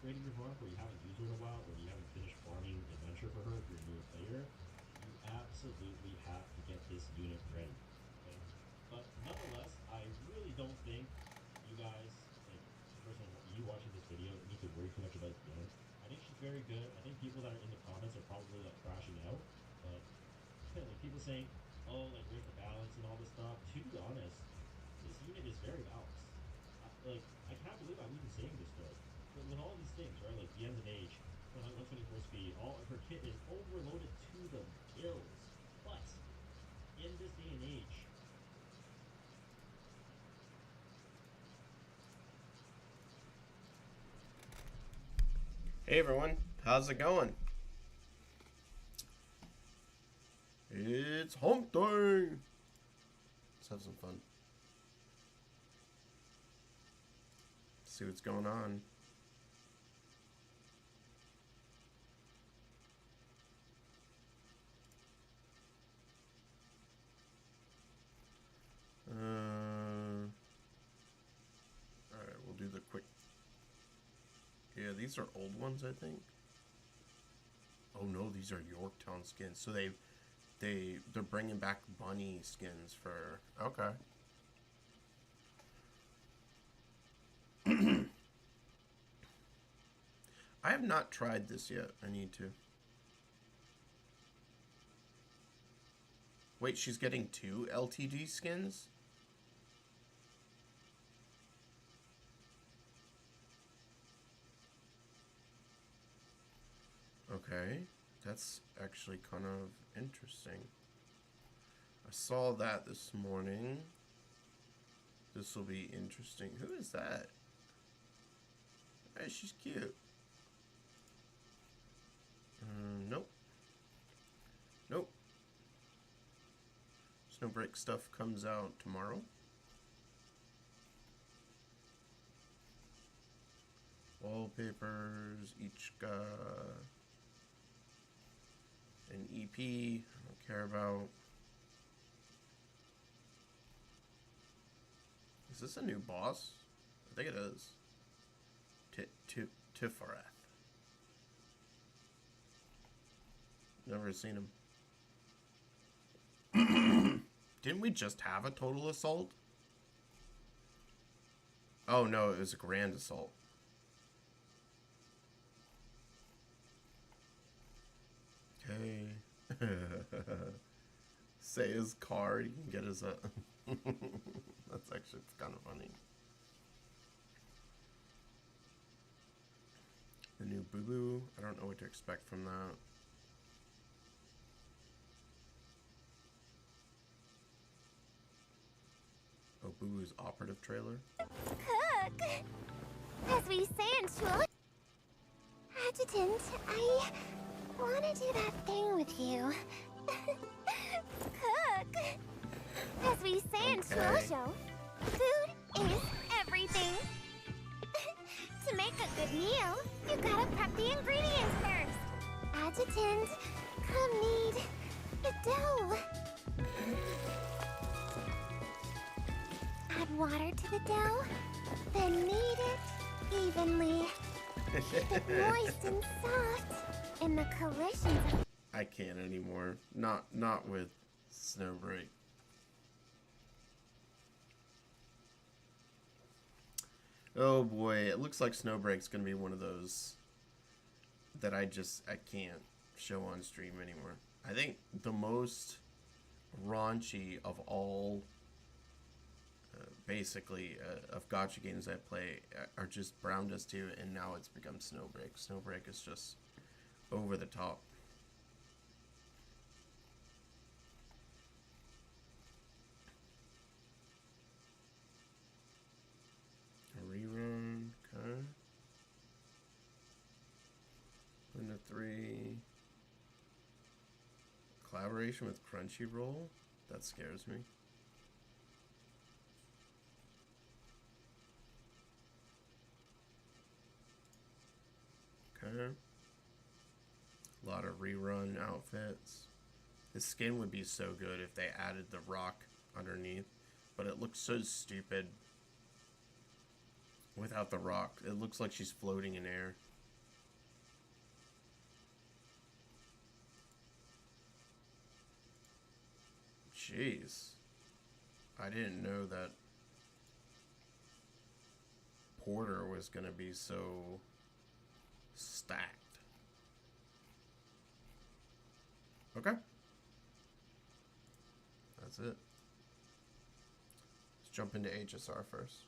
upgrading your farm, where you haven't used her in a while, or you haven't finished farming adventure for her if you're a newer player, you absolutely have to get this unit ready. Okay? But nonetheless, I really don't think you guys, like the person you watching this video, need to worry too much about the end. I think she's very good. I think people that are in the comments are probably like crashing out, but like people saying, "Oh, like where's the balance and all this stuff." To be honest, this unit is very balanced. I can't believe I'm even saying this though. But with all these things, right? Like the ends of age, 124 speed, all of her kit is overloaded to the gills. But in this day and age, Hey everyone, how's it going? It's hump day! Let's have some fun. See what's going on. Alright, we'll do the quick. Yeah, these are old ones, I think. Oh no, these are Yorktown skins. So they're bringing back bunny skins for. Okay. I have not tried this yet. I need to. Wait, she's getting 2 LTD skins? Okay, that's actually kind of interesting. I saw that this morning. This will be interesting. Who is that? Hey, she's cute. Nope. Nope. Snowbreak stuff comes out tomorrow. Wallpapers, each got an EP. I don't care about. Is this a new boss? I think it is. Tifareth. Never seen him. Didn't we just have a total assault? Oh no, it was a grand assault. Okay. Say his card, you can get his That's actually kind of funny. The new Boo Boo. I don't know what to expect from that. Oh, Boo Boo's operative trailer. Cook! As we say in school, Adjutant, I want to do that thing with you. Cook! As we say in school, food is everything. To make a good meal, you gotta prep the ingredients first. Adjutant, come knead the dough. Add water to the dough, then knead it evenly. Keep it moist and soft in the collisions of... I can't anymore. Not with Snowbreak. Oh boy, it looks like Snowbreak's gonna be one of those that I can't show on stream anymore. I think the most raunchy of all basically of gacha games I play are just Brown Dust 2, and now it's become Snowbreak. Snowbreak is just over the top. A rerun, okay. Window 3. Collaboration with Crunchyroll? That scares me. Okay. A lot of rerun outfits. This skin would be so good if they added the rock underneath, but it looks so stupid without the rock. It looks like she's floating in air. Jeez. I didn't know that Porter was going to be so stacked. Okay. That's it. Let's jump into HSR first.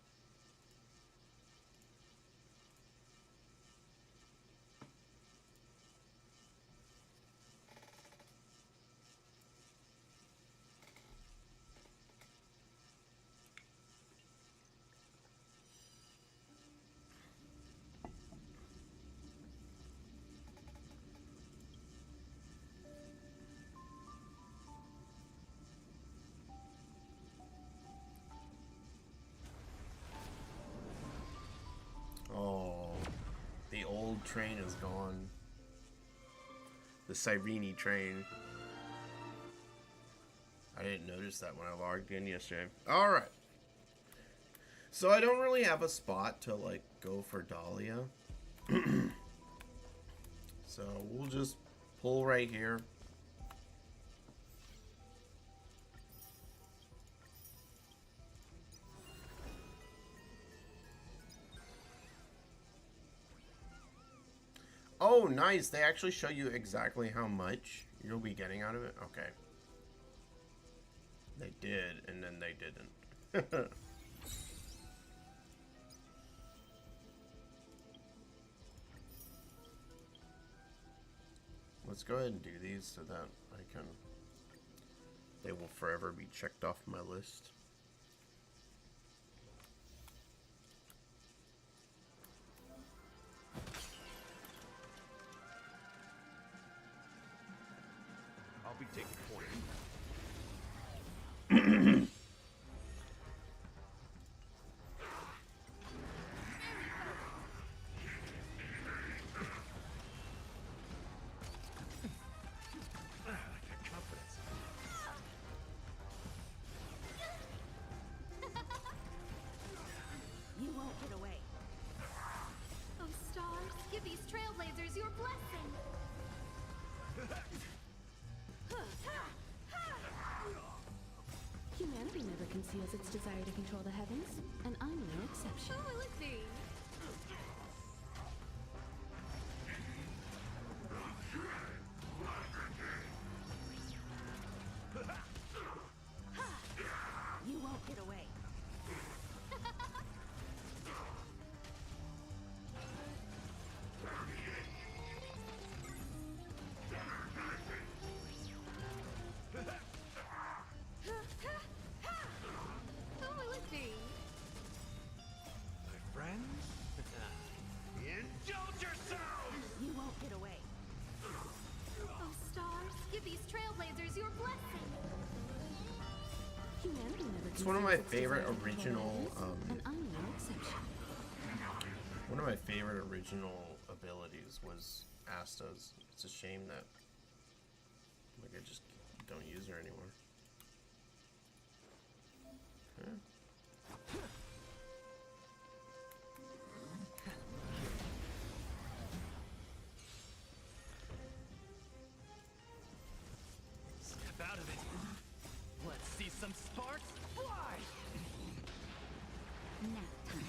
The old train is gone. The Cyrene train. I didn't notice that when I logged in yesterday. Alright. So I don't really have a spot to like go for Dahlia. So we'll just pull right here. Oh, nice. They actually show you exactly how much you'll be getting out of it. Okay. They did, and then they didn't. Let's go ahead and do these so that I can... They will forever be checked off my list. I'll be taking point. You won't get away. Oh, stars, give these trailblazers your blessing. Humanity never conceals its desire to control the heavens, and I'm no exception. Who will it be? You won't get away. Who will it be? My friends? Indulge yourselves! You won't get away. Oh, stars, give these trailblazers your blessing. Humanity never It's one of my conceals its favorite desire to control the original, heavens, and I'm no exception. One of my favorite original abilities was Asta's. It's a shame that like I just don't use her anymore. Huh? Step out of it. Let's see some sparks fly! Nap time.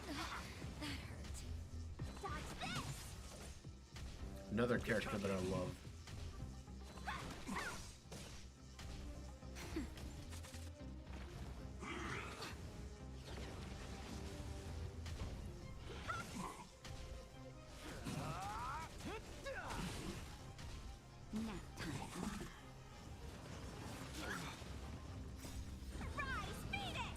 That hurt. Dodge this! Another character that I love. Nap time. Rise, Venus!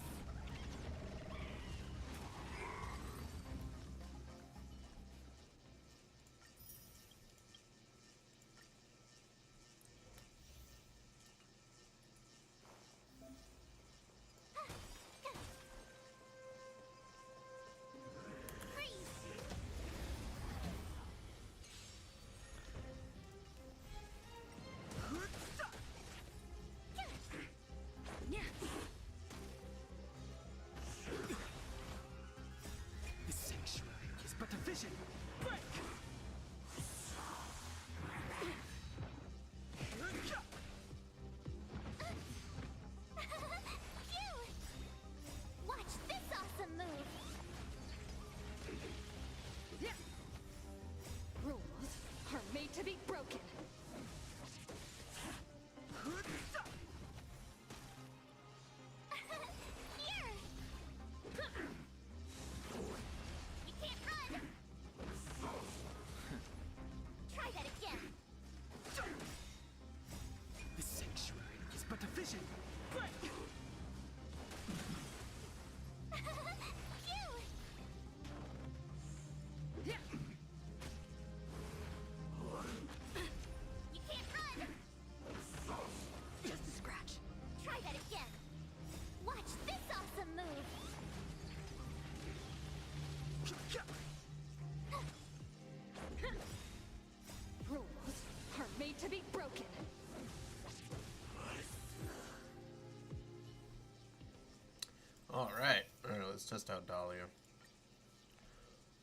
Alright, let's test out Dahlia.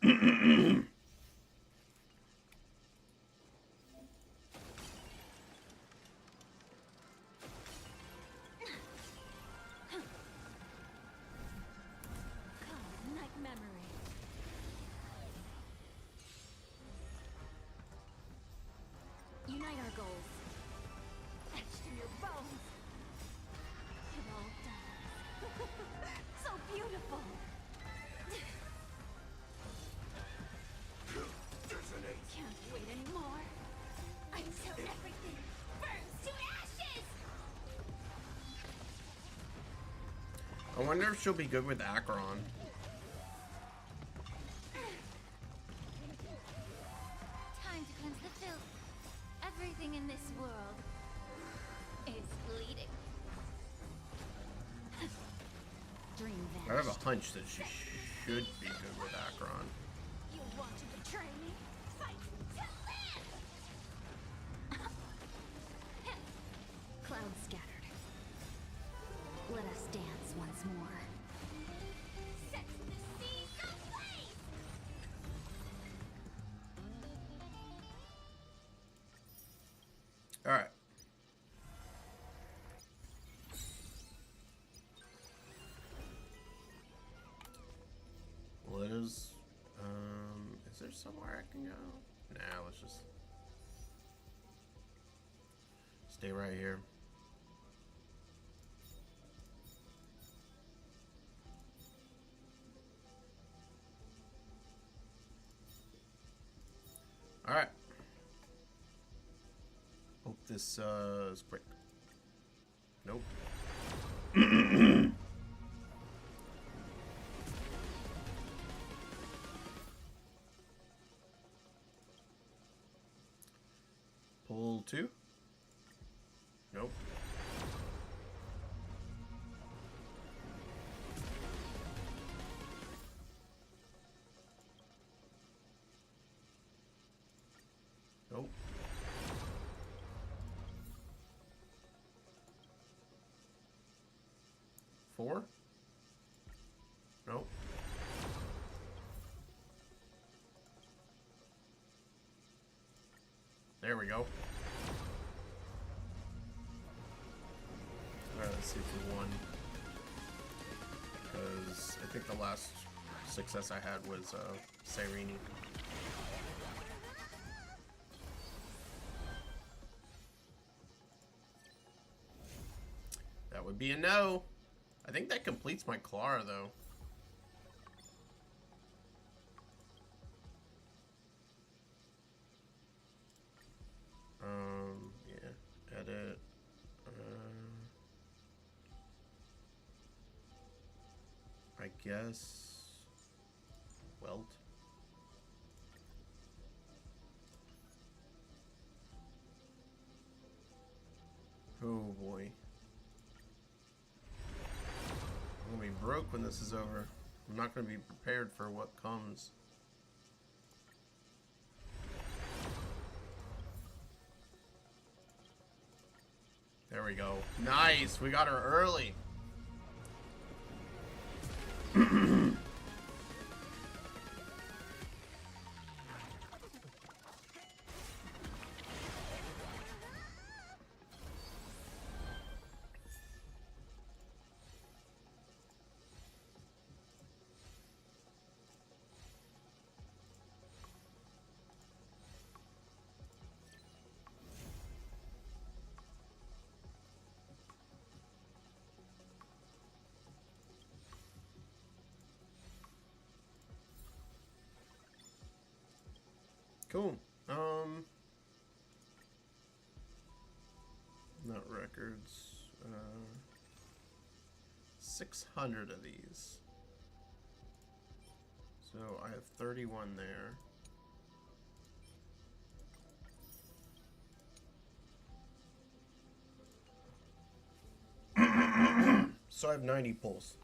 Night memory. Unite our goals. Etched in your bones. It all dies. So beautiful. Can't wait anymore. Until everything burns to ashes. I wonder if she'll be good with Acheron. Time to cleanse the filth. Everything in this world is bleeding. Dream I have a vanished. hunch that she should be good with Acheron. You want to betray me? Fight to live! Clouds scattered. Let us dance once more. Set the seas ablaze! Alright. Let us, is there somewhere I can go? Nah, let's just stay right here. Alright. Hope this is quick. Nope. Pull 2. Nope. Nope. Four? Nope. There we go. Alright, let's see if we won. Because I think the last success I had was Cyrene. That would be a no. I think that completes my Clara though. Yeah, edit. I guess welt. Oh boy. I'm gonna be broke when this is over. I'm not gonna be prepared for what comes. There we go. Nice! We got her early. Cool. Not records. 600 of these. So I have 31 there. So I have 90 pulls.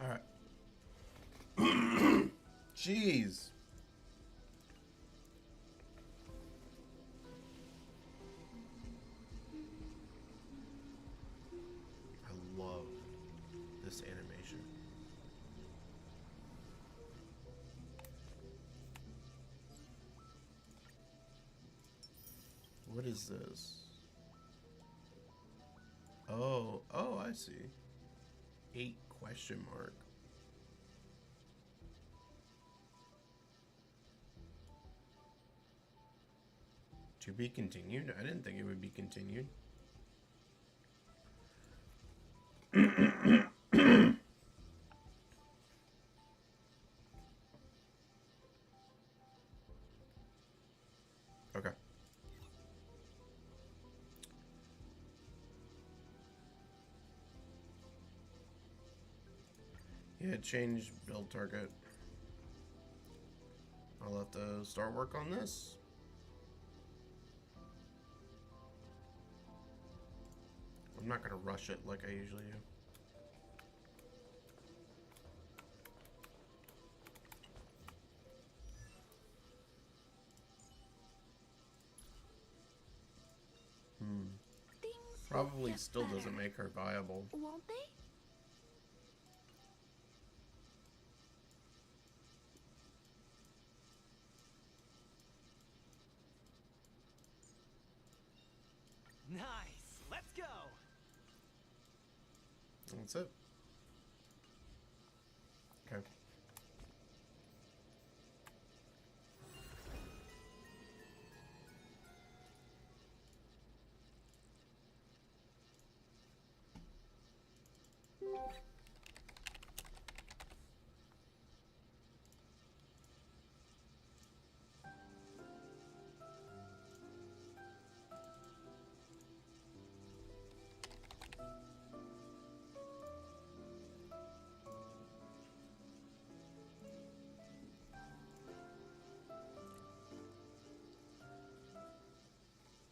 Alright. Jeez. What is this? Oh, I see. 8 question mark. To be continued? I didn't think it would be continued. Okay. Yeah, change build target. I'll have to start work on this. I'm not gonna rush it like I usually do. Things Probably get still better, doesn't make her viable. won't they? Nice. Let's go. That's it. Okay.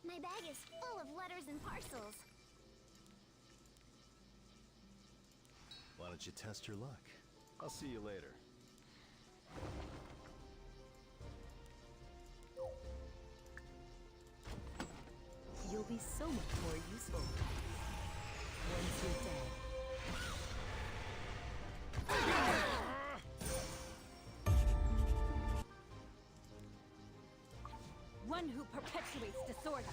My bag is full of letters and parcels. Why don't you test your luck? I'll see you later. You'll be so much more useful once you're dead. One who perpetuates disorder.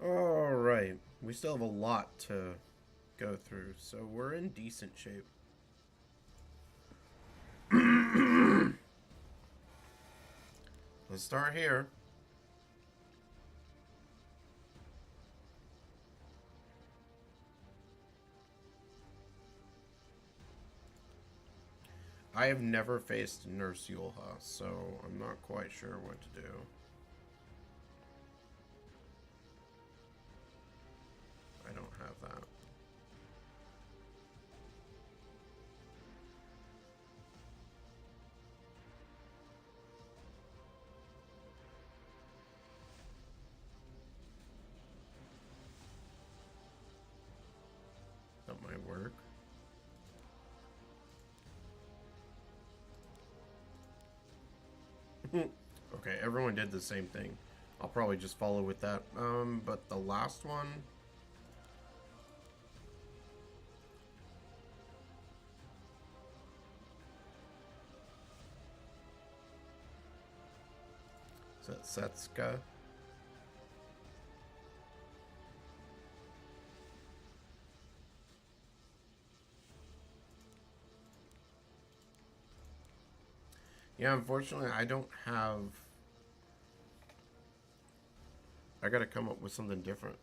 All right. We still have a lot to go through, so we're in decent shape. Let's start here. I have never faced Nurse Yulha, so I'm not quite sure what to do. I don't have that. That might work. Okay, everyone did the same thing. I'll probably just follow with that. But the last one... Is that Setsuka? Yeah, unfortunately, I don't have... I gotta come up with something different.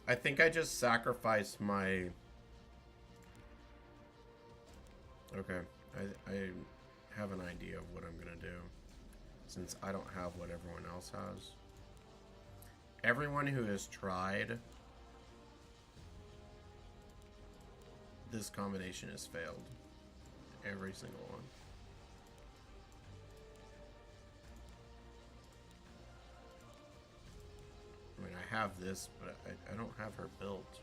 I think I just sacrificed my... Okay, I have an idea of what I'm gonna do, since I don't have what everyone else has. Everyone who has tried this combination has failed. Every single one. I mean, I have this, but I don't have her built.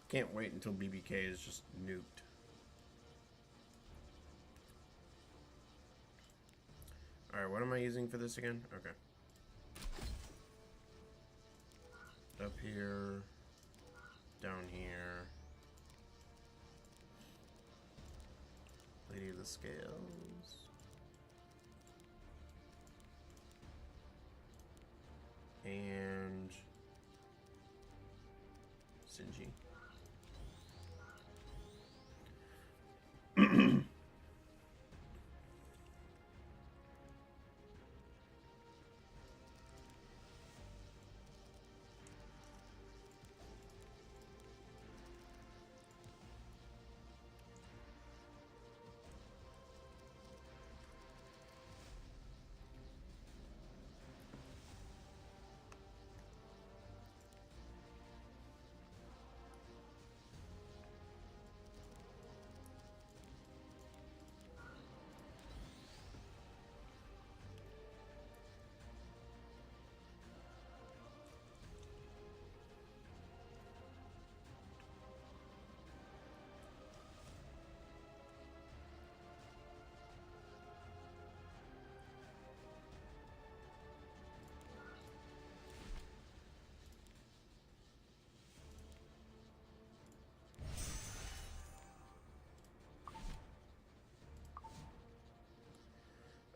Can't wait until BBK is just nuked. Alright, what am I using for this again? Okay. Up here. Down here. Lady of the Scales. And... Sinji.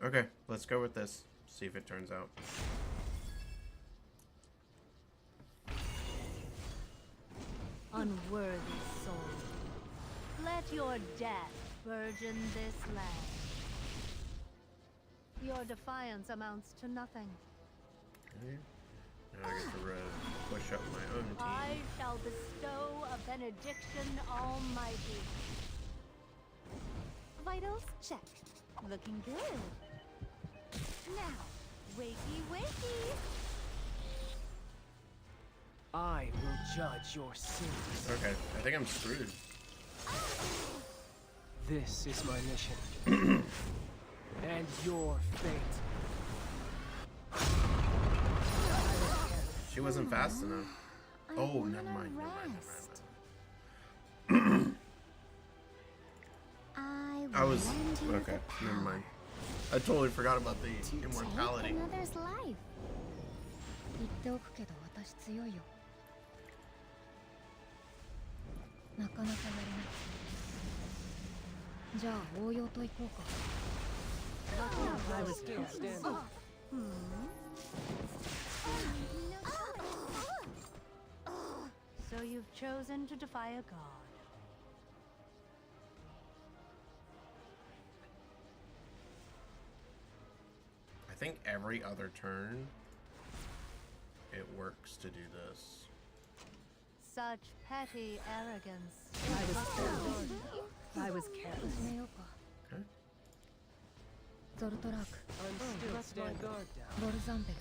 Okay, let's go with this. See if it turns out. Unworthy soul, let your death burden this land. Your defiance amounts to nothing. Okay. Now I get to push up my own team. I shall bestow a benediction almighty. Vitals check. Looking good. Now, wakey wakey. I will judge your sins. Okay, I think I'm screwed. This is my mission. And your fate. She wasn't fast enough. Oh, never mind. I was okay. Never mind. I totally forgot about the immortality. Another's life. 言っておくけど私強いよ。なかなかやれない。じゃあ応用と行こうか。I was still standing. So you've chosen to defy a god. I think every other turn it works to do this. Such petty arrogance. I was careless. 始めようか。 Okay. ゾルトラーク、 I'm still standing. Guard down. ボルザンベル。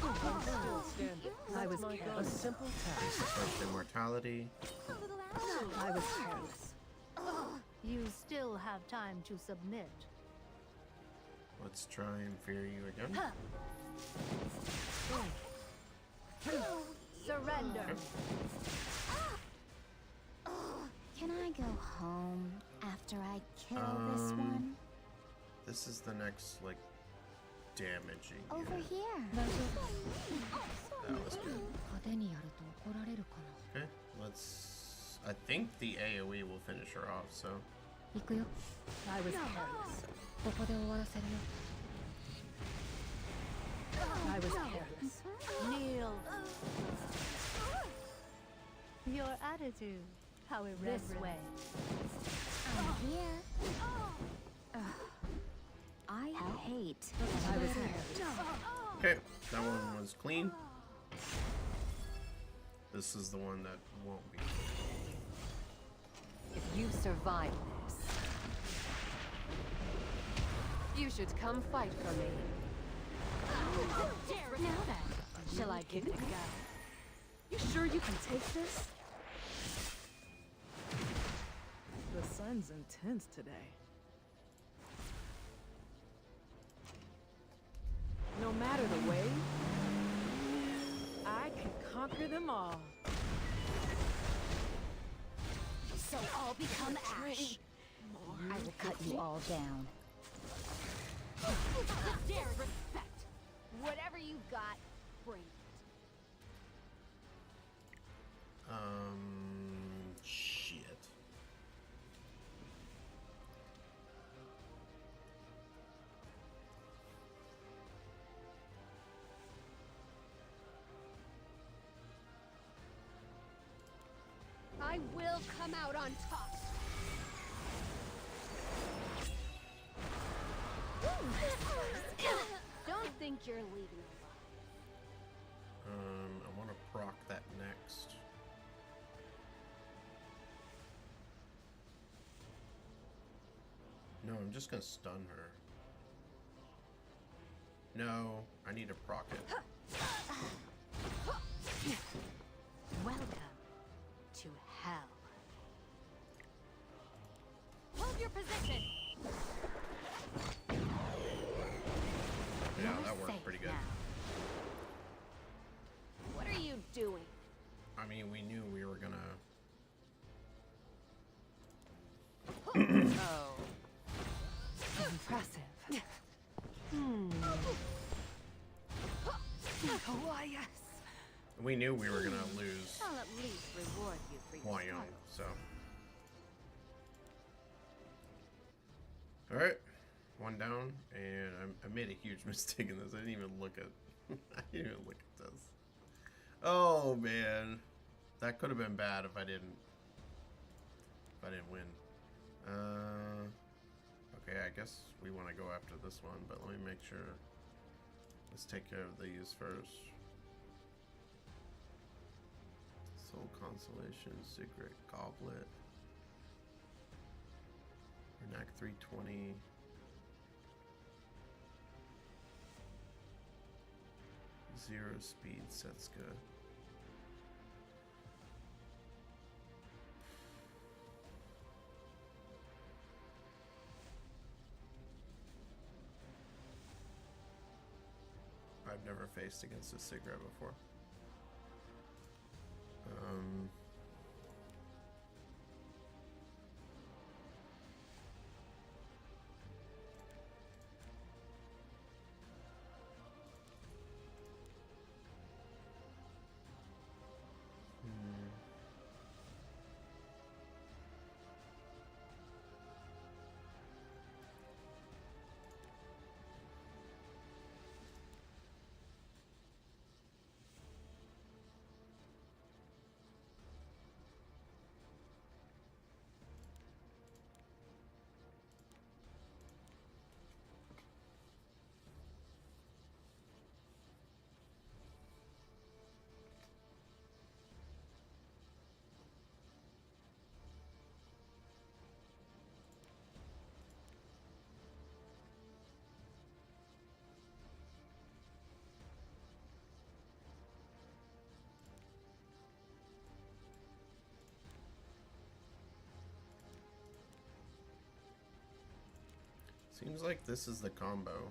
I'm still standing. I was A careless. simple task. First immortality. I was careless. You still have time to submit. Let's try and fear you again. Surrender. Can I go home after I kill this one? This is the next like damaging Over unit. here. That was good. 派手にやると怒られるかな。 Okay, let's. I think the AOE will finish her off. So 行くよ。 I was careless. ここで終わらせるよ。I was careless. Kneel. Your attitude. How irreverent. This way. I'm here. I hate. I was careless. Okay, that one was clean. This is the one that won't be. If you survive this, you should come fight for me. Now then, shall I give it a go? You sure you can take this? The sun's intense today. No matter the way, I can conquer them all. So all become ash. I will cut you all down. Dare respect. Whatever you got, bring it. Shit. I will come out on top. Don't think you're leaving alive. I want to proc that next. No, I'm just gonna stun her. No, I need to proc it. Welcome to hell. Hold your position. Yeah, that worked pretty good. What are you doing? I mean, we knew we were gonna. Oh. Impressive. Why, yes. We knew we were gonna lose I'll at least reward you for your Hua Young, struggle. so. Alright, one down, and I made a huge mistake in this. I didn't even look at I didn't even look at this. Oh man. That could have been bad if I didn't win. Okay, I guess we want to go after this one, but let me make sure. Let's take care of these first. Soul Consolation, Cigarette Goblet. Renac 320. Zero speed, that's good. I've never faced against a cigarette before. Seems like this is the combo,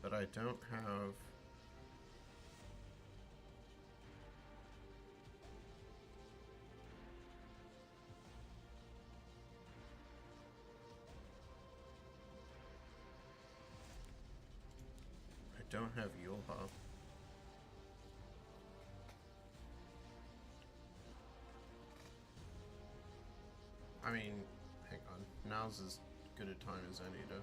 but I don't have. I don't have Yulha. I mean, hang on. Now's as good a time as any to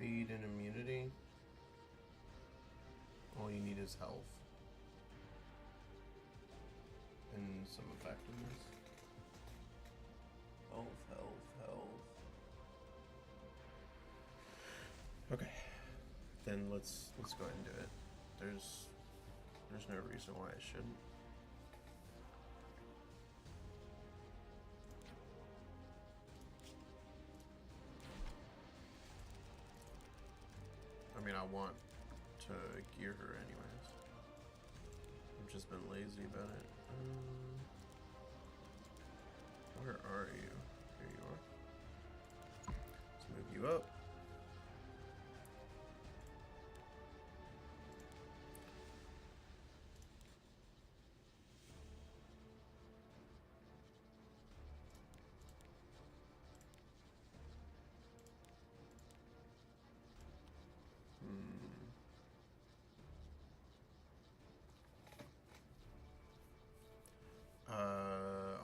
Speed and immunity. All you need is health. And some effectiveness. Health. Okay. Then let's go ahead and do it. There's no reason why I shouldn't. I mean, I want to gear her anyways. I've just been lazy about it. Where are you? Here you are. Let's move you up.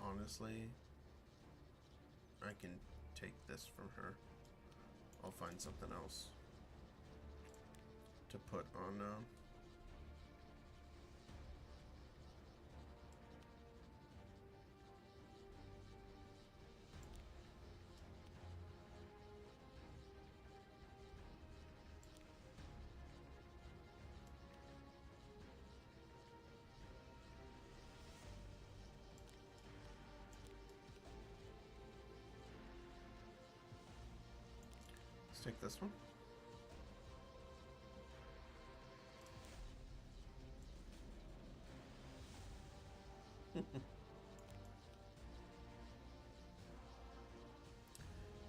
Honestly, I can take this from her. I'll find something else to put on let's take this one.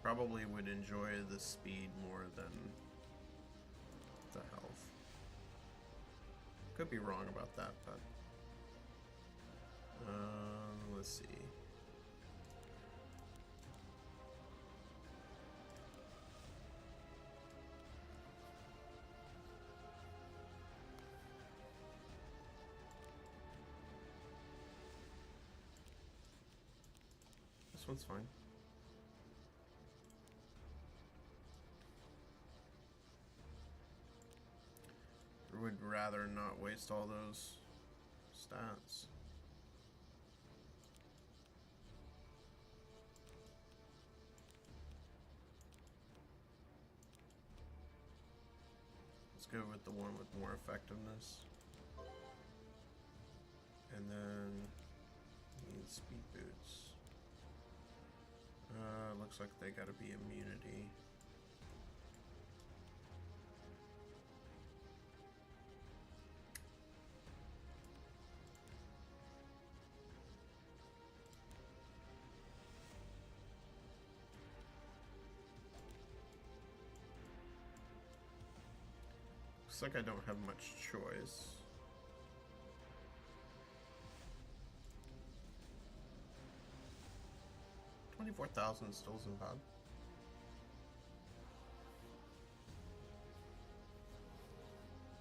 Probably would enjoy the speed more than the health. Could be wrong about that, but let's see. This one's fine. I would rather not waste all those stats. Let's go with the one with more effectiveness. And then need speed boots. Looks like they gotta be immunity. Looks like I don't have much choice. $24,000 still isn't bad.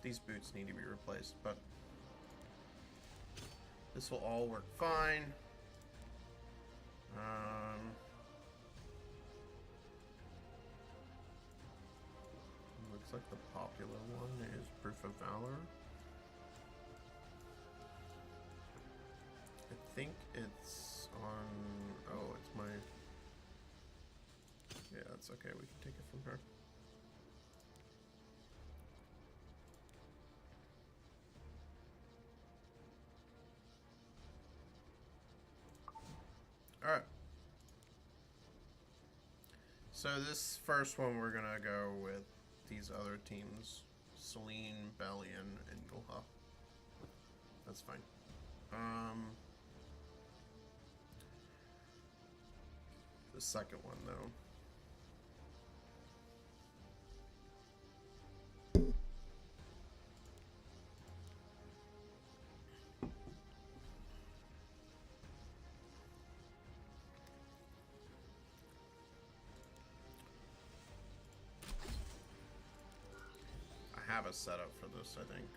These boots need to be replaced, but this will all work fine. Looks like the popular one is Proof of Valor. I think it's on, oh, it's my, yeah, it's okay, we can take it from her. Alright. So this first one we're gonna go with these other teams. Celine, Bellion, and Gulha. That's fine. The second one though. I have a setup for this, I think.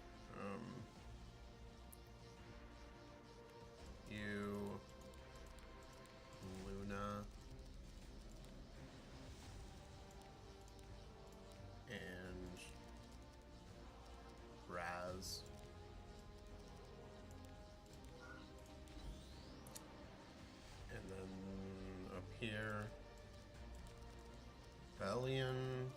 You, Luna, and Rebellion.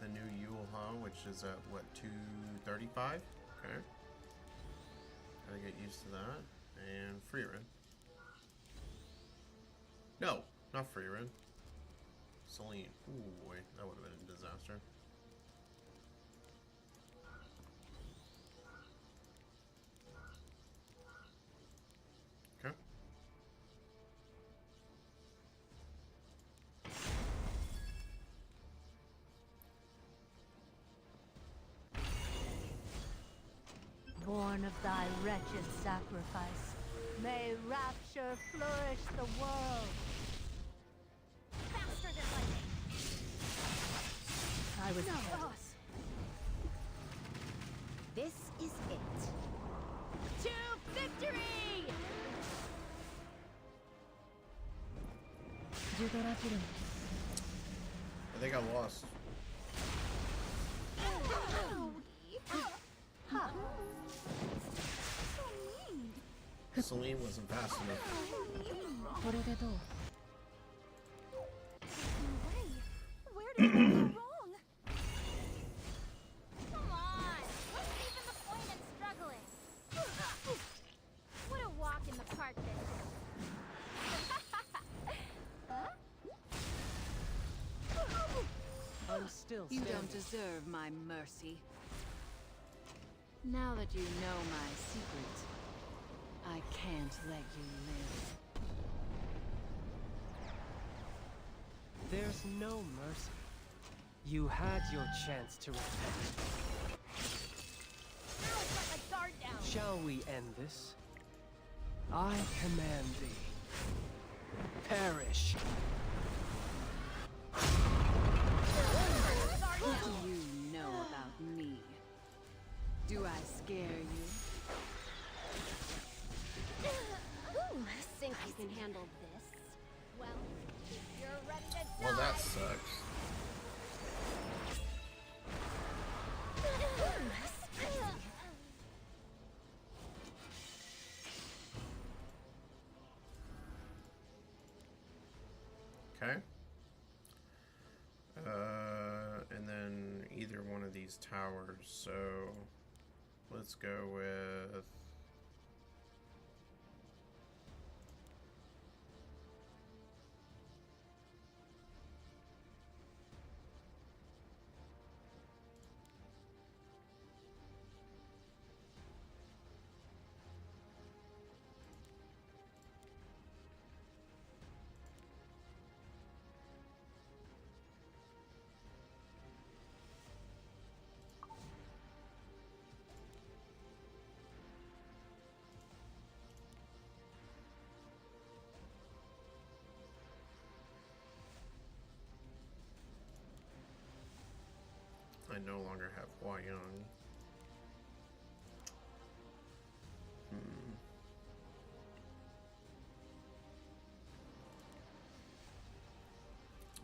The new Yule, huh? Which is at what, 235? Okay. Gotta get used to that. And Freerin. No, not Freerin. Celine. Ooh, boy, that would have been a disaster. Okay. Born of thy wretched sacrifice, may rapture flourish the world. Faster than lightning. I was careless. This is it. To victory! I think I lost. Celine wasn't fast enough. Where did it go wrong? Come on, what's even the point in struggling? What a walk in the park this is. I'm still You standing. don't deserve my mercy. Now that you know my secret, I can't let you live. There's no mercy. You had your chance to repent. Now I've got my guard down. Shall we end this? I command thee. Perish. What do you know about me? Do I scare you? Ooh, think you can handle this? Well, if you're ready to die. Well, that sucks. Okay. And then either one of these towers. So let's go with. I no longer have Hua Young.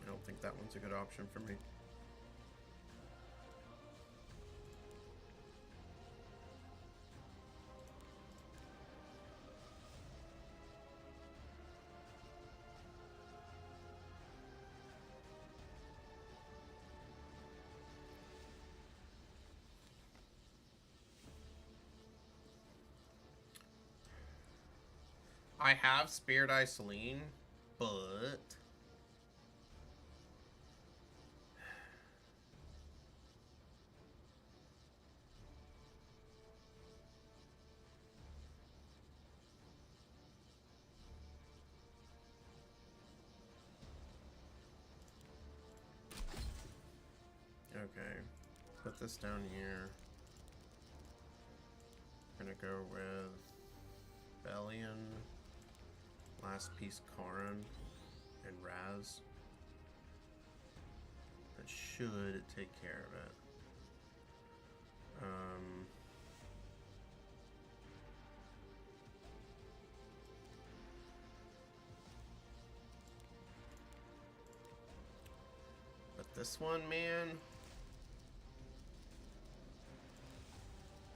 I don't think that one's a good option for me. I have Spirit Eye Celine, but okay, put this down here. I'm gonna go with Bellion. Last piece, Karin and Raz. That should take care of it. But this one, man,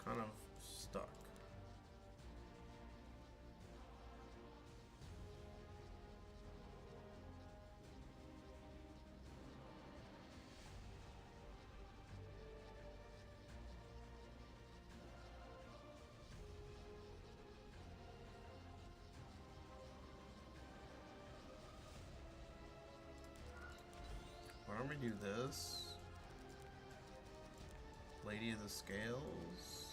kind of stuck. don't we do this? Lady of the Scales.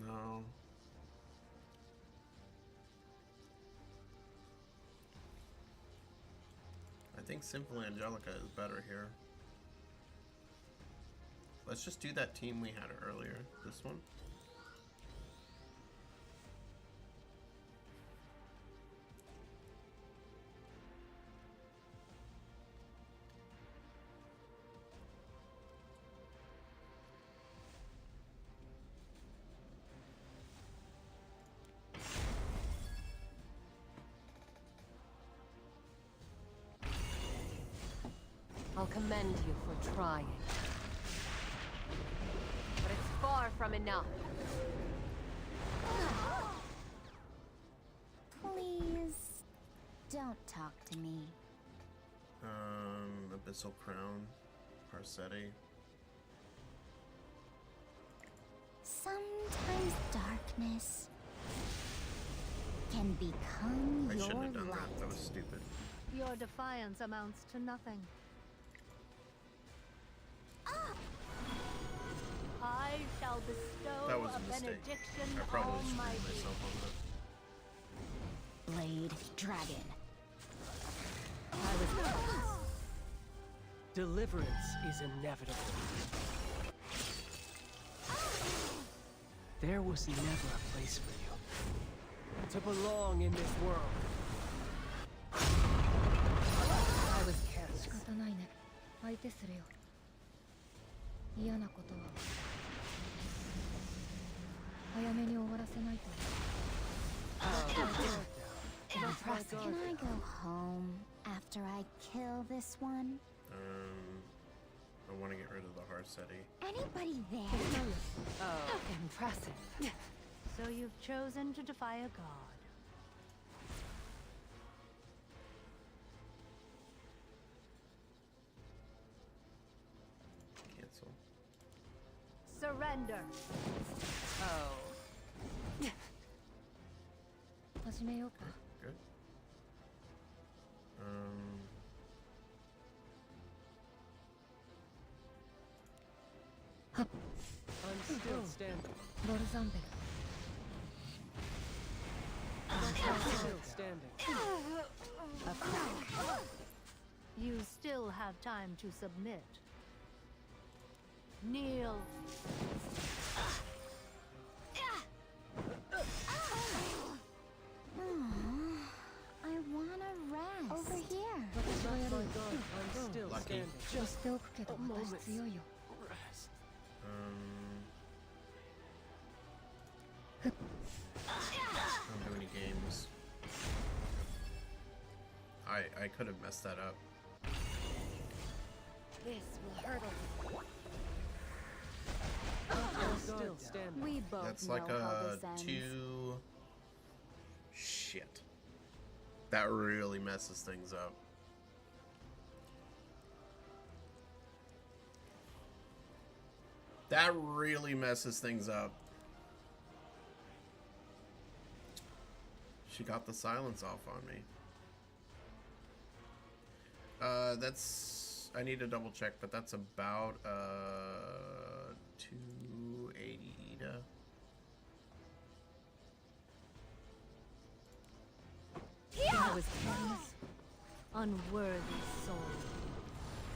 No. I think Simple Angelica is better here. Let's just do that team we had earlier. This one. I'll commend you for trying. But it's far from enough. Please, don't talk to me. Abyssal Crown. Parsetti. Sometimes darkness can become I your shouldn't have done light. that. That was stupid. Your defiance amounts to nothing. I shall bestow That was a a mistake. benediction I probably on my screwed myself on that. Blade Dragon. I was Deliverance is inevitable. There was never a place for you to belong in this world. I was careless. 仕方ないね。相手するよ。嫌なことは早めに終わらせないと。Can I go home after I kill this one? I want to get rid of the Harsetti. Anybody there? Oh, impressive. So you've chosen to defy a god. Cancel. Surrender. Oh. 始めようか。 Good. I'm still standing. ボルザンベル。 I'm still standing. A crack. You still have time to submit. Kneel. I wanna rest. Over here. Not my god. I'm still Lucky. standing. 押しておくけど a moment. 私強いよ。 Rest. Don't do any games. I could have messed that up. This will hurt I'm still standing. We both That's know like how a this ends. 2. Shit. That really messes things up. That really messes things up. She got the silence off on me. That's... I need to double check, but that's about, 280 to... I was careless. Unworthy soul.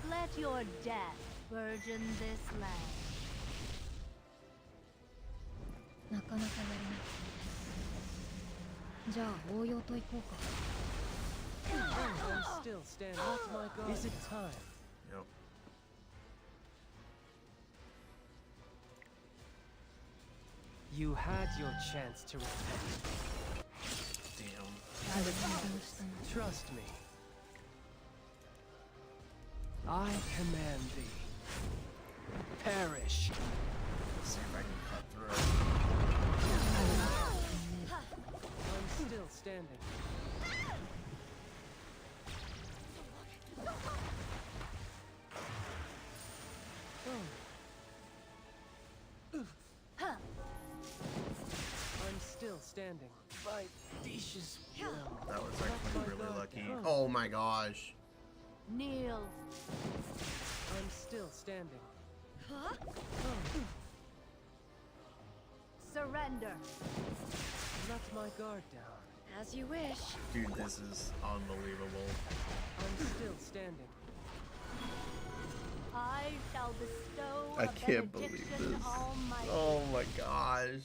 Let your death burgeon this land. なかなかやるね。じゃあ応用と行こうか。I'm still standing. Not my god. Is it time? Yep. You had your chance to repent. Damn. I was したの。 Trust me. I command thee. Perish. Let's see if I can cut through. I'm still standing. I'm still standing. By Disha's will. That was actually really lucky. Oh my gosh. Kneel. I'm still standing. Surrender. Let my guard down. As you wish. Dude, this is unbelievable. I'm still standing. I shall bestow I a can't believe benediction this. almighty. Oh my gosh.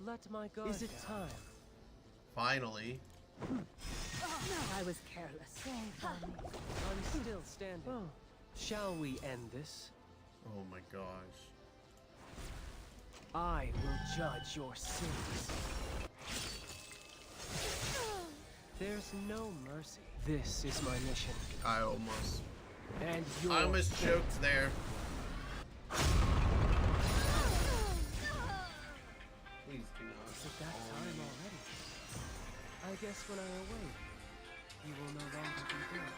Let my guard Is it down. time? Finally. I was careless. I'm still standing. Shall we end this? Oh my gosh. I will judge your sins. There's no mercy. This is my mission. I almost And choked there. Please do not. Is it that time already? I guess when I awake, you will no longer be dead.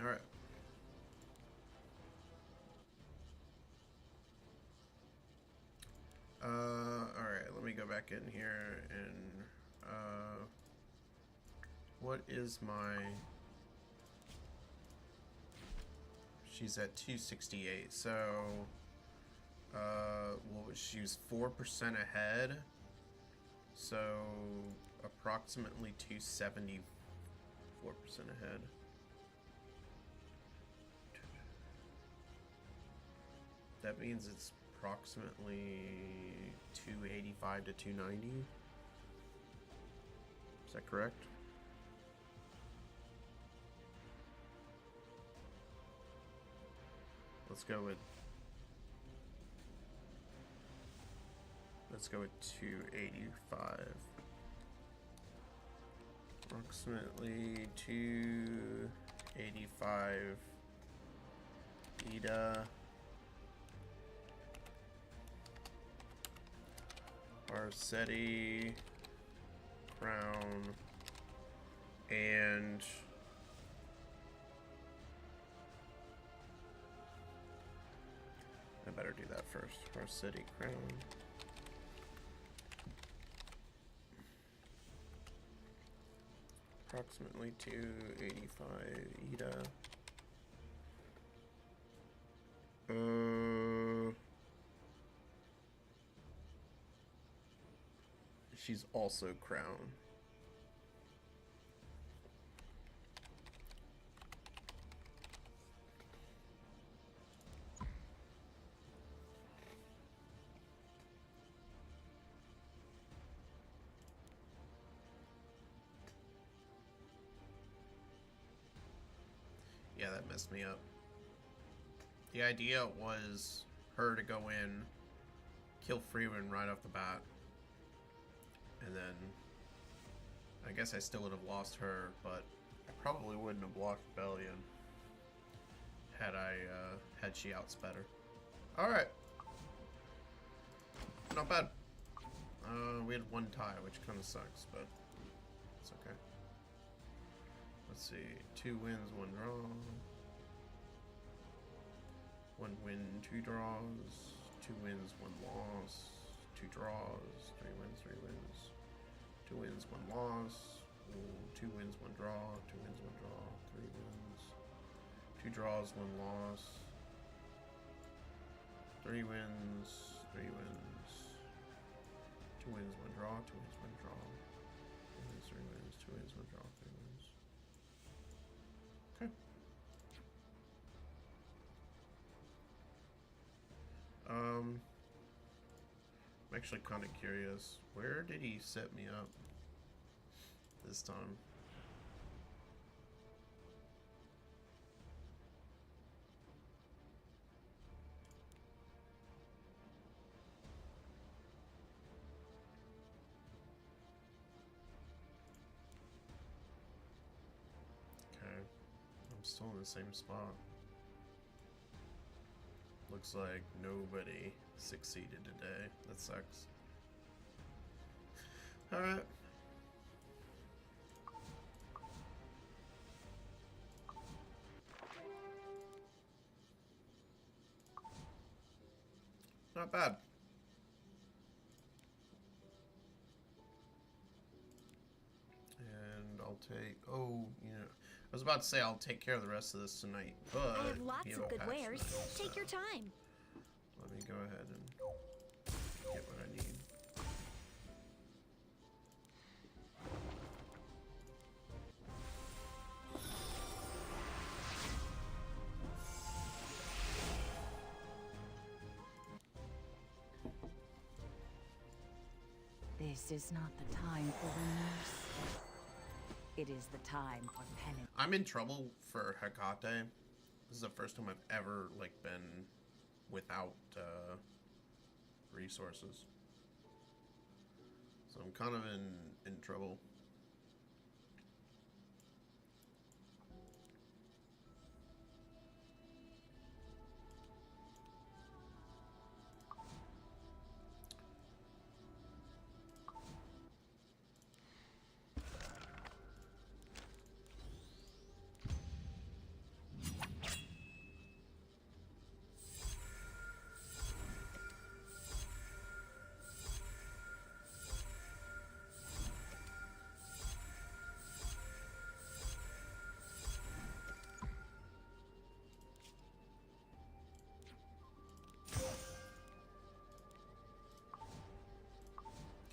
All right. All right. Let me go back in here and what is my? She's at 268. So, she was 4% ahead. So approximately 274% ahead. That means it's approximately 285 to 290. Is that correct? Let's go with 285. Approximately 285 Ida. Arcetti, Crown, and I better do that first. Arcetti, Crown. Approximately 285 Ida. She's also Crown. Yeah, that messed me up. The idea was her to go in, kill Freeman right off the bat. And then, I guess I still would have lost her, but I probably wouldn't have lost Bellion had she outsped her. Alright. Not bad. We had one tie, which kind of sucks, but it's okay. Let's see. 2 wins, 1 draw. 1 win, 2 draws, 2 wins, 1 loss, 2 draws, 3 wins, 3 wins, 2 wins, 1 loss, 2 wins, 1 draw, 2 wins, 1 draw, 3 wins, 2 draws, 1 loss, 3 wins, 3 wins, 2 wins, 1 draw, 2 wins, 1 draw, 2 wins, 3 wins, 2 wins, 1 draw, 3 wins. Okay. I'm actually kind of curious. Where did he set me up this time? Okay. I'm still in the same spot. Looks like nobody succeeded today. That sucks. Alright. Not bad. And I'll take... Oh, you know... I was about to say I'll take care of the rest of this tonight, but... I have lots of good wares. Take your time. Let me go ahead and get what I need. This is not the time for remorse. It is the time for penance. I'm in trouble for Hecate. This is the first time I've ever, like, been without, resources. So I'm kind of in trouble.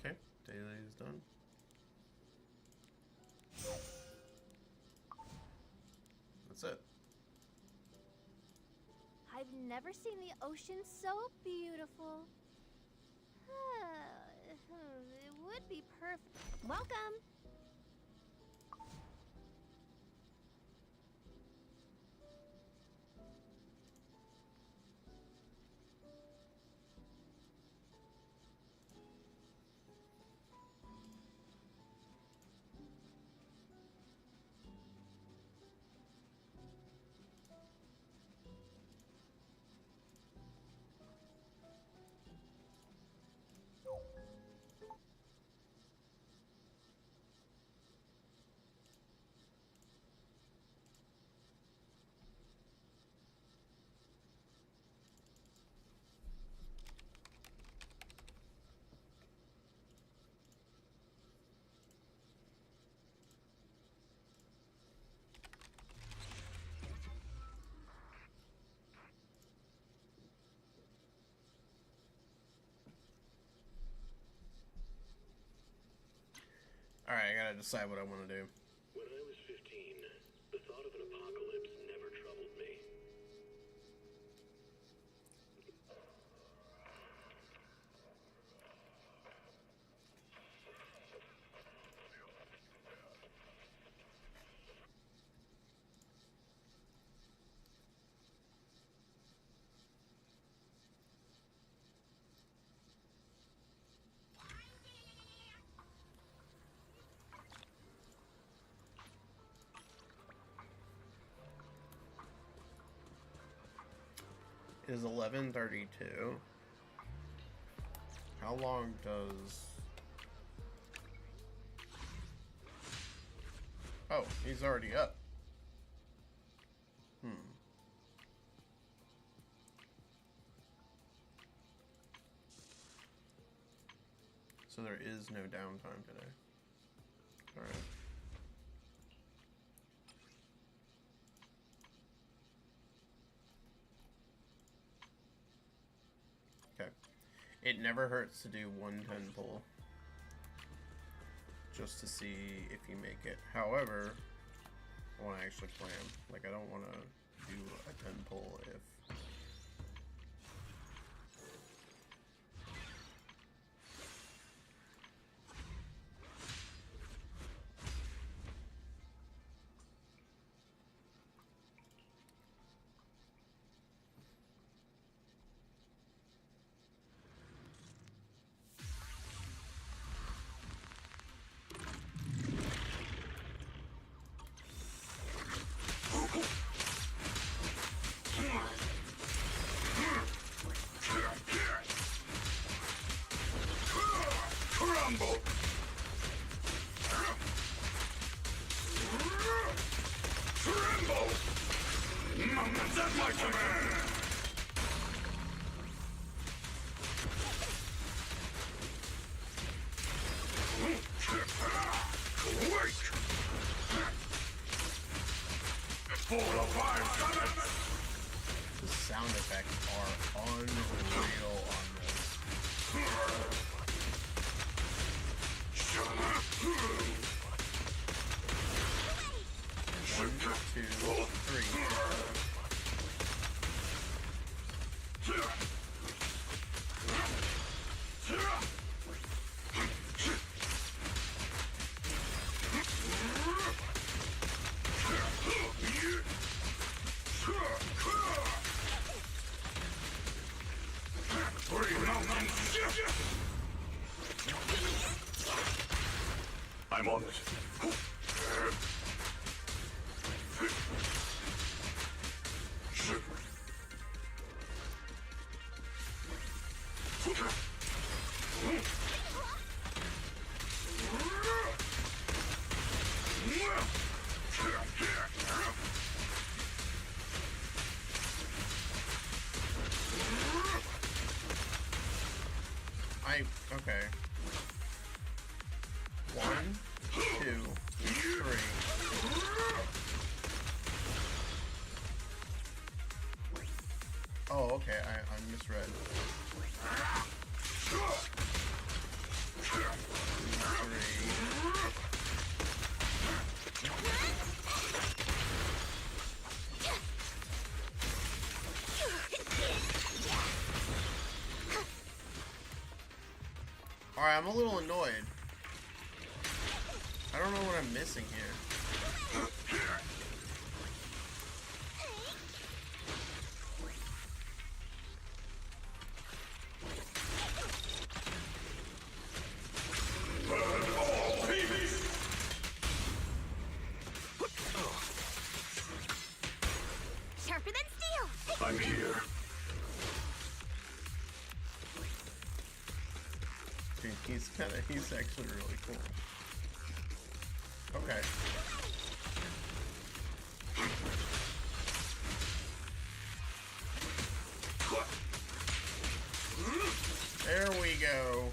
Okay, Dahlia is done. That's it. I've never seen the ocean so beautiful. It would be perfect. Welcome. Alright, I gotta decide what I want to do. When I was 15, the thought of an apocalypse never troubled me. It is 11:32. How long does... Oh, he's already up. So there is no downtime today. Alright. Okay. It never hurts to do 110 pull. Just to see if you make it. However, I want to actually plan. Like, I don't want to do a 10 pull if... The sound effects are unreal on this. 1, 2, 3. I'm on it. Okay. 1, 2, 3. Oh, okay. I misread. 3. Alright, I'm a little annoyed. I don't know what I'm missing here. Sharper than steel! I'm here. Dude, he's actually really cool. Okay. There we go.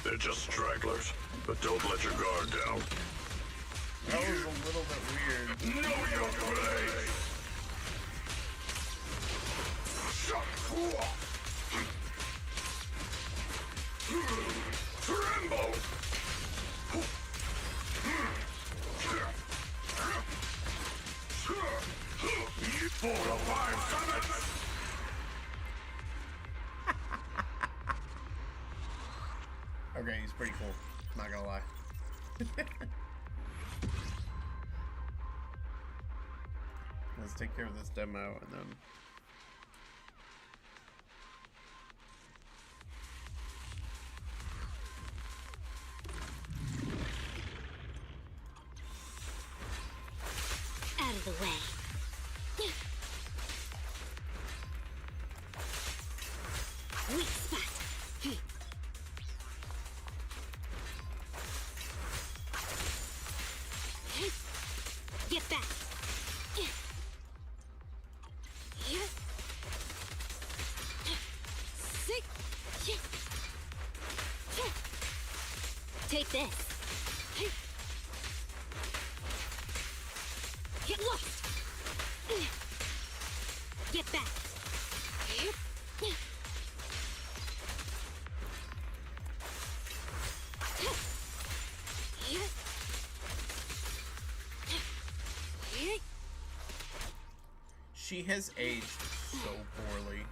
They're just stragglers. But don't let your guard down. That was a little bit weird. Know your place! Tremble! You 4 or 5 summons! Okay, he's pretty cool. Not gonna lie. Let's take care of this demo and then... Out of the way. Weak spot. Get back. Take this. Get lost. Get back. She has aged so poorly.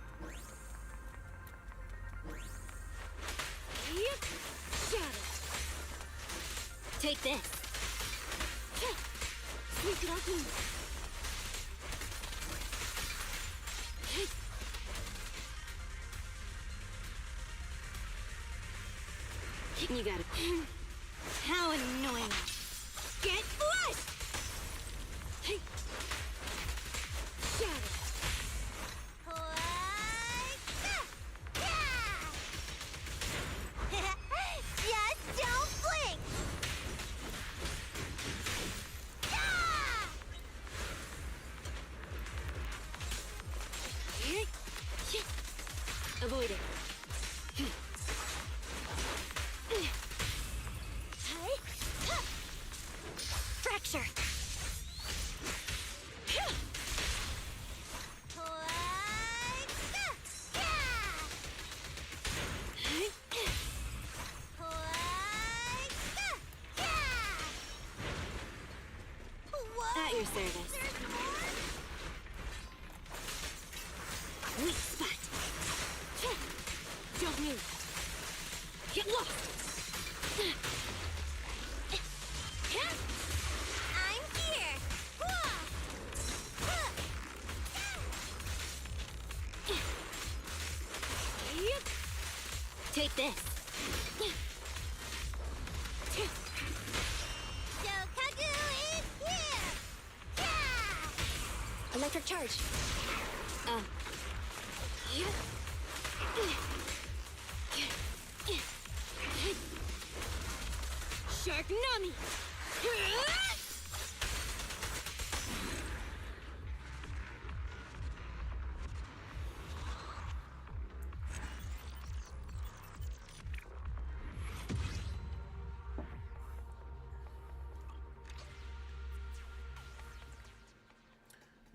Take this. Sneak it up. You got it. How annoying. Get flushed! Shut it. Just don't blink! Avoid it. Fracture. At your service. Weak spot. Don't move. Get lost. I'm here. Take this. Shokagu is here. Electric charge. Shark Nami!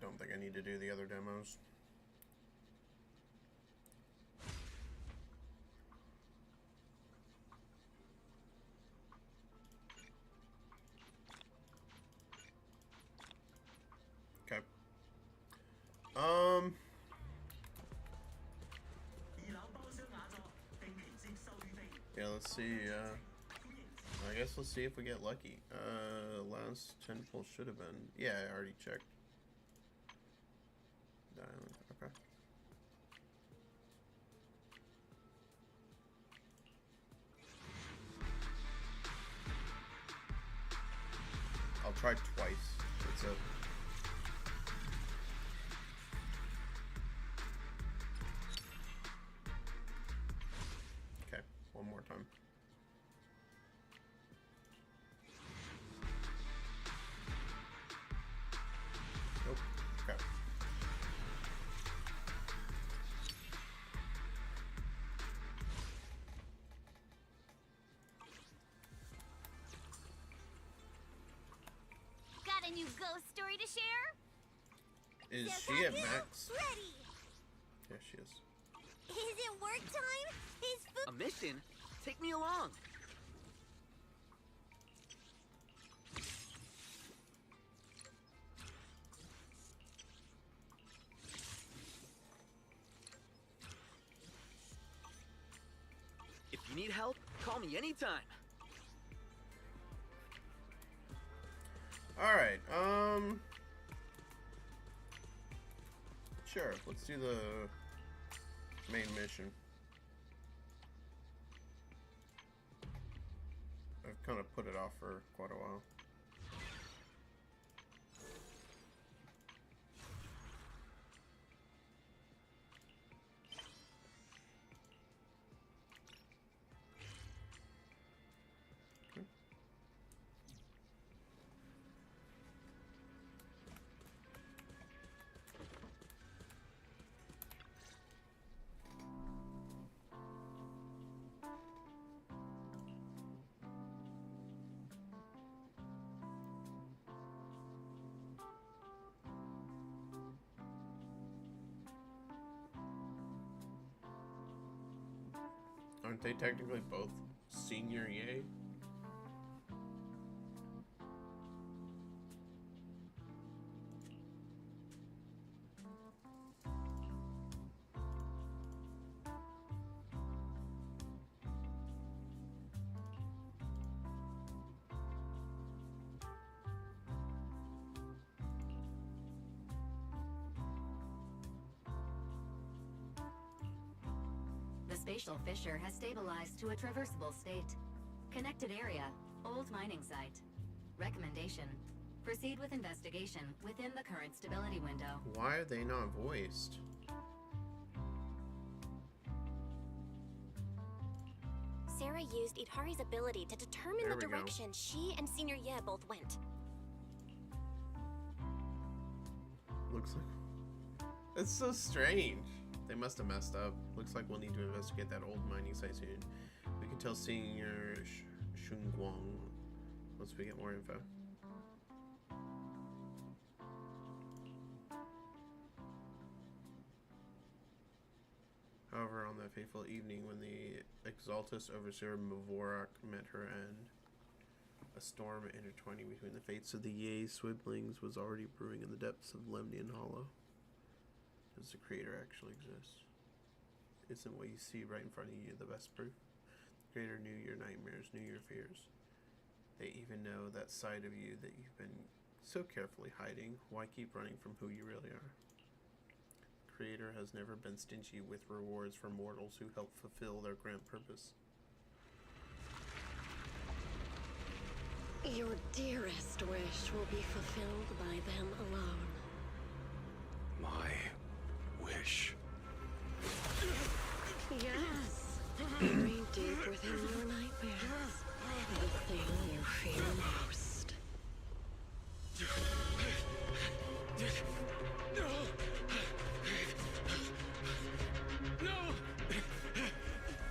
Don't think I need to do the other demos. Okay. Yeah, let's see, I guess let's see if we get lucky. Last 10 pulls should have been. Yeah, I already checked. Diamond, okay. I'll try twice. That's it. Okay, one more time. Nope. Okay. a new ghost story to share? Is So she at Kaku, max? Ready. Yeah, she is. Is it work time? Is food... A mission? Take me along. If you need help, call me anytime. Alright, sure, let's do the main mission. I've kind of put it off for quite a while. Aren't they technically both senior yay? The spatial fissure has stabilized to a traversable state. Connected area, old mining site. Recommendation: proceed with investigation within the current stability window. Why are they not voiced? Sarah used Itari's ability to determine There the we go. direction she and Senior Ye both went. Looks like... It's so strange. They must have messed up. Looks like we'll need to investigate that old mining site soon. We can tell Senior Shunguang once we get more info. However, on that fateful evening when the Exaltus Overseer Mavorak met her end, a storm intertwining between the fates of the Ye Swiblings was already brewing in the depths of Lemnian Hollow. Does the Creator actually exist? Isn't what you see right in front of you the best proof? The Creator knew your nightmares, knew your fears. They even know that side of you that you've been so carefully hiding. Why keep running from who you really are? The Creator has never been stingy with rewards for mortals who help fulfill their grand purpose. Your dearest wish will be fulfilled by them alone. My wish. Yes. Very deep within your nightmares. The thing you fear most.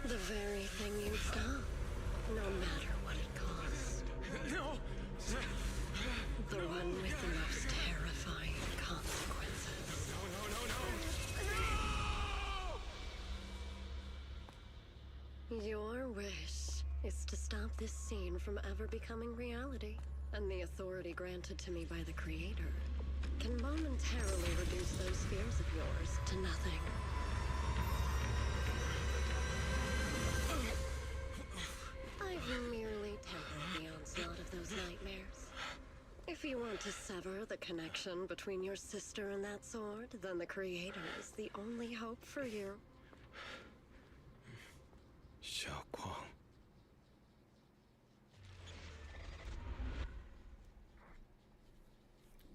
The very thing you'd stop, no matter what it cost. The one with the most terrifying consequences. Your wish is to stop this scene from ever becoming reality, and the authority granted to me by the Creator can momentarily reduce those fears of yours to nothing. I've merely tempered the onslaught of those nightmares. If you want to sever the connection between your sister and that sword, then the Creator is the only hope for you. Xiaoguang.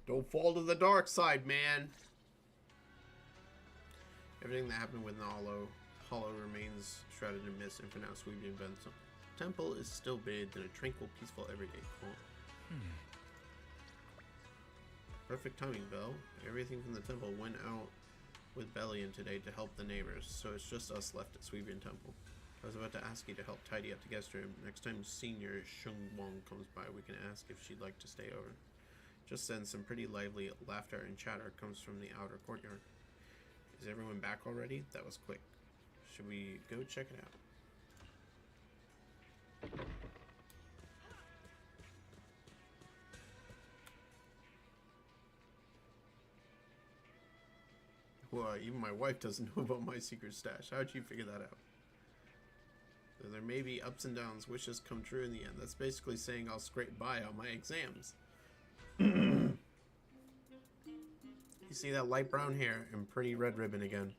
Don't fall to the dark side, man. Everything that happened with the Hollow remains shrouded in mist, and for now, Sweeping Benson Temple is still bathed in a tranquil, peaceful, everyday calm. Perfect timing, Belle. Everything from the temple went out with Bellion today to help the neighbors, so it's just us left at Sweeping Temple. I was about to ask you to help tidy up the guest room. Next time Senior Shunguang comes by, we can ask if she'd like to stay over. Just then, some pretty lively laughter and chatter comes from the outer courtyard. Is everyone back already? That was quick. Should we go check it out? Well, even my wife doesn't know about my secret stash. How'd you figure that out? So there may be ups and downs, wishes come true in the end. That's basically saying I'll scrape by on my exams. You see that light brown hair and pretty red ribbon again.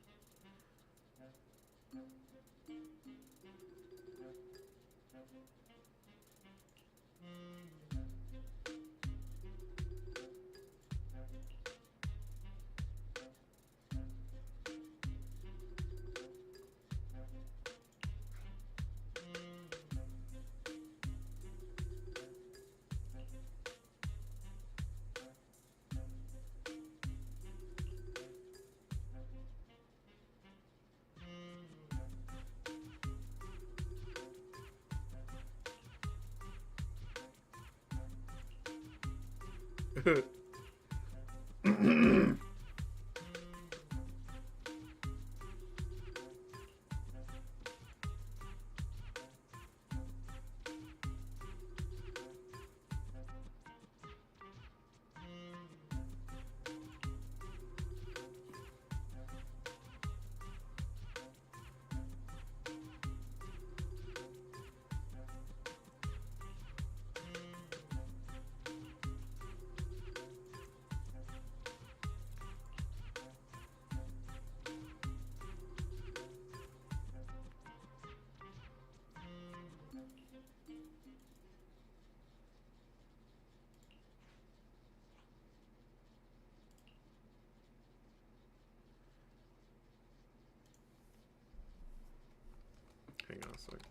Hang on a sec.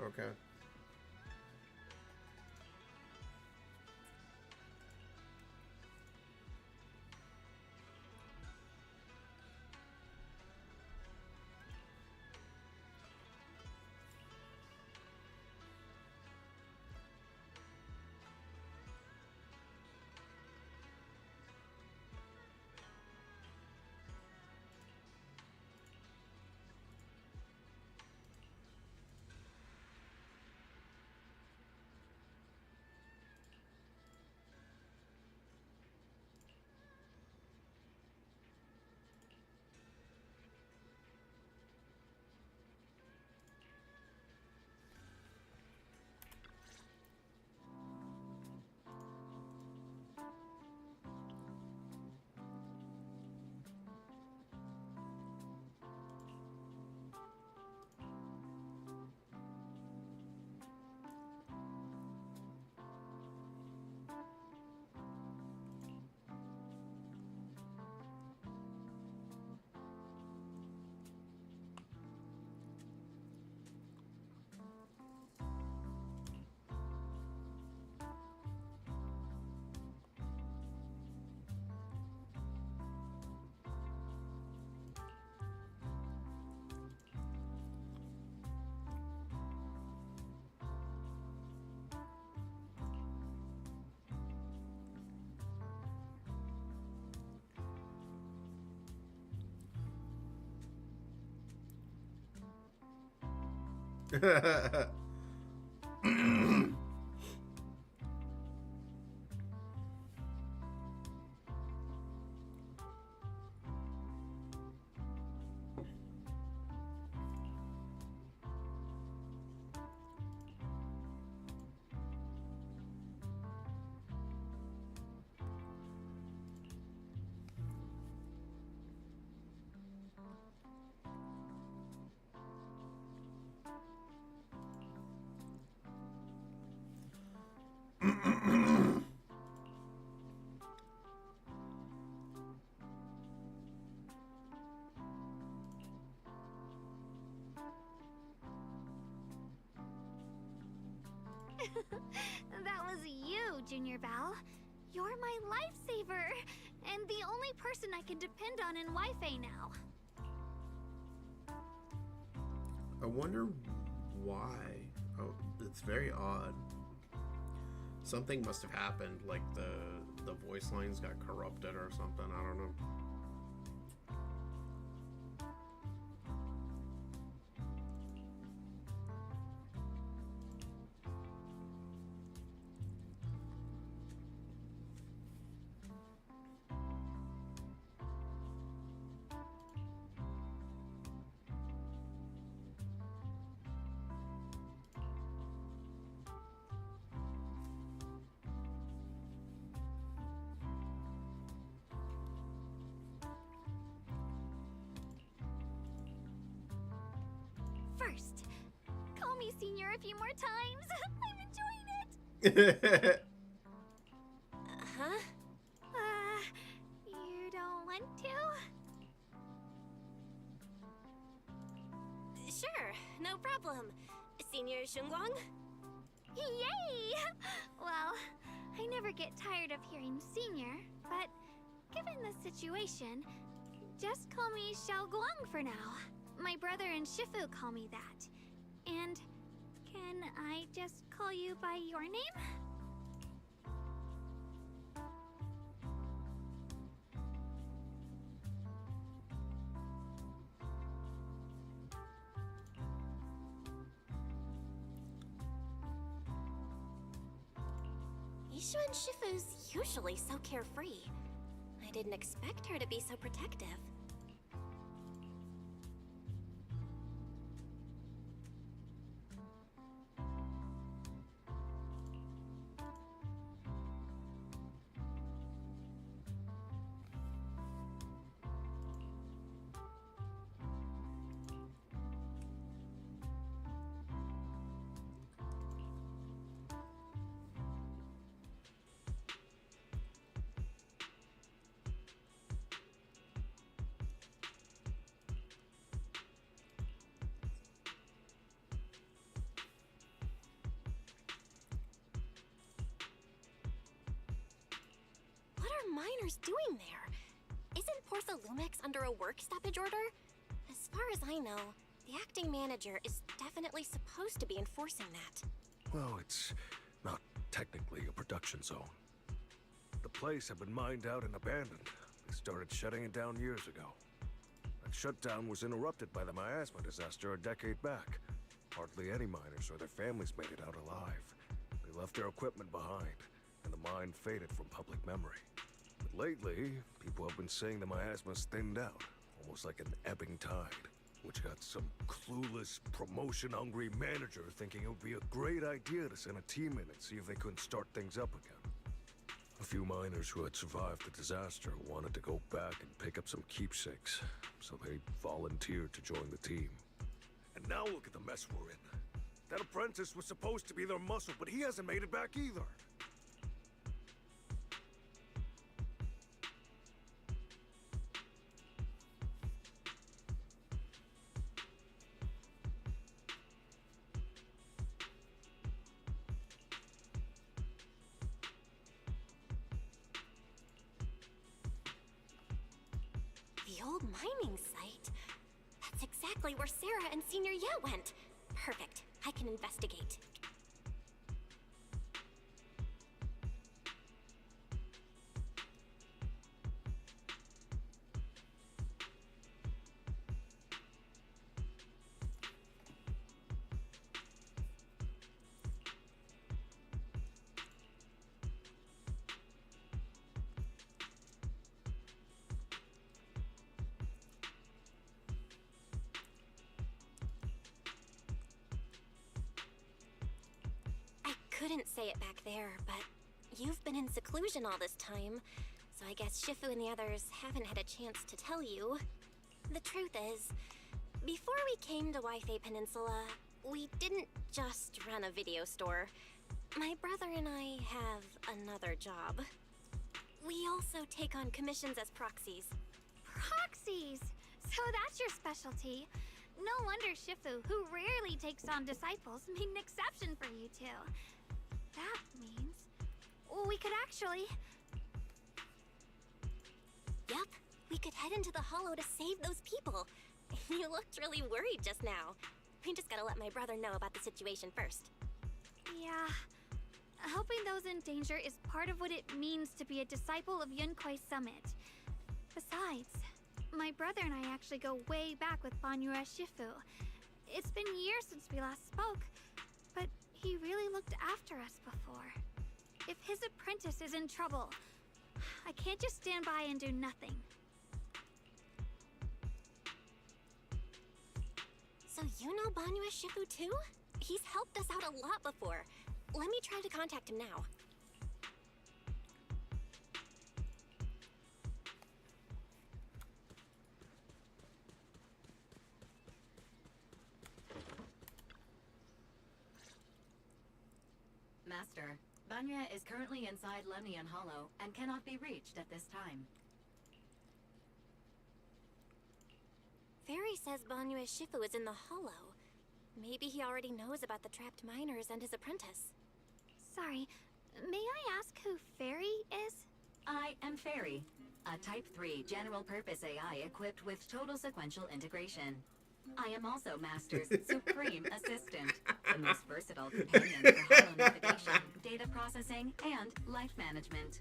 Okay. That was you, Junior Val. You're my lifesaver, and the only person I can depend on in Wi-Fi now. I wonder why. Oh, it's very odd. Something must have happened, like the voice lines got corrupted or something. I don't know. First, call me Senior a few more times. I'm enjoying it. Huh? You don't want to? Sure, no problem. Senior Shunguang? Yay! Well, I never get tired of hearing Senior, but given the situation, just call me Xiao Guang for now. My brother and Shifu call me that. And can I just call you by your name? Yishuan Shifu's usually so carefree. I didn't expect her to be so protective. What are miners doing there? Isn't Porthalumix under a work stoppage order? As far as I know, the acting manager is definitely supposed to be enforcing that. Well, it's not technically a production zone. The place had been mined out and abandoned. They started shutting it down years ago. That shutdown was interrupted by the miasma disaster a decade back. Hardly any miners or their families made it out alive. They left their equipment behind, and the mine faded from public memory. But lately, people have been saying the miasma's thinned out, almost like an ebbing tide, which got some clueless, promotion-hungry manager thinking it would be a great idea to send a team in and see if they couldn't start things up again. A few miners who had survived the disaster wanted to go back and pick up some keepsakes, so they volunteered to join the team. And now look at the mess we're in. That apprentice was supposed to be their muscle, but he hasn't made it back either. The old mining site? That's exactly where Sarah and Senior Ye went. Perfect. I can investigate. couldn't say it back there, but you've been in seclusion all this time, so I guess Shifu and the others haven't had a chance to tell you. The truth is, before we came to Waifei Peninsula, we didn't just run a video store. My brother and I have another job. We also take on commissions as proxies. Proxies! So that's your specialty. No wonder Shifu, who rarely takes on disciples, made an exception for you two. That means we could actually... Yup, we could head into the hollow to save those people. You looked really worried just now. We just gotta let my brother know about the situation first. Yeah. Helping those in danger is part of what it means to be a disciple of Yunkwei's summit. Besides, my brother and I actually go way back with Banyue Shifu. It's been years since we last spoke, but he really looked after us before. If his apprentice is in trouble, I can't just stand by and do nothing. So you know Banyue Shifu too? He's helped us out a lot before. Let me try to contact him now. Master, Banyue is currently inside Lemnian Hollow and cannot be reached at this time. Fairy says Banyue Shifu is in the hollow. Maybe he already knows about the trapped miners and his apprentice. Sorry, may I ask who Fairy is? I am Fairy, a Type 3 general-purpose AI equipped with total sequential integration. I am also Master's supreme assistant, the most versatile companion for hollow navigation, data processing, and life management.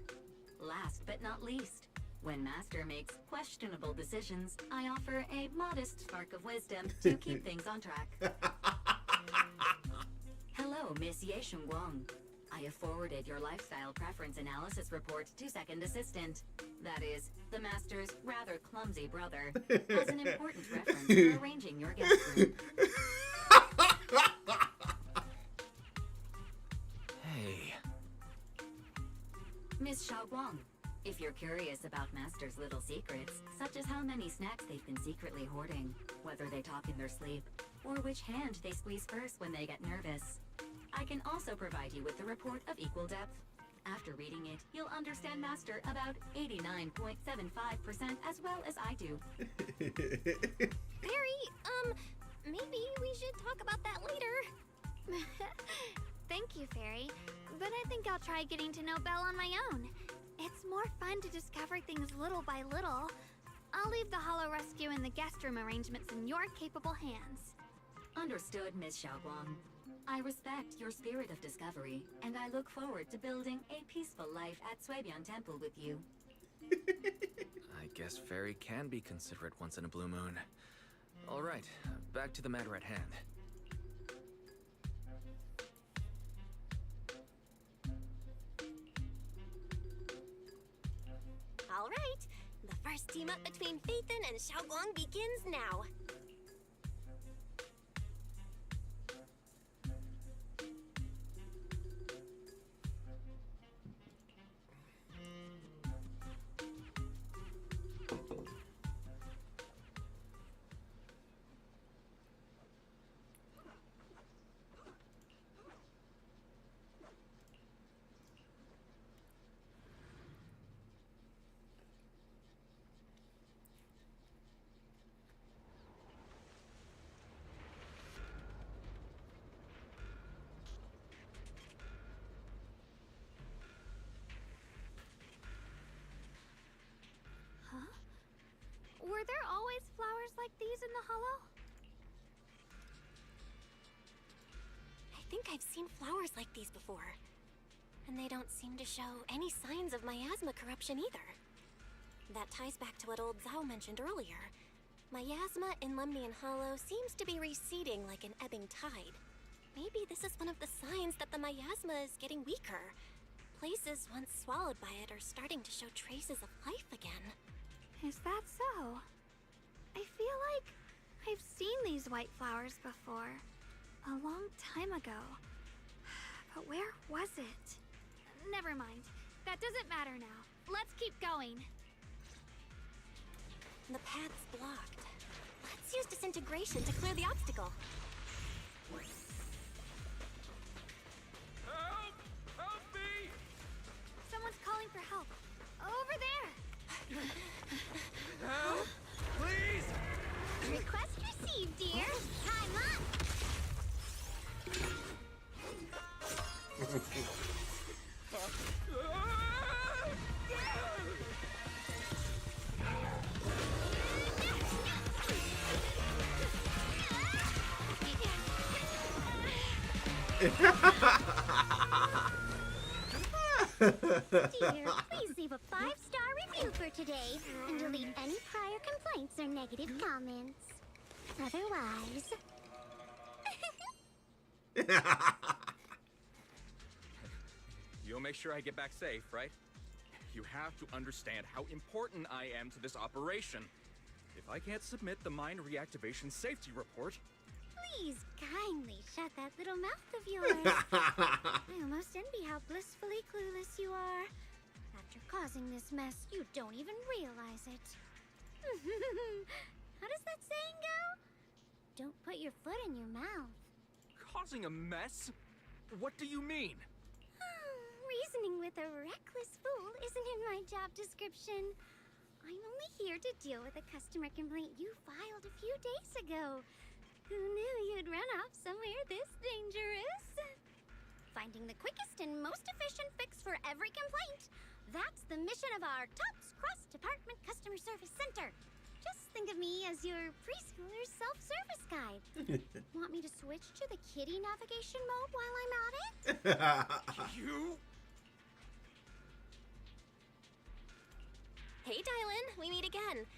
Last but not least, when Master makes questionable decisions, I offer a modest spark of wisdom to keep things on track. Hello, Miss Ye Shunguang. I have forwarded your lifestyle preference analysis report to Second Assistant. That is, the Master's rather clumsy brother, as an important reference for arranging your guest room. Hey. Miss Xiaoguang, if you're curious about Master's little secrets, such as how many snacks they've been secretly hoarding, whether they talk in their sleep, or which hand they squeeze first when they get nervous, I can also provide you with the report of equal depth. After reading it, you'll understand Master about 89.75% as well as I do. Fairy, maybe we should talk about that later. Thank you, Fairy, but I think I'll try getting to know Belle on my own. It's more fun to discover things little by little. I'll leave the Hollow Rescue and the guest room arrangements in your capable hands. Understood, Miss Xiaoguang. I respect your spirit of discovery, and I look forward to building a peaceful life at Suibian Temple with you. I guess Fairy can be considerate once in a blue moon. All right, back to the matter at hand. All right, the first team up between Phaethon and Xiaoguang begins now. Were there always flowers like these in the hollow? I think I've seen flowers like these before. And they don't seem to show any signs of miasma corruption either. That ties back to what old Zhao mentioned earlier. Miasma in Lemnian Hollow seems to be receding like an ebbing tide. Maybe this is one of the signs that the miasma is getting weaker. Places once swallowed by it are starting to show traces of life again. Is that so? I feel like I've seen these white flowers before. A long time ago. But where was it? Never mind. That doesn't matter now. Let's keep going. The path's blocked. Let's use disintegration to clear the obstacle. Help! Help me! Someone's calling for help. Over there! Help! Please! Request received, dear. Time up. Dear, please leave a 5-star review for today and delete any prior complaints or negative comments. Otherwise... You'll make sure I get back safe, right? You have to understand how important I am to this operation. If I can't submit the mine reactivation safety report... Please kindly shut that little mouth of yours. I almost envy how blissfully clueless you are. After causing this mess, you don't even realize it. How does that saying go? Don't put your foot in your mouth. Causing a mess? What do you mean? Reasoning with a reckless fool isn't in my job description. I'm only here to deal with a customer complaint you filed a few days ago. Who knew you'd run off somewhere this dangerous? Finding the quickest and most efficient fix for every complaint. That's the mission of our TOPS cross-department customer service center. Just think of me as your preschooler's self-service guide. Want me to switch to the kiddie navigation mode while I'm at it? You? Hey, Dylan, we meet again.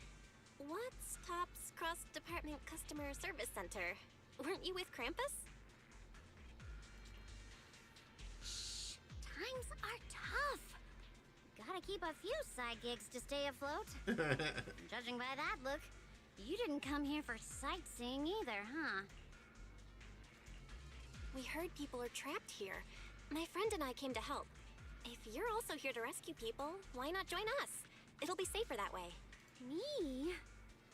What's TOPS Cross-Department Customer Service Center? Weren't you with Krampus? Shh, times are tough. Gotta keep a few side gigs to stay afloat. Judging by that look, you didn't come here for sightseeing either, huh? We heard people are trapped here. My friend and I came to help. If you're also here to rescue people, why not join us? It'll be safer that way. Me?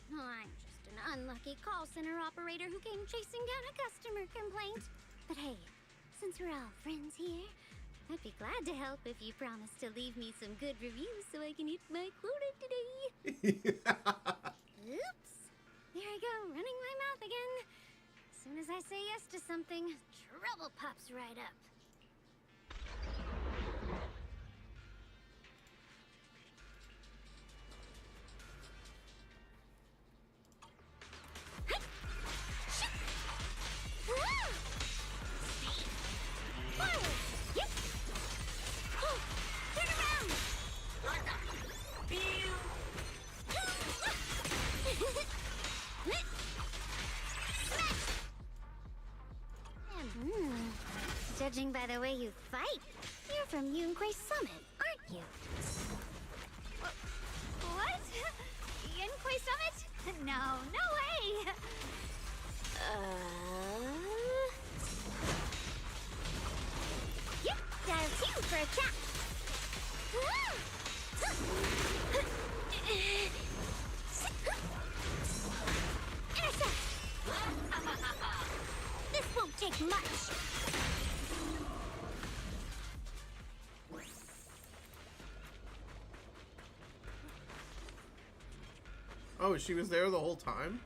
I'm just an unlucky call center operator who came chasing down a customer complaint. But hey, since we're all friends here, I'd be glad to help if you promise to leave me some good reviews so I can hit my quota today. Oops. There I go, running my mouth again. As soon as I say yes to something, trouble pops right up. Judging by the way you fight, you're from Yunquay Summit, aren't you? What? Yunquay Summit? No, no way! Yep, dial 2 for a chat. Intercept! This won't take much. Oh, she was there the whole time?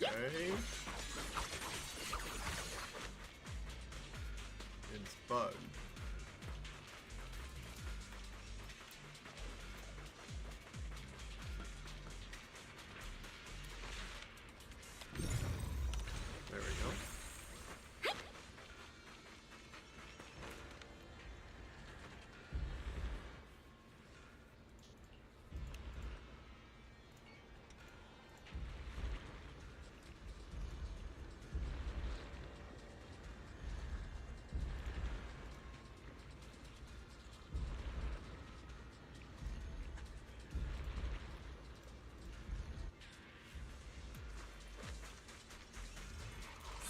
Okay. It's bug. There we go.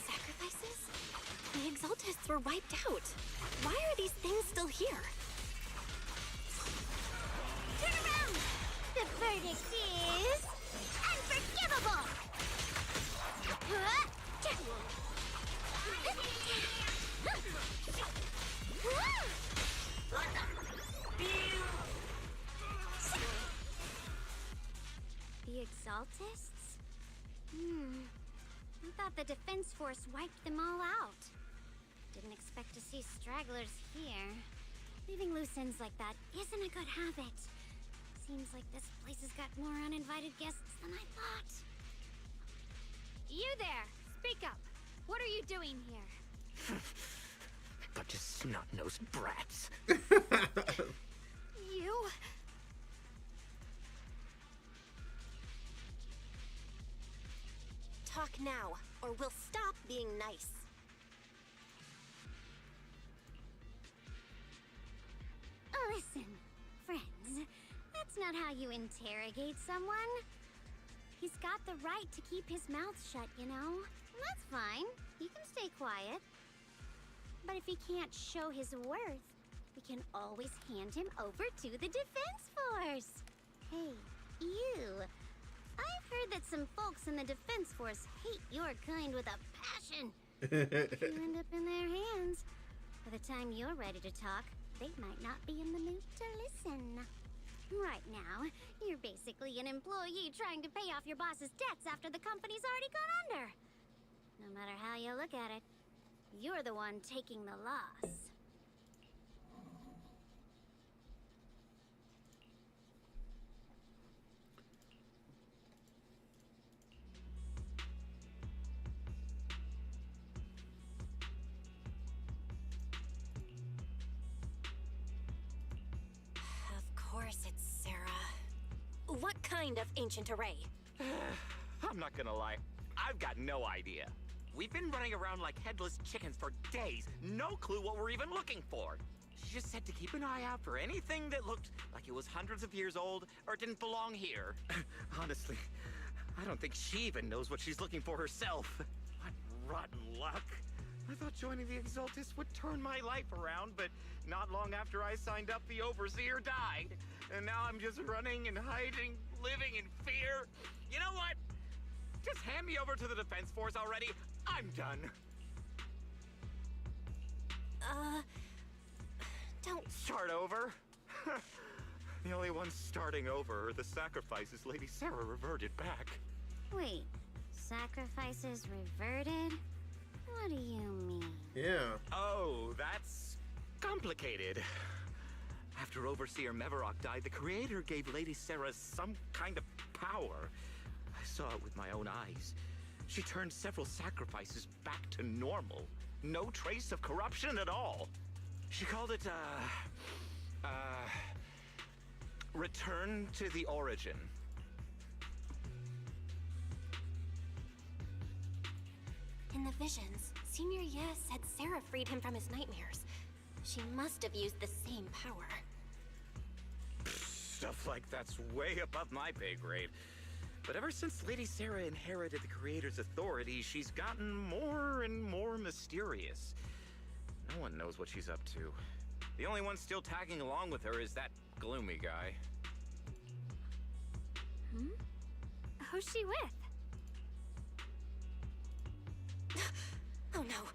Sacrifices? The Exaltists were wiped out. Why are these things still here? Turn around! The verdict is... unforgivable! The Exaltists? I thought the Defense Force wiped them all out. Didn't expect to see stragglers here. Leaving loose ends like that isn't a good habit. Seems like this place has got more uninvited guests than I thought. You there! Speak up! What are you doing here? Bunch of snot-nosed brats. You? Talk now, or we'll stop being nice. Listen, friends, that's not how you interrogate someone. He's got the right to keep his mouth shut, you know? And that's fine. He can stay quiet. But if he can't show his worth, we can always hand him over to the Defense Force. Hey, you. I've heard that some folks in the Defense Force hate your kind with a passion. If you end up in their hands, by the time you're ready to talk, they might not be in the mood to listen. Right now, you're basically an employee trying to pay off your boss's debts after the company's already gone under. No matter how you look at it, you're the one taking the loss. Of course it's Sarah. What kind of ancient array? I'm not gonna lie, I've got no idea. We've been running around like headless chickens for days, no clue what we're even looking for. She just said to keep an eye out for anything that looked like it was hundreds of years old or didn't belong here. Honestly, I don't think she even knows what she's looking for herself. What rotten luck. I thought joining the Exaltists would turn my life around, but not long after I signed up, the Overseer died. And now I'm just running and hiding, living in fear. You know what? Just hand me over to the Defense Force already. I'm done. Don't start over. The only ones starting over are the sacrifices Lady Sarah reverted back. Wait, sacrifices reverted? What do you mean? Yeah. Oh, that's complicated. After Overseer Mevarok died, the Creator gave Lady Sarah some kind of power. I saw it with my own eyes. She turned several sacrifices back to normal. No trace of corruption at all. She called it, return to the origin. In the visions, Senior Ye said Sarah freed him from his nightmares. She must have used the same power. Stuff like that's way above my pay grade. But ever since Lady Sarah inherited the Creator's authority, she's gotten more and more mysterious. No one knows what she's up to. The only one still tagging along with her is that gloomy guy. Who's she with? Oh no.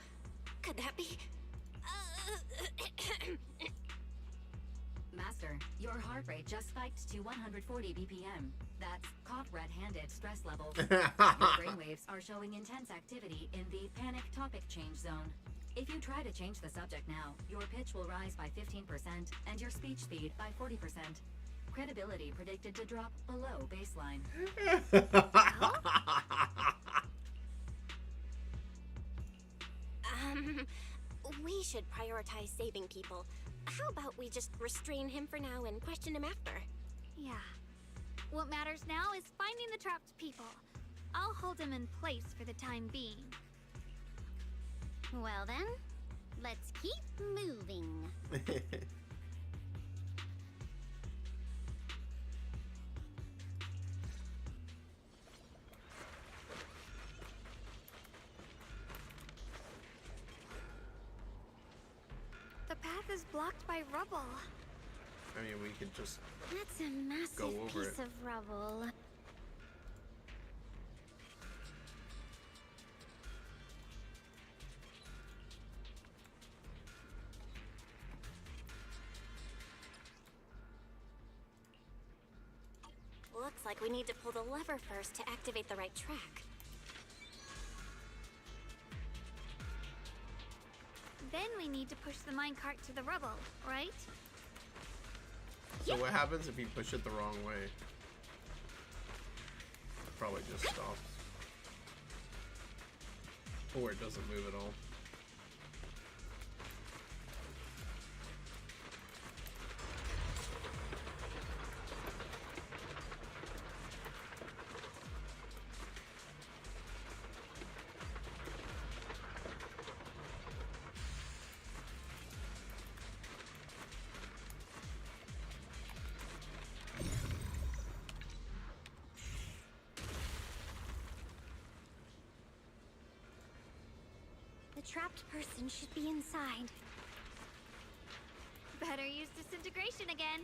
Could that be? Master Master, your heart rate just spiked to 140 BPM. That's caught red-handed stress levels. Your brainwaves are showing intense activity in the panic topic change zone. If you try to change the subject now, your pitch will rise by 15% and your speech speed by 40%. Credibility predicted to drop below baseline. We should prioritize saving people. How about we just restrain him for now and question him after? Yeah. What matters now is finding the trapped people. I'll hold him in place for the time being. Well then, let's keep moving. The path is blocked by rubble. I mean, we could just That's a massive go over piece it. of rubble. Looks like we need to pull the lever first to activate the right track. Then we need to push the minecart to the rubble, right? So what happens if you push it the wrong way? Probably just stops. Or it doesn't move at all. The trapped person should be inside. Better use disintegration again.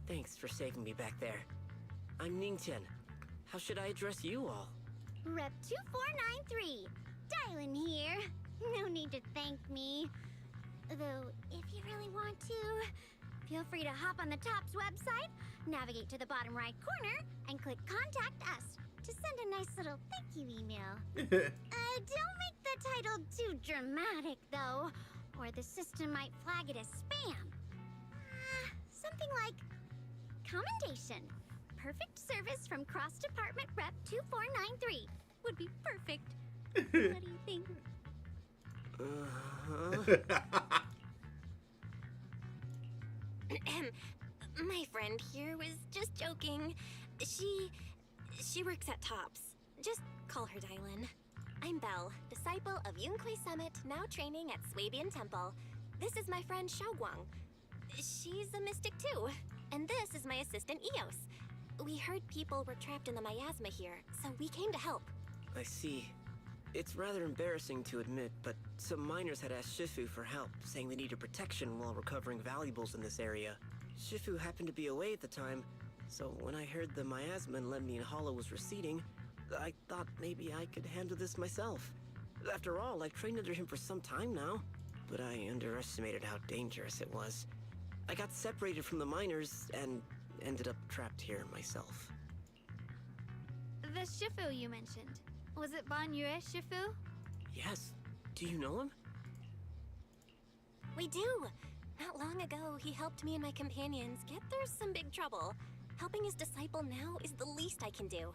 Thanks for saving me back there. I'm Ningtian. How should I address you all? Rep 2493. Dylan here. No need to thank me. Though, if you really want to, feel free to hop on the TOPS website, navigate to the bottom right corner, and click Contact Us to send a nice little thank you email. Don't make the title too dramatic, though, or the system might flag it as spam. Something like Commendation. Perfect service from Cross Department Rep 2493 would be perfect. What do you think? My friend here was just joking. She works at TOPS. Just call her Dylan. I'm Belle, disciple of Yunquei Summit, now training at Swabian Temple. This is my friend Xiaoguang. She's a mystic too. And this is my assistant Eos. We heard people were trapped in the miasma here, so we came to help. I see. It's rather embarrassing to admit, but some miners had asked Shifu for help, saying they needed protection while recovering valuables in this area. Shifu happened to be away at the time, so when I heard the miasma in Lemnian Hollow was receding, I thought maybe I could handle this myself. After all, I've trained under him for some time now, but I underestimated how dangerous it was. I got separated from the miners and ended up trapped here myself. The Shifu you mentioned. Was it Ban Yue Shifu? Yes. Do you know him? We do. Not long ago, he helped me and my companions get through some big trouble. Helping his disciple now is the least I can do.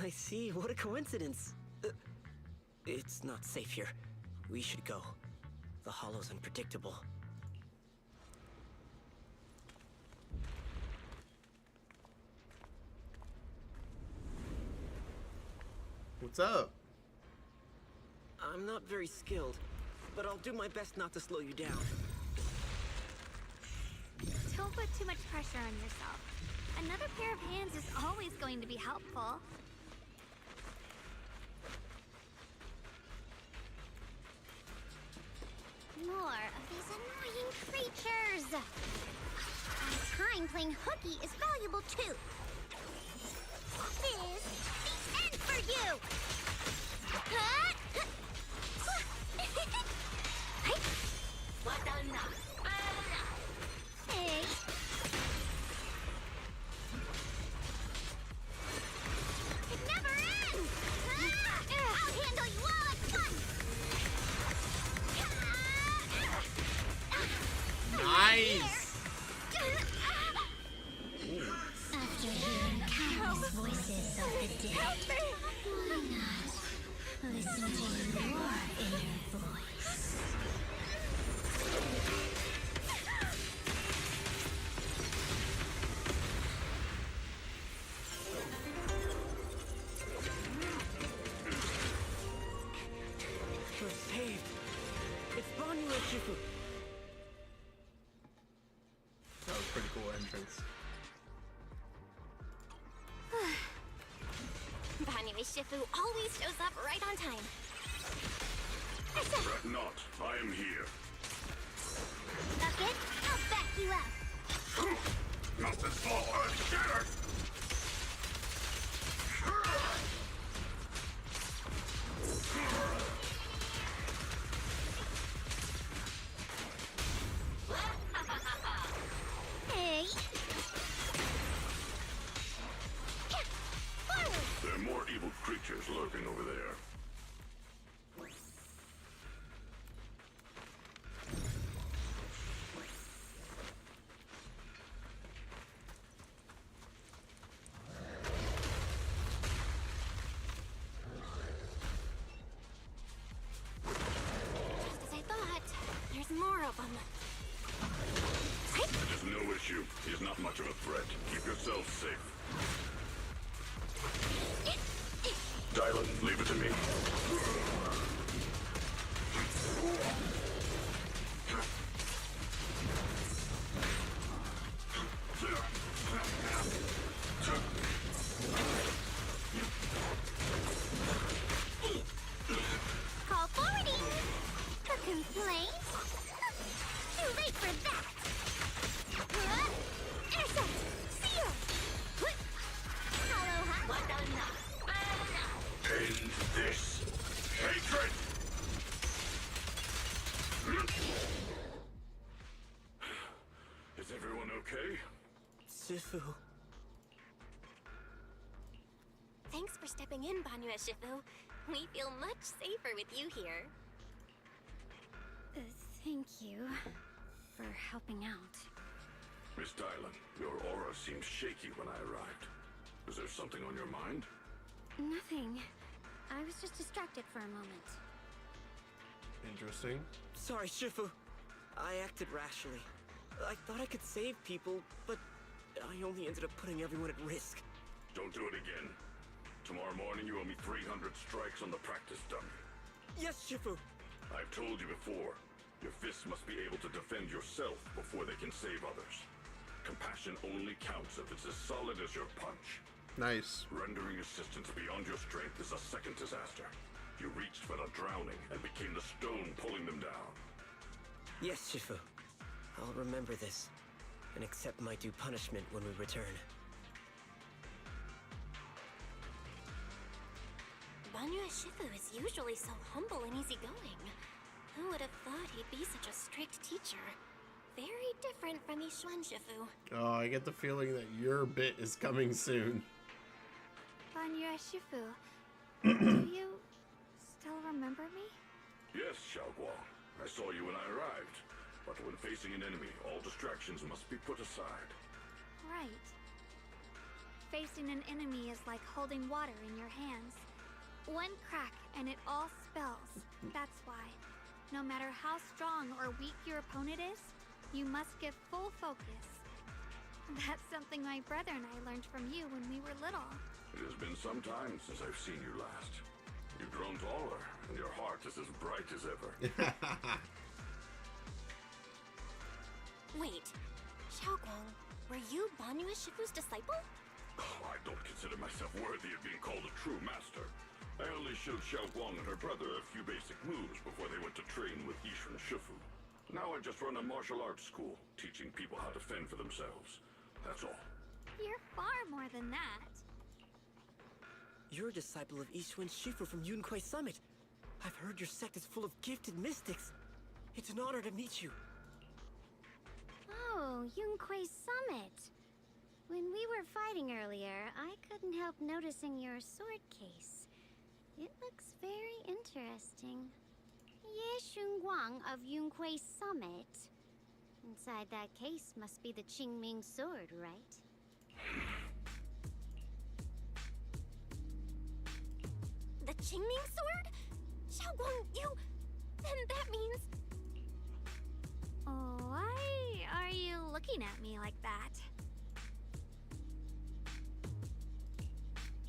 I see. What a coincidence. It's not safe here. We should go. The hollow's unpredictable. What's up? I'm not very skilled, but I'll do my best not to slow you down. Don't put too much pressure on yourself. Another pair of hands is always going to be helpful. More of these annoying creatures. My time playing hooky is valuable too. This is the end for you. Hey. It never ends! I'll handle you all at once! Nice! After hearing countless voices of the dead, why not listen to your inner voice? We're saved. It's Banyu and Shifu. That was a pretty cool entrance. Banyu Shifu always shows up right on time. Fret not, I am here. Bucket, I'll back you up. Not this small earth shattered! Hey. There are more evil creatures lurking over there. Just as I thought. There's more of them. It is no issue. He is not much of a threat. Keep yourself safe. Dylan, leave it to me. Call forwarding. A complaint? Too late for that. Intercept. Seal. Hollow hot. End this hatred! Is everyone okay? Shifu. Thanks for stepping in, Banyu Shifu. We feel much safer with you here. Thank you for helping out. Miss Dylan, your aura seemed shaky when I arrived. Is there something on your mind? Nothing. I was just distracted for a moment. Interesting. Sorry, Shifu. I acted rashly. I thought I could save people, but I only ended up putting everyone at risk. Don't do it again. Tomorrow morning you owe me 300 strikes on the practice dummy. Yes, Shifu. I've told you before, your fists must be able to defend yourself before they can save others. Compassion only counts if it's as solid as your punch. Nice. Rendering assistance beyond your strength is a second disaster. You reached for the drowning and became the stone pulling them down. Yes, Shifu. I'll remember this and accept my due punishment when we return. Banyu Shifu is usually so humble and easygoing. Who would have thought he'd be such a strict teacher? Very different from Yishuan Shifu. Oh, I get the feeling that your bit is coming soon. Banyu Shifu, do you still remember me? Yes, Xiaoguang. I saw you when I arrived. But when facing an enemy, all distractions must be put aside. Right. Facing an enemy is like holding water in your hands. One crack and it all spills. That's why, no matter how strong or weak your opponent is, you must give full focus. That's something my brother and I learned from you when we were little. It has been some time since I've seen you last. You've grown taller, and your heart is as bright as ever. Wait, Xiaoguang, were you Banyu Shifu's disciple? Oh, I don't consider myself worthy of being called a true master. I only showed Xiaoguang and her brother a few basic moves before they went to train with Yishuan Shifu. Now I just run a martial arts school, teaching people how to fend for themselves. That's all. You're far more than that. You're a disciple of Ishuen Shifu from Yunkwei Summit. I've heard your sect is full of gifted mystics. It's an honor to meet you. Oh, Yunkwei Summit. When we were fighting earlier, I couldn't help noticing your sword case. It looks very interesting. Ye Shunguang of Yunkwei Summit. Inside that case must be the Qingming sword, right? The Qingming sword? Xiaoguang, you... Then that means... Why are you looking at me like that?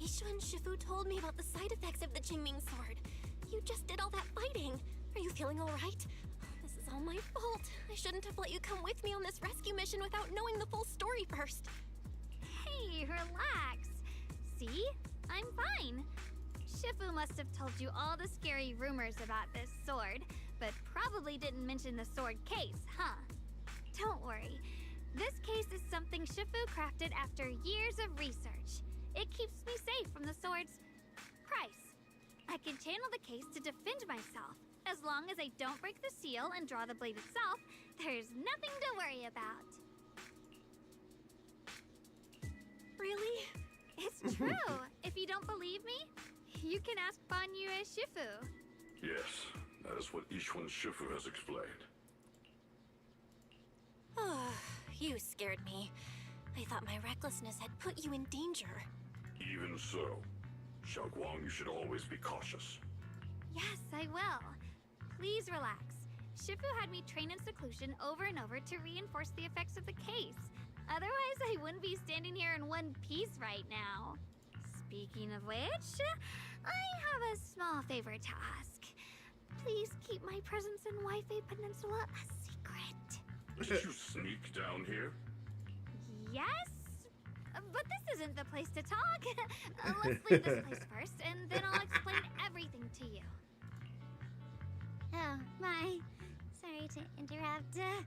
Ishuen Shifu told me about the side effects of the Qingming sword. You just did all that fighting. Are you feeling alright? This is all my fault. I shouldn't have let you come with me on this rescue mission without knowing the full story first. Hey, relax. See? I'm fine. Shifu must have told you all the scary rumors about this sword, but probably didn't mention the sword case, huh? Don't worry. This case is something Shifu crafted after years of research. It keeps me safe from the sword's price. I can channel the case to defend myself. As long as I don't break the seal and draw the blade itself, there's nothing to worry about. Really? It's true. If you don't believe me, you can ask Banyu Shifu. Yes, that is what Ishuen Shifu has explained. Oh, you scared me. I thought my recklessness had put you in danger. Even so, Xiaoguang, you should always be cautious. Yes, I will. Please relax. Shifu had me train in seclusion over and over to reinforce the effects of the case. Otherwise, I wouldn't be standing here in one piece right now. Speaking of which, I have a small favor to ask. Please keep my presence in Wi-Fi Peninsula a secret. Did you sneak down here? Yes? But this isn't the place to talk. Let's leave this place first, and then I'll explain everything to you. Oh, my. Sorry to interrupt. I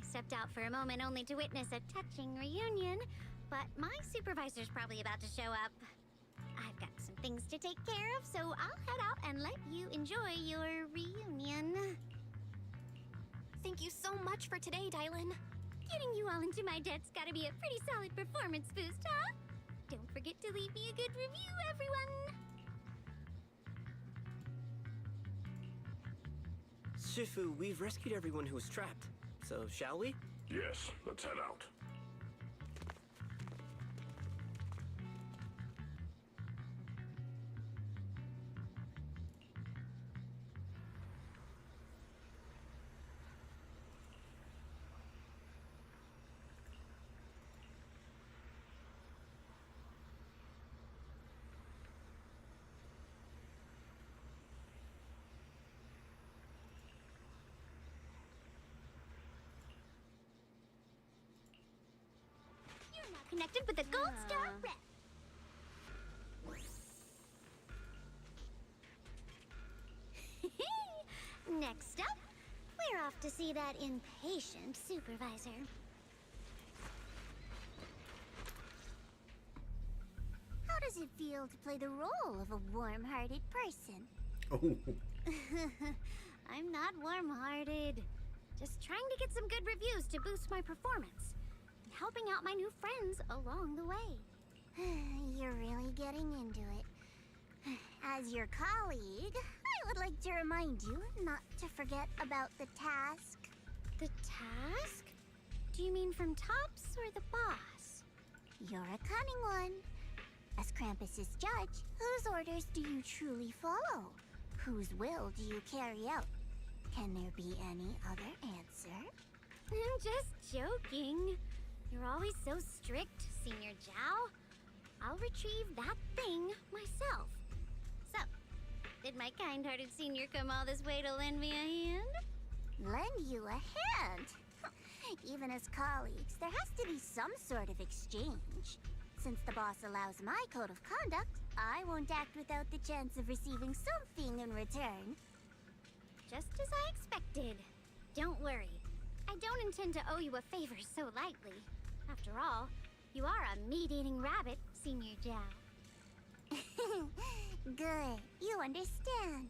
stepped out for a moment only to witness a touching reunion, but my supervisor's probably about to show up. I've got some things to take care of, so I'll head out and let you enjoy your reunion. Thank you so much for today, Dylan. Getting you all into my debt's gotta be a pretty solid performance boost, huh? Don't forget to leave me a good review, everyone! Shifu, we've rescued everyone who was trapped. So, shall we? Yes, let's head out. Connected with a gold star rep. Next up, we're off to see that impatient supervisor. How does it feel to play the role of a warm-hearted person? Oh. I'm not warm-hearted. Just trying to get some good reviews to boost my performance. Helping out my new friends along the way. You're really getting into it. As your colleague, I would like to remind you not to forget about the task. The task? Do you mean from Tops or the boss? You're a cunning one. As Krampus's judge, whose orders do you truly follow? Whose will do you carry out? Can there be any other answer? I'm just joking. You're always so strict, Senior Zhao. I'll retrieve that thing myself. So, did my kind-hearted senior come all this way to lend me a hand? Lend you a hand? Even as colleagues, there has to be some sort of exchange. Since the boss allows my code of conduct, I won't act without the chance of receiving something in return. Just as I expected. Don't worry. I don't intend to owe you a favor so lightly. After all, you are a meat-eating rabbit, Senior Zhao. Good, you understand.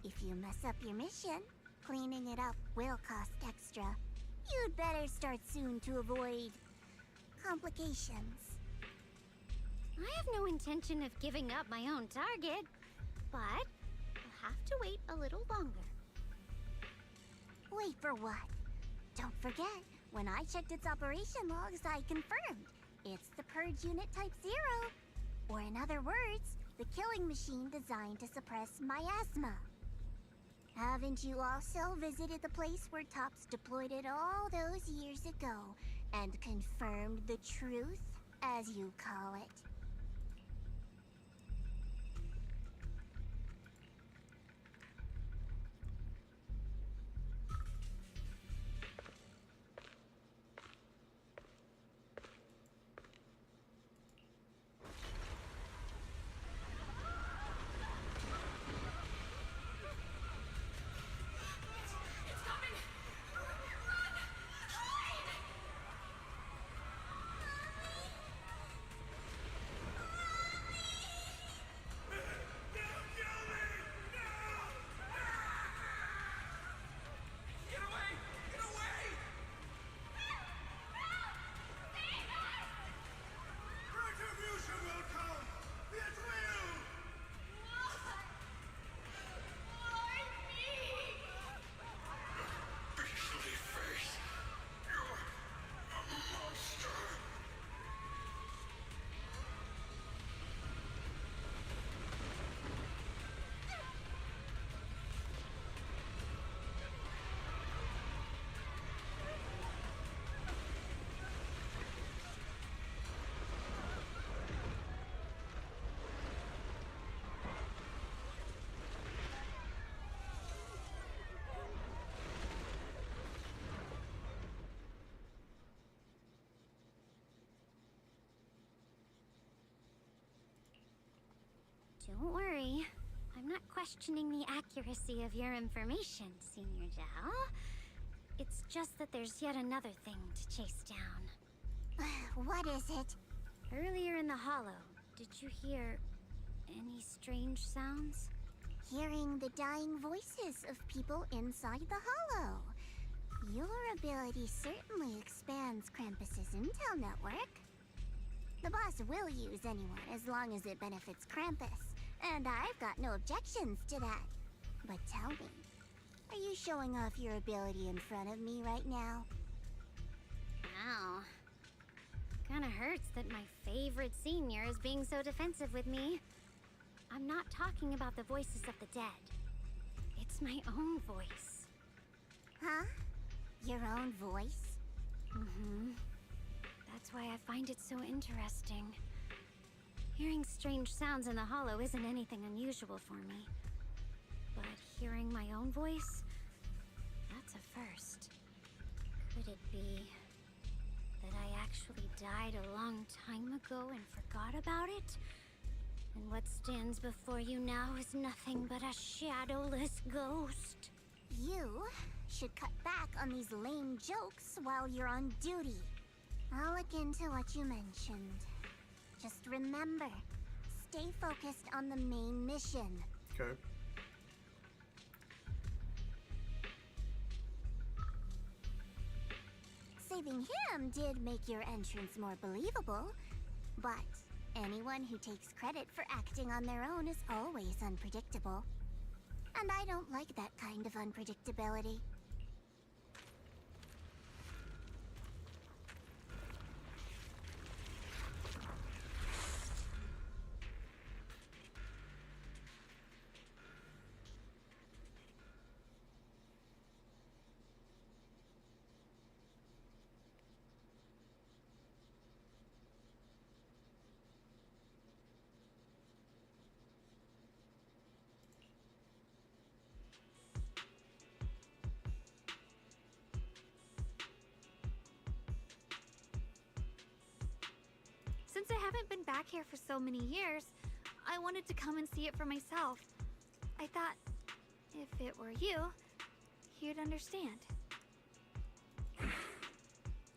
If you mess up your mission, cleaning it up will cost extra. You'd better start soon to avoid complications. I have no intention of giving up my own target, but I'll have to wait a little longer. Wait for what? Don't forget, when I checked its operation logs, I confirmed. It's the Purge Unit Type 0. Or in other words, the killing machine designed to suppress miasma. Haven't you also visited the place where Tops deployed it all those years ago and confirmed the truth, as you call it? Don't worry. I'm not questioning the accuracy of your information, Senior Zhao. It's just that there's yet another thing to chase down. What is it? Earlier in the hollow, did you hear any strange sounds? Hearing the dying voices of people inside the hollow. Your ability certainly expands Krampus's intel network. The boss will use anyone as long as it benefits Krampus, and I've got no objections to that. But tell me, are you showing off your ability in front of me right now? Ow. Kinda hurts that my favorite senior is being so defensive with me. I'm not talking about the voices of the dead. It's my own voice. Huh? Your own voice? Mm-hmm. That's why I find it so interesting. Hearing strange sounds in the hollow isn't anything unusual for me. But hearing my own voice, that's a first. Could it be that I actually died a long time ago and forgot about it? And what stands before you now is nothing but a shadowless ghost. You should cut back on these lame jokes while you're on duty. I'll look into what you mentioned. Just remember, stay focused on the main mission. Okay. Saving him did make your entrance more believable, but anyone who takes credit for acting on their own is always unpredictable. And I don't like that kind of unpredictability. Since I haven't been back here for so many years, I wanted to come and see it for myself. I thought, if it were you, you'd understand.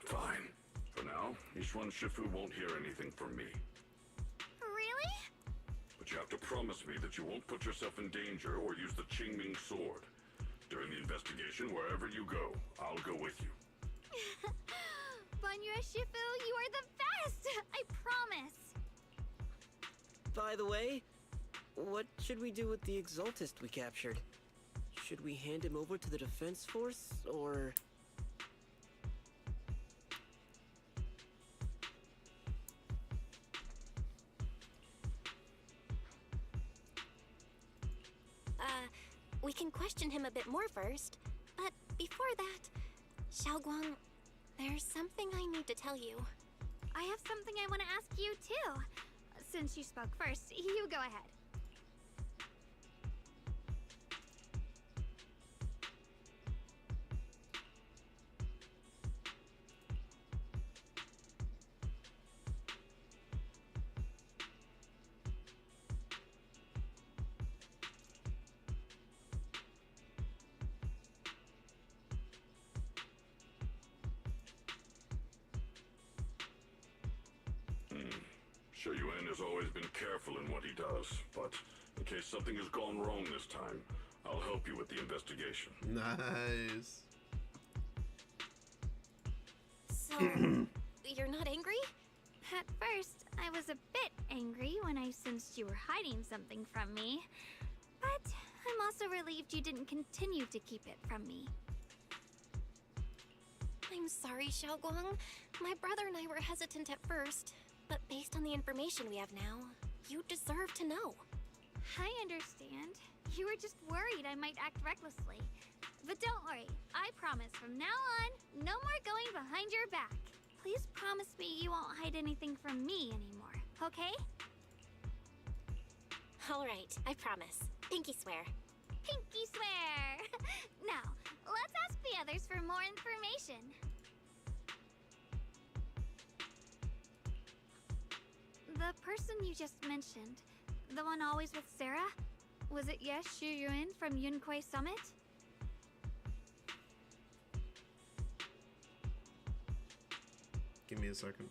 Fine. For now, Yishuan Shifu won't hear anything from me. Really? But but you have to promise me that you won't put yourself in danger or use the Qingming sword. During the investigation, wherever you go, I'll go with you. Banya Shifu, you are the best! I promise! By the way, what should we do with the Exaltist we captured? Should we hand him over to the defense force, or... We can question him a bit more first. But before that, Xiaoguang, there's something I need to tell you. I have something I want to ask you, too. Since you spoke first, you go ahead. Shu Yuan has always been careful in what he does, but in case something has gone wrong this time, I'll help you with the investigation. Nice. So, you're not angry? At first, I was a bit angry when I sensed you were hiding something from me. But I'm also relieved you didn't continue to keep it from me. I'm sorry, Xiaoguang. My brother and I were hesitant at first, but based on the information we have now, you deserve to know. I understand. You were just worried I might act recklessly. But don't worry, I promise from now on, no more going behind your back. Please promise me you won't hide anything from me anymore, okay? Alright, I promise. Pinky swear. Pinky swear! Now, let's ask the others for more information. The person you just mentioned, the one always with Sarah, was it Shu Yuan from Yunquai Summit? Give me a second.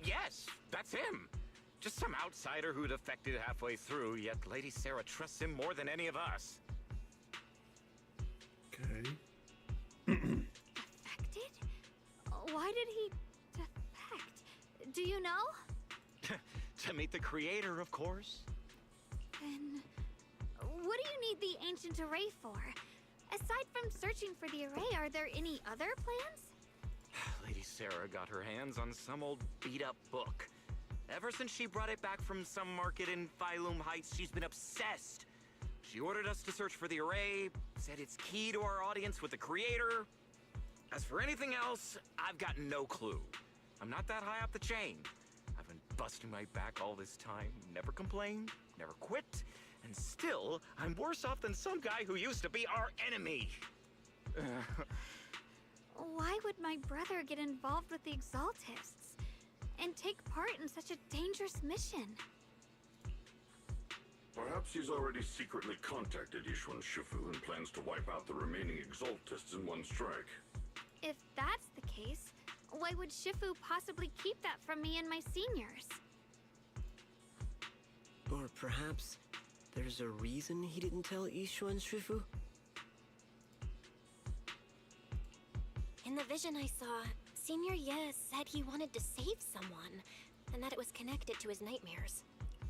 Yes, that's him. Just some outsider who defected halfway through, yet Lady Sarah trusts him more than any of us. Okay. Defected? Why did he defect? Do you know? To meet the creator, of course. Then, what do you need the ancient array for? Aside from searching for the array, are there any other plans? Lady Sarah got her hands on some old beat-up book. Ever since she brought it back from some market in Phylum Heights, she's been obsessed. She ordered us to search for the array, said it's key to our audience with the creator. As for anything else, I've got no clue. I'm not that high up the chain. I've been busting my back all this time, never complained, never quit, and still, I'm worse off than some guy who used to be our enemy. Why would my brother get involved with the Exaltists and take part in such a dangerous mission? Perhaps he's already secretly contacted Ishwan Shifu and plans to wipe out the remaining Exaltists in one strike. If that's the case, why would Shifu possibly keep that from me and my seniors? Or perhaps there's a reason he didn't tell Ishwan Shifu? In the vision I saw, Senior Ye said he wanted to save someone, and that it was connected to his nightmares.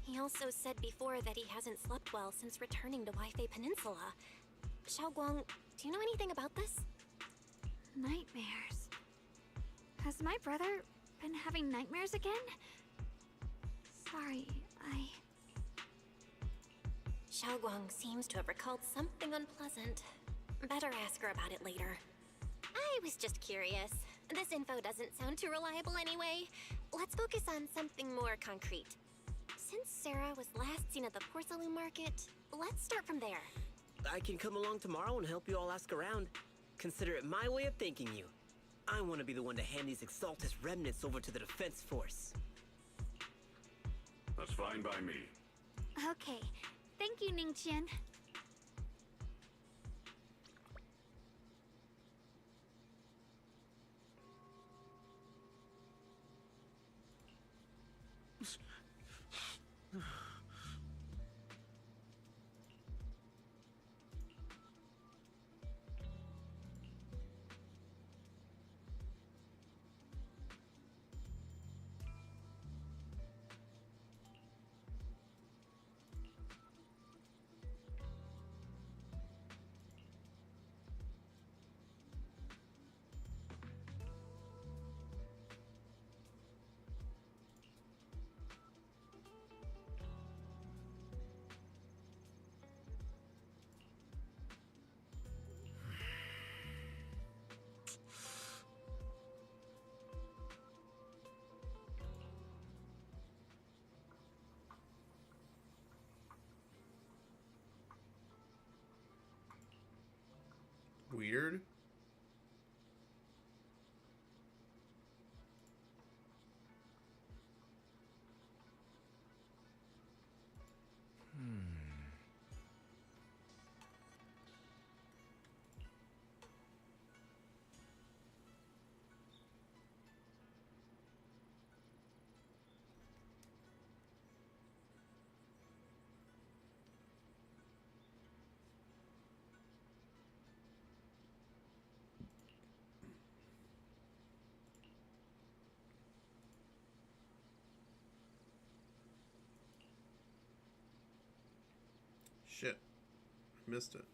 He also said before that he hasn't slept well since returning to Waifei Peninsula. Xiaoguang, do you know anything about this? Nightmares. Has my brother been having nightmares again? Sorry, Xiaoguang seems to have recalled something unpleasant. Better ask her about it later. I was just curious. This info doesn't sound too reliable anyway. Let's focus on something more concrete. Since Sarah was last seen at the porcelain market, let's start from there. I can come along tomorrow and help you all ask around. Consider it my way of thanking you. I want to be the one to hand these Exaltus remnants over to the defense force. That's fine by me. Okay. Thank you, Ningqian. Weird. Shit. Missed it.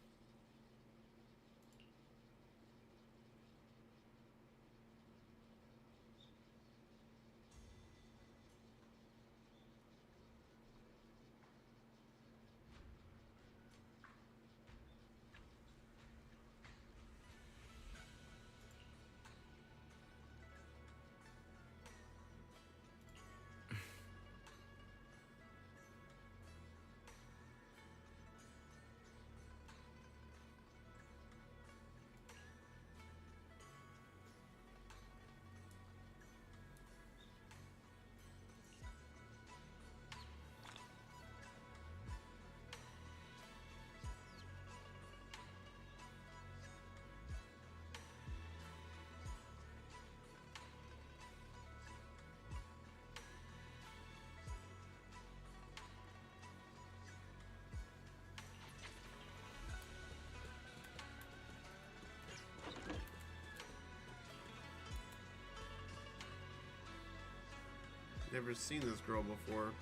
Never seen this girl before.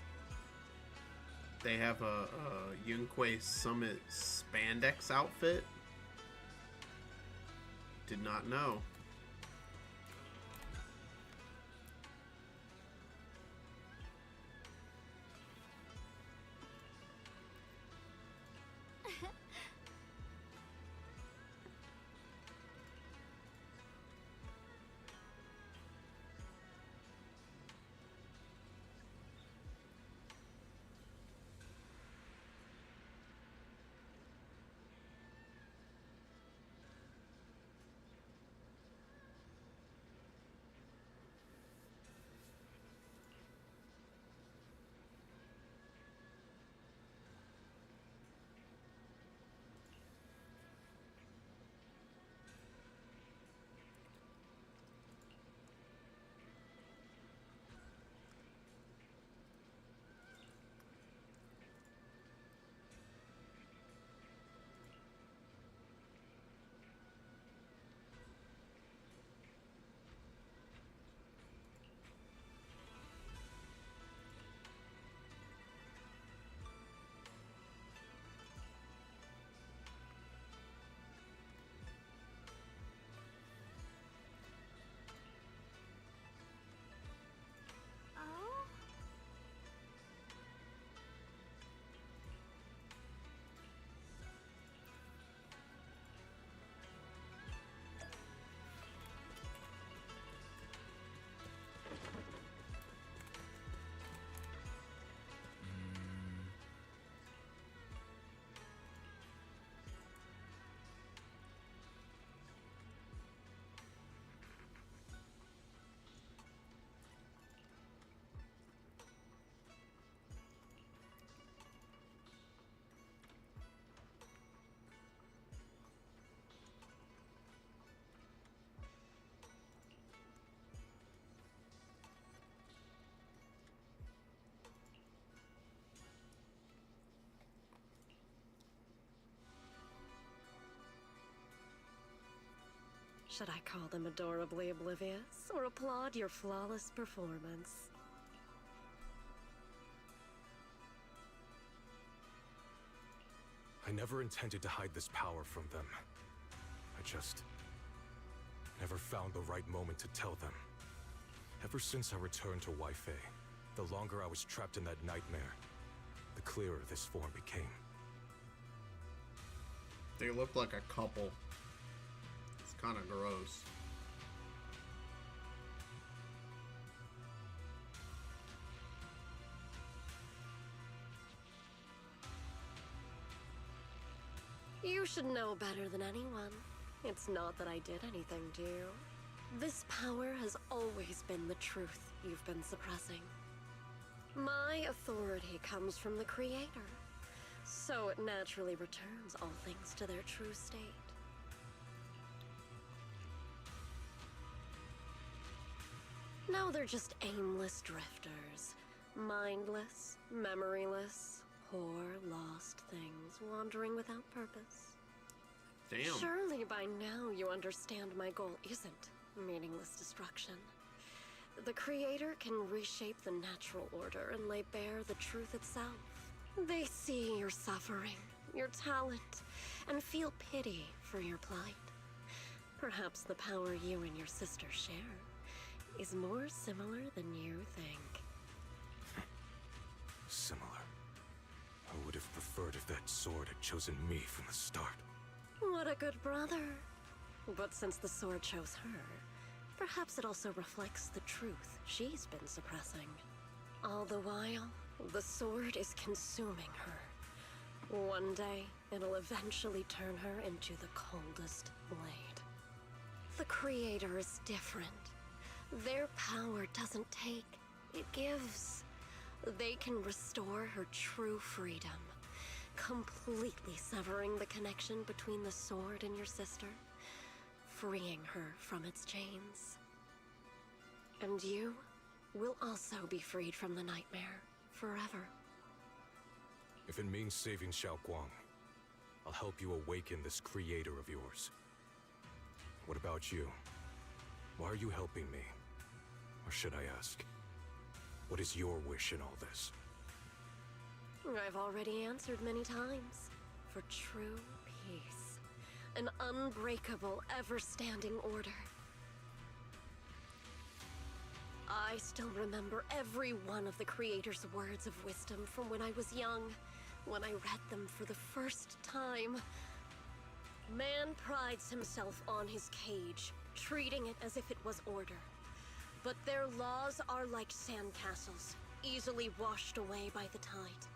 They have a Yunquei Summit spandex outfit. Did not know. Should I call them adorably oblivious, or applaud your flawless performance? I never intended to hide this power from them. I just never found the right moment to tell them. Ever since I returned to Wi-Fi, the longer I was trapped in that nightmare, the clearer this form became. They look like a couple. It's kind of gross. You should know better than anyone. It's not that I did anything to you. This power has always been the truth you've been suppressing. My authority comes from the Creator, so it naturally returns all things to their true state. Now they're just aimless drifters, mindless, memoryless, poor, lost things wandering without purpose. Damn. Surely by now you understand my goal isn't meaningless destruction. The Creator can reshape the natural order and lay bare the truth itself. They see your suffering, your talent, and feel pity for your plight. Perhaps the power you and your sister share is more similar than you think. Similar. I would have preferred if that sword had chosen me from the start. What a good brother. But since the sword chose her, perhaps it also reflects the truth she's been suppressing. All the while, the sword is consuming her. One day, it'll eventually turn her into the coldest blade. The Creator is different. Their power doesn't take, it gives. They can restore her true freedom, completely severing the connection between the sword and your sister, freeing her from its chains. And you will also be freed from the nightmare forever. If it means saving Xiaoguang, I'll help you awaken this creator of yours. What about you? Why are you helping me? Or should I ask? What is your wish in all this? I've already answered many times. For true peace. An unbreakable, ever-standing order. I still remember every one of the Creator's words of wisdom from when I was young, when I read them for the first time. Man prides himself on his cage, treating it as if it was order. But their laws are like sandcastles, easily washed away by the tide.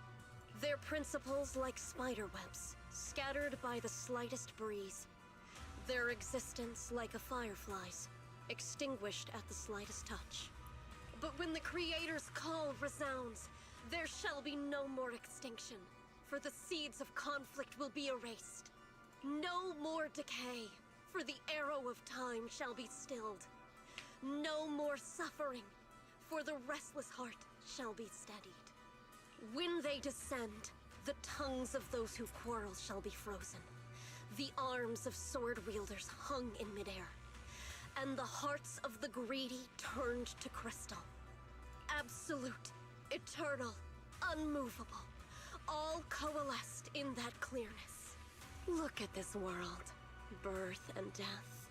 Their principles like spiderwebs, scattered by the slightest breeze. Their existence like a firefly's, extinguished at the slightest touch. But when the Creator's call resounds, there shall be no more extinction, for the seeds of conflict will be erased. No more decay, for the arrow of time shall be stilled. No more suffering, for the restless heart shall be steadied. When they descend, the tongues of those who quarrel shall be frozen, the arms of sword wielders hung in midair, and the hearts of the greedy turned to crystal. Absolute, eternal, unmovable, all coalesced in that clearness. Look at this world. Birth and death,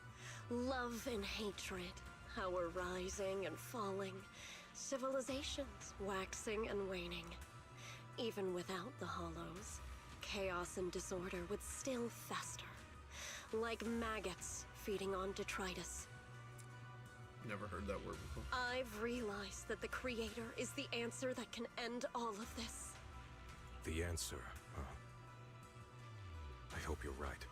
love and hatred, power rising and falling, civilizations waxing and waning. Even without the hollows, chaos and disorder would still fester, like maggots feeding on detritus. Never heard that word before. I've realized that the Creator is the answer that can end all of this. The answer, huh? I hope you're right.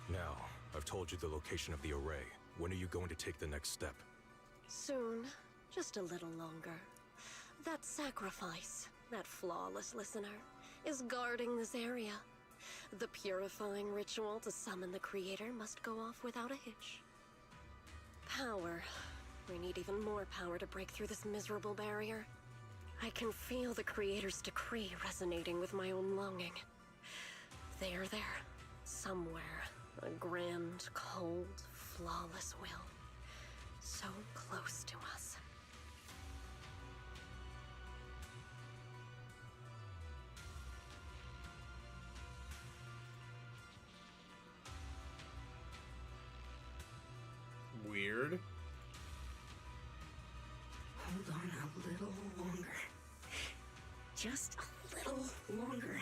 Now, I've told you the location of the array. When are you going to take the next step? Soon. Just a little longer. That sacrifice, that flawless listener, is guarding this area. The purifying ritual to summon the Creator must go off without a hitch. Power. We need even more power to break through this miserable barrier. I can feel the Creator's decree resonating with my own longing. They are there, somewhere. A grand, cold, flawless will. So close to us. Weird. Hold on a little longer. Just a little longer.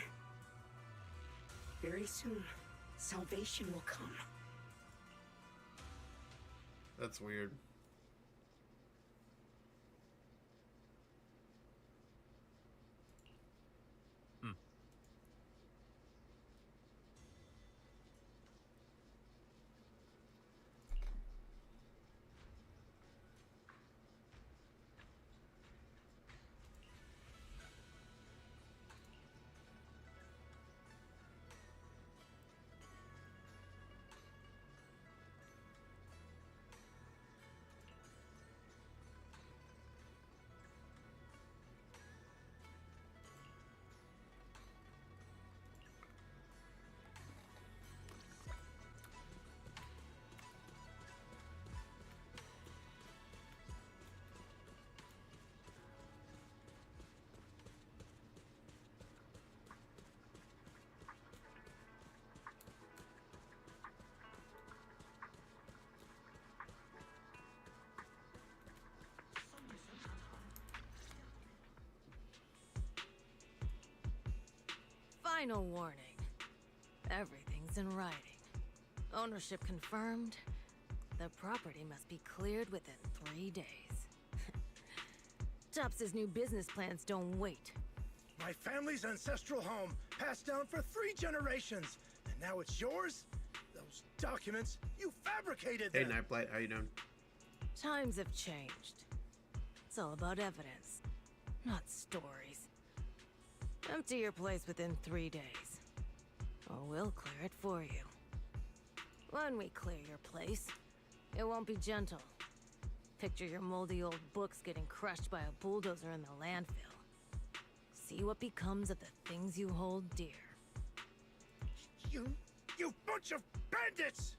Very soon, salvation will come. That's weird. Final warning. Everything's in writing. Ownership confirmed. The property must be cleared within 3 days. Tops's new business plans don't wait. My family's ancestral home, passed down for 3 generations. And now it's yours? Those documents, you fabricated them! Hey, Nightblight, how you doing? Times have changed. It's all about evidence, not stories. Empty your place within 3 days, or we'll clear it for you. When we clear your place, it won't be gentle. Picture your moldy old books getting crushed by a bulldozer in the landfill. See what becomes of the things you hold dear. You bunch of bandits!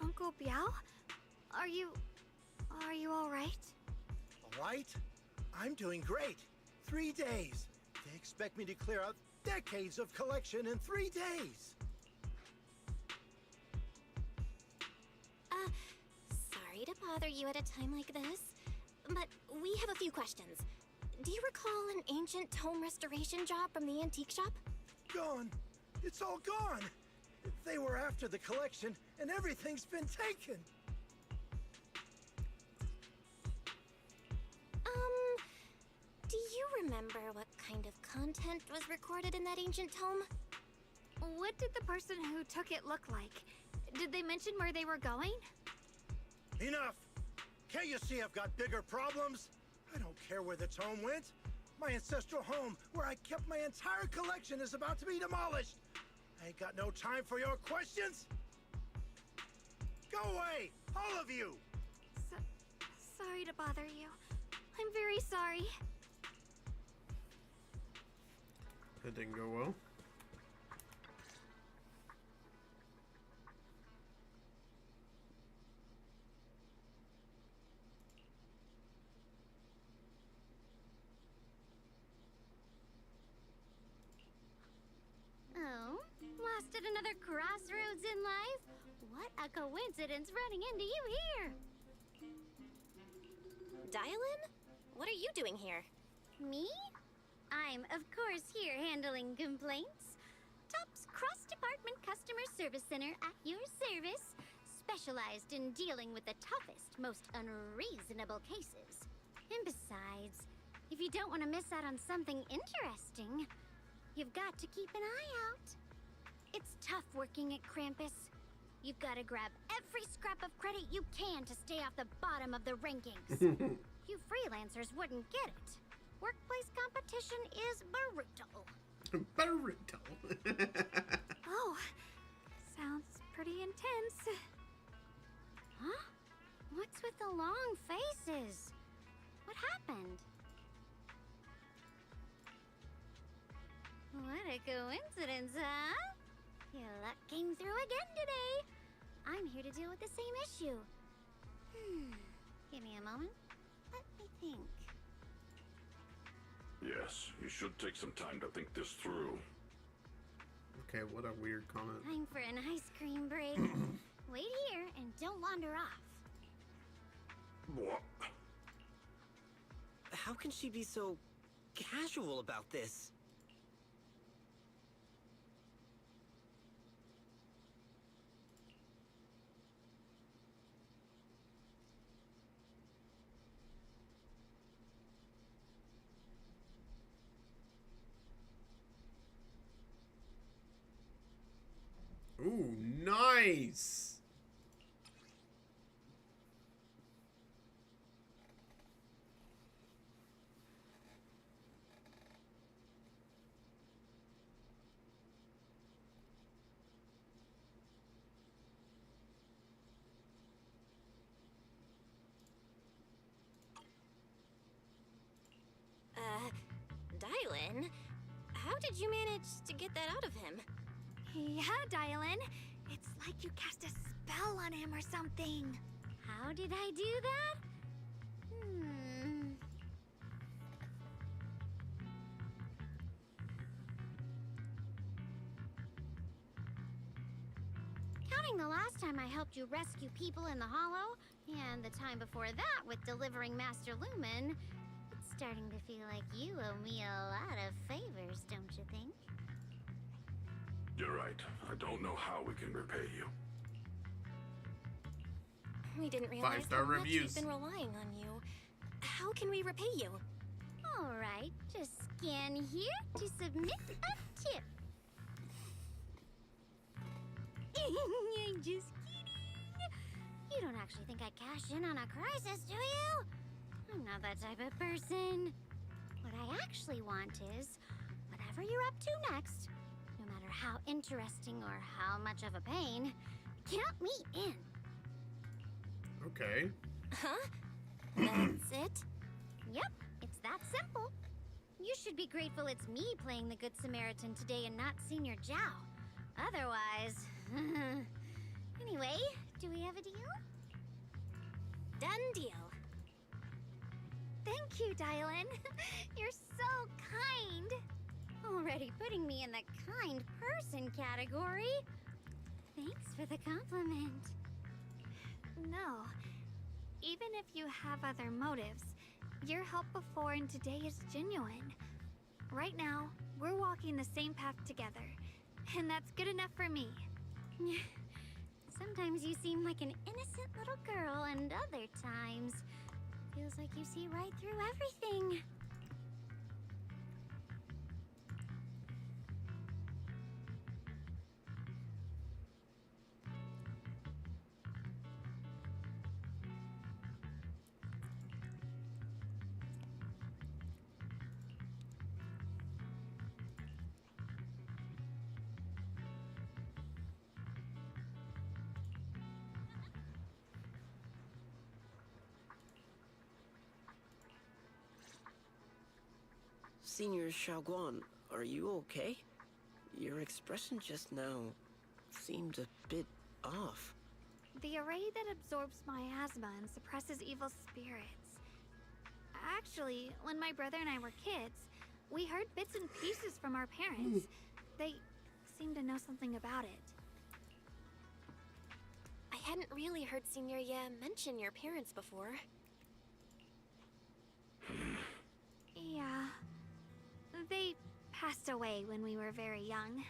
Uncle Biao? Are you all right? All right? I'm doing great. 3 days. They expect me to clear out decades of collection in 3 days. Sorry to bother you at a time like this, but we have a few questions. Do you recall an ancient tome restoration job from the antique shop? Gone. It's all gone. They were after the collection, and everything's been taken. Do you remember what kind of content was recorded in that ancient tome? What did the person who took it look like? Did they mention where they were going? Enough! Can't you see I've got bigger problems? I don't care where the tome went. My ancestral home, where I kept my entire collection, is about to be demolished. I ain't got no time for your questions. Go away, all of you! Sorry to bother you. I'm very sorry. That didn't go well. Oh, lost at another crossroads in life? What a coincidence running into you here! Dahlia? What are you doing here? Me? I'm, of course, here handling complaints. TOP's cross-department customer service center at your service, specialized in dealing with the toughest, most unreasonable cases. And besides, if you don't want to miss out on something interesting, you've got to keep an eye out. It's tough working at Krampus. You've got to grab every scrap of credit you can to stay off the bottom of the rankings. You freelancers wouldn't get it. Workplace competition is brutal. Brutal. Oh, sounds pretty intense. Huh? What's with the long faces? What happened? What a coincidence, huh? Your luck came through again today. I'm here to deal with the same issue. Give me a moment. Let me think. Yes, you should take some time to think this through. Okay, what a weird comment. Time for an ice cream break. Wait here and don't wander off. What? How can she be so casual about this? Ooh, nice! Dahlia, how did you manage to get that out of him? Yeah, Dahlia. It's like you cast a spell on him or something. How did I do that? Counting the last time I helped you rescue people in the Hollow, and the time before that with delivering Master Lumen, it's starting to feel like you owe me a lot of favors, don't you think? You're right. I don't know how we can repay you. We didn't realize 5-star how much reviews. we've been relying on you. How can we repay you? All right, just scan here to submit a tip. I'm just kidding. You don't actually think I cash in on a crisis, do you? I'm not that type of person. What I actually want is, whatever you're up to next, no matter how interesting or how much of a pain, count me in. Okay. Huh? That's it? Yep, it's that simple. You should be grateful it's me playing the Good Samaritan today and not Senior Zhao. Otherwise... Anyway, do we have a deal? Done deal. Thank you, Dylan. You're so kind. Already putting me in the kind person category. Thanks for the compliment. No. Even if you have other motives, your help before and today is genuine. Right now, we're walking the same path together, and that's good enough for me. Sometimes you seem like an innocent little girl, and other times, feels like you see right through everything. Senior Xiaoguan, are you okay? Your expression just now seemed a bit off. The array that absorbs miasma and suppresses evil spirits. Actually, when my brother and I were kids, we heard bits and pieces from our parents. They seemed to know something about it. I hadn't really heard Senior Ye mention your parents before. Yeah. They passed away when we were very young.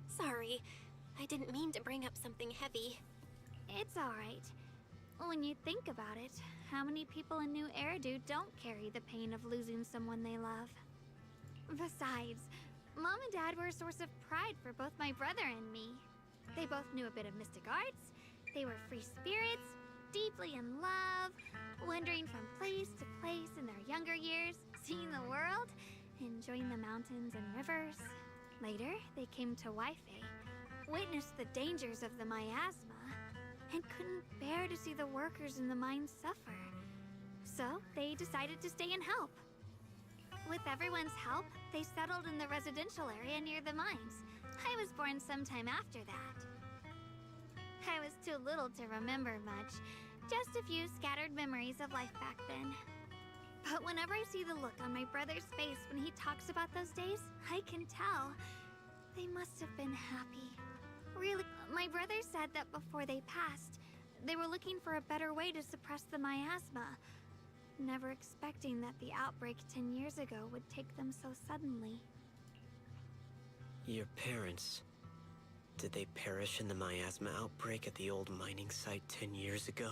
Sorry, I didn't mean to bring up something heavy. It's alright. When you think about it, how many people in New Eridu don't carry the pain of losing someone they love? Besides, Mom and Dad were a source of pride for both my brother and me. They both knew a bit of mystic arts, they were free spirits, deeply in love, wandering from place to place in their younger years, seeing the world, enjoying the mountains and rivers. Later, they came to Waifei, witnessed the dangers of the miasma, and couldn't bear to see the workers in the mines suffer. So, they decided to stay and help. With everyone's help, they settled in the residential area near the mines. I was born sometime after that. I was too little to remember much, just a few scattered memories of life back then. But whenever I see the look on my brother's face when he talks about those days, I can tell. They must have been happy. Really, my brother said that before they passed, they were looking for a better way to suppress the miasma, never expecting that the outbreak 10 years ago would take them so suddenly. Your parents, did they perish in the miasma outbreak at the old mining site 10 years ago?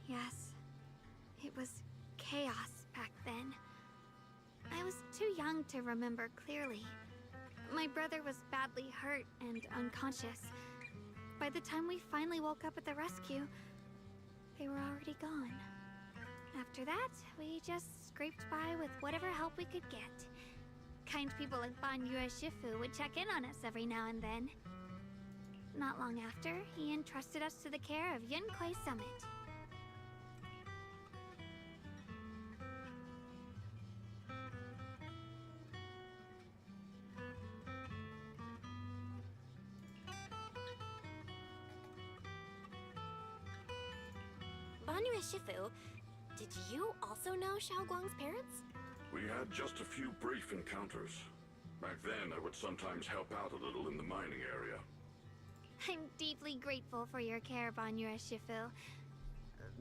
Yes. It was chaos back then. I was too young to remember clearly. My brother was badly hurt and unconscious. By the time we finally woke up at the rescue, they were already gone. After that, we just scraped by with whatever help we could get. Kind people like Banyue Shifu would check in on us every now and then. Not long after, he entrusted us to the care of Yunquai Summit. Banyue Shifu, did you also know Xiaoguang's parents? We had just a few brief encounters. Back then, I would sometimes help out a little in the mining area. I'm deeply grateful for your care, Banyue Shifu.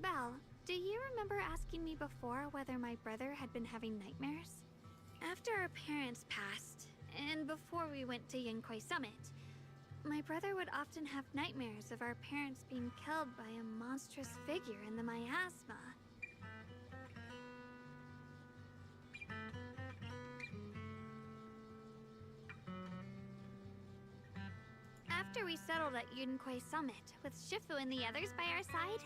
Belle, do you remember asking me before whether my brother had been having nightmares? After our parents passed, and before we went to Yunquai Summit, my brother would often have nightmares of our parents being killed by a monstrous figure in the miasma. After we settled at Yunquai Summit, with Shifu and the others by our side,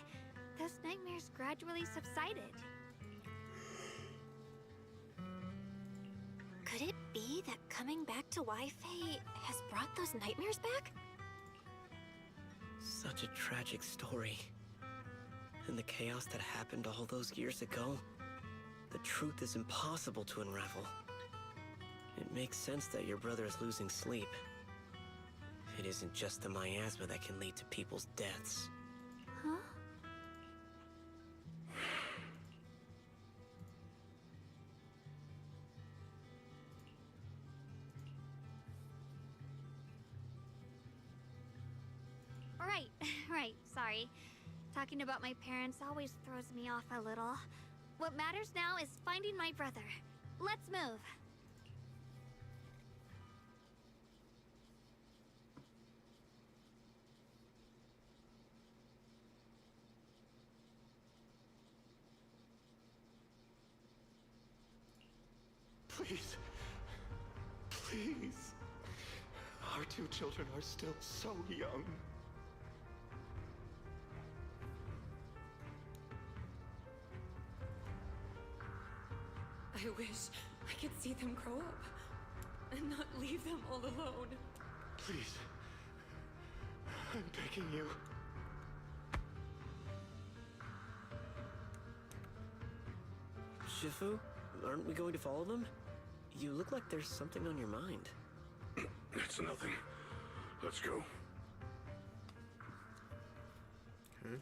those nightmares gradually subsided. Could it be that coming back to Waifei has brought those nightmares back? Such a tragic story. And the chaos that happened all those years ago, the truth is impossible to unravel. It makes sense that your brother is losing sleep. It isn't just the miasma that can lead to people's deaths. Huh? Right, right, sorry. Talking about my parents always throws me off a little. What matters now is finding my brother. Let's move. Please. Please. Our two children are still so young. I wish I could see them grow up and not leave them all alone. Please. I'm begging you. Shifu, aren't we going to follow them? You look like there's something on your mind. It's nothing. Let's go. Okay.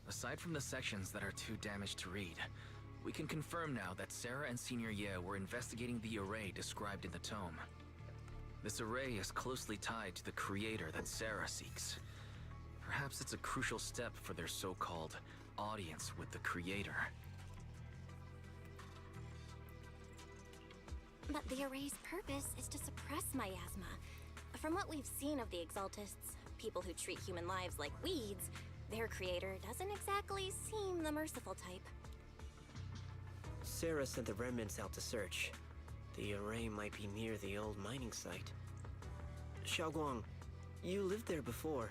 Aside from the sections that are too damaged to read, we can confirm now that Sarah and Senior Ye were investigating the array described in the tome. This array is closely tied to the creator that Sarah seeks. Perhaps it's a crucial step for their so-called audience with the creator. But the array's purpose is to suppress miasma. From what we've seen of the Exaltists, people who treat human lives like weeds, their creator doesn't exactly seem the merciful type. Sarah sent the remnants out to search. The array might be near the old mining site. Xiaoguang, you lived there before.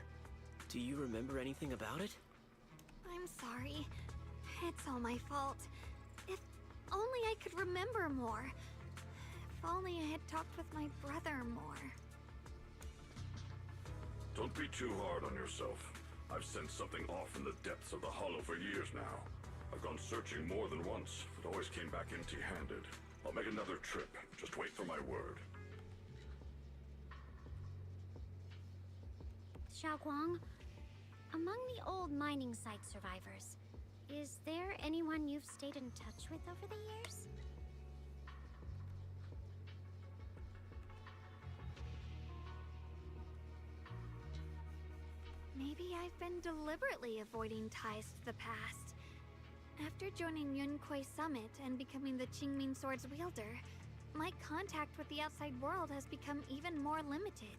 Do you remember anything about it? I'm sorry. It's all my fault. If only I could remember more. If only I had talked with my brother more. Don't be too hard on yourself. I've sensed something off in the depths of the hollow for years now. I've gone searching more than once, but always came back empty-handed. I'll make another trip. Just wait for my word. Xiaoguang, among the old mining site survivors, is there anyone you've stayed in touch with over the years? Maybe I've been deliberately avoiding ties to the past. After joining Yunquei Summit and becoming the Qingming Sword's wielder, my contact with the outside world has become even more limited.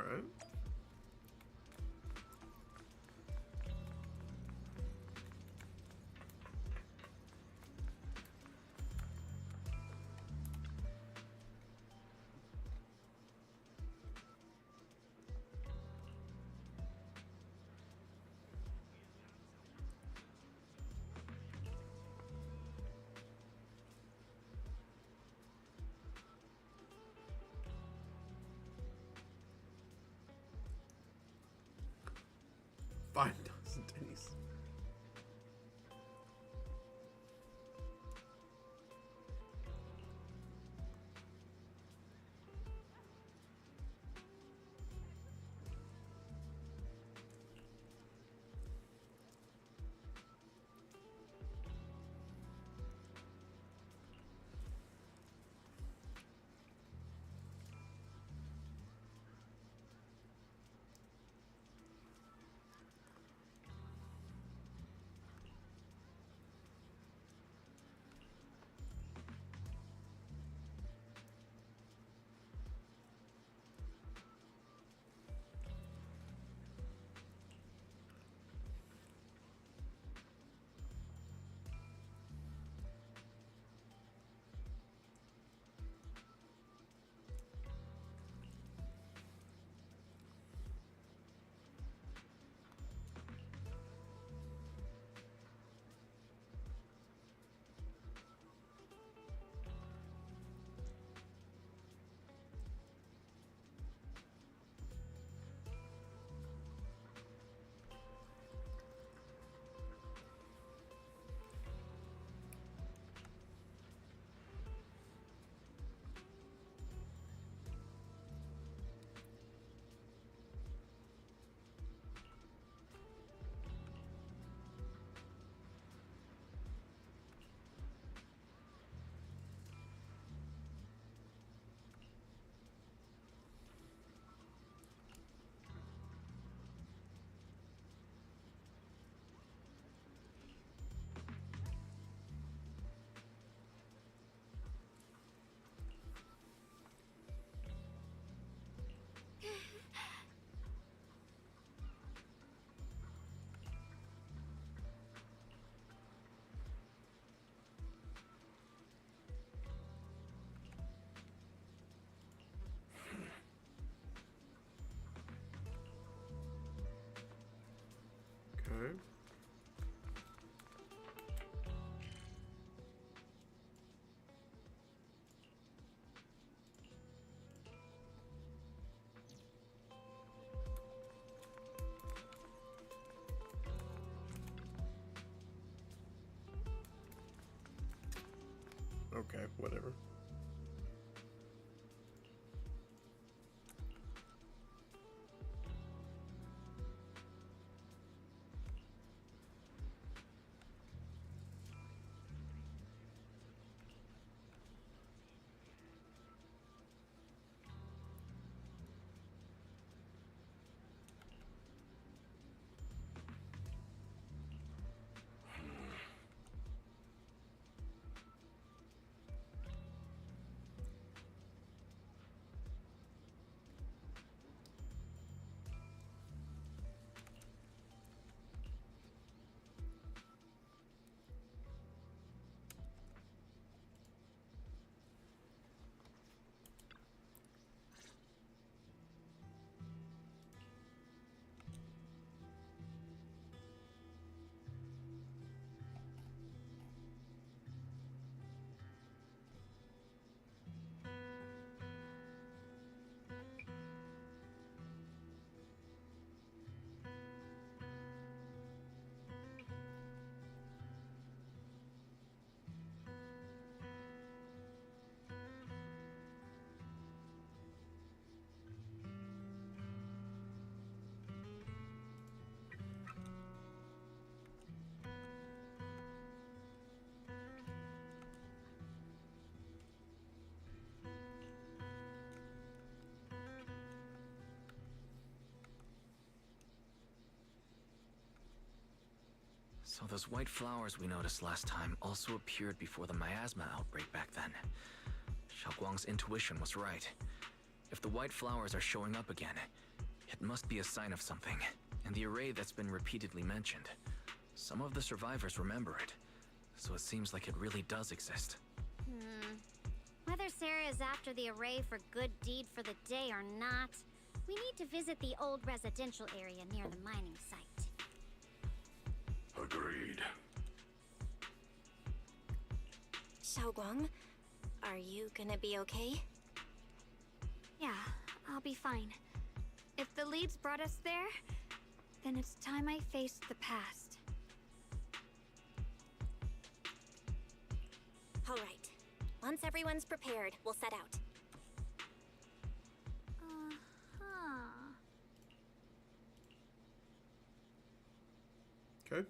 Alright. $5 tennies. Okay. Okay, whatever. So those white flowers we noticed last time also appeared before the miasma outbreak back then. Xiaoguang's intuition was right. If the white flowers are showing up again, It must be a sign of something, and the array that's been repeatedly mentioned. Some of the survivors remember it, so it seems like it really does exist. Whether Sarah is after the array for good deed for the day or not, we need to visit the old residential area near the mining site. Agreed. Xiaoguang, are you gonna be okay? Yeah, I'll be fine. If the leads brought us there, then it's time I faced the past. All right. Once everyone's prepared, we'll set out. Okay.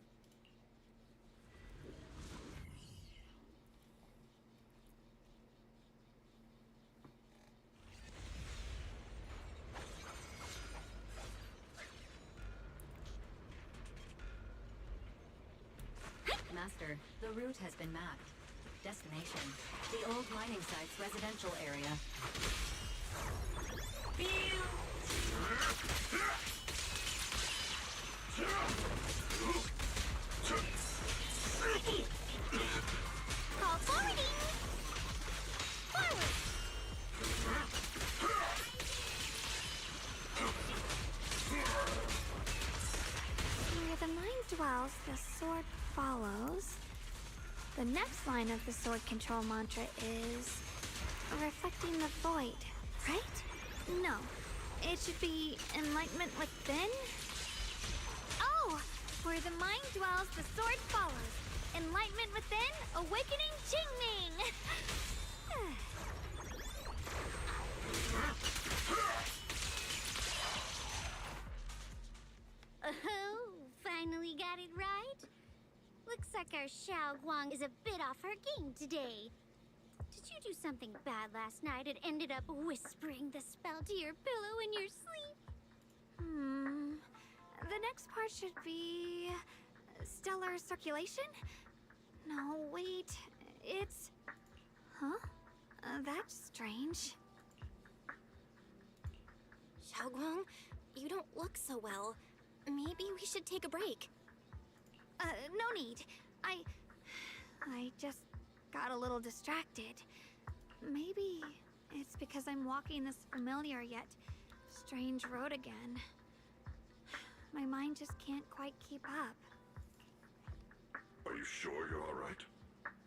Master, the route has been mapped. Destination, the old mining site's residential area. Call forwarding! Forward! Where the mind dwells, the sword follows. The next line of the sword control mantra is reflecting the void, right? No, it should be enlightenment within. Oh, where the mind dwells, the sword follows. Enlightenment within, awakening Qingming. Oh, finally got it right. Looks like our Xiaoguang is a bit off her game today. Did you do something bad last night and ended up whispering the spell to your pillow in your sleep? The next part should be stellar circulation? No, wait. It's... Huh? That's strange. Xiaoguang, you don't look so well. Maybe we should take a break. No need. I just got a little distracted. Maybe it's because I'm walking this familiar yet strange road again. My mind just can't quite keep up. Are you sure you're all right?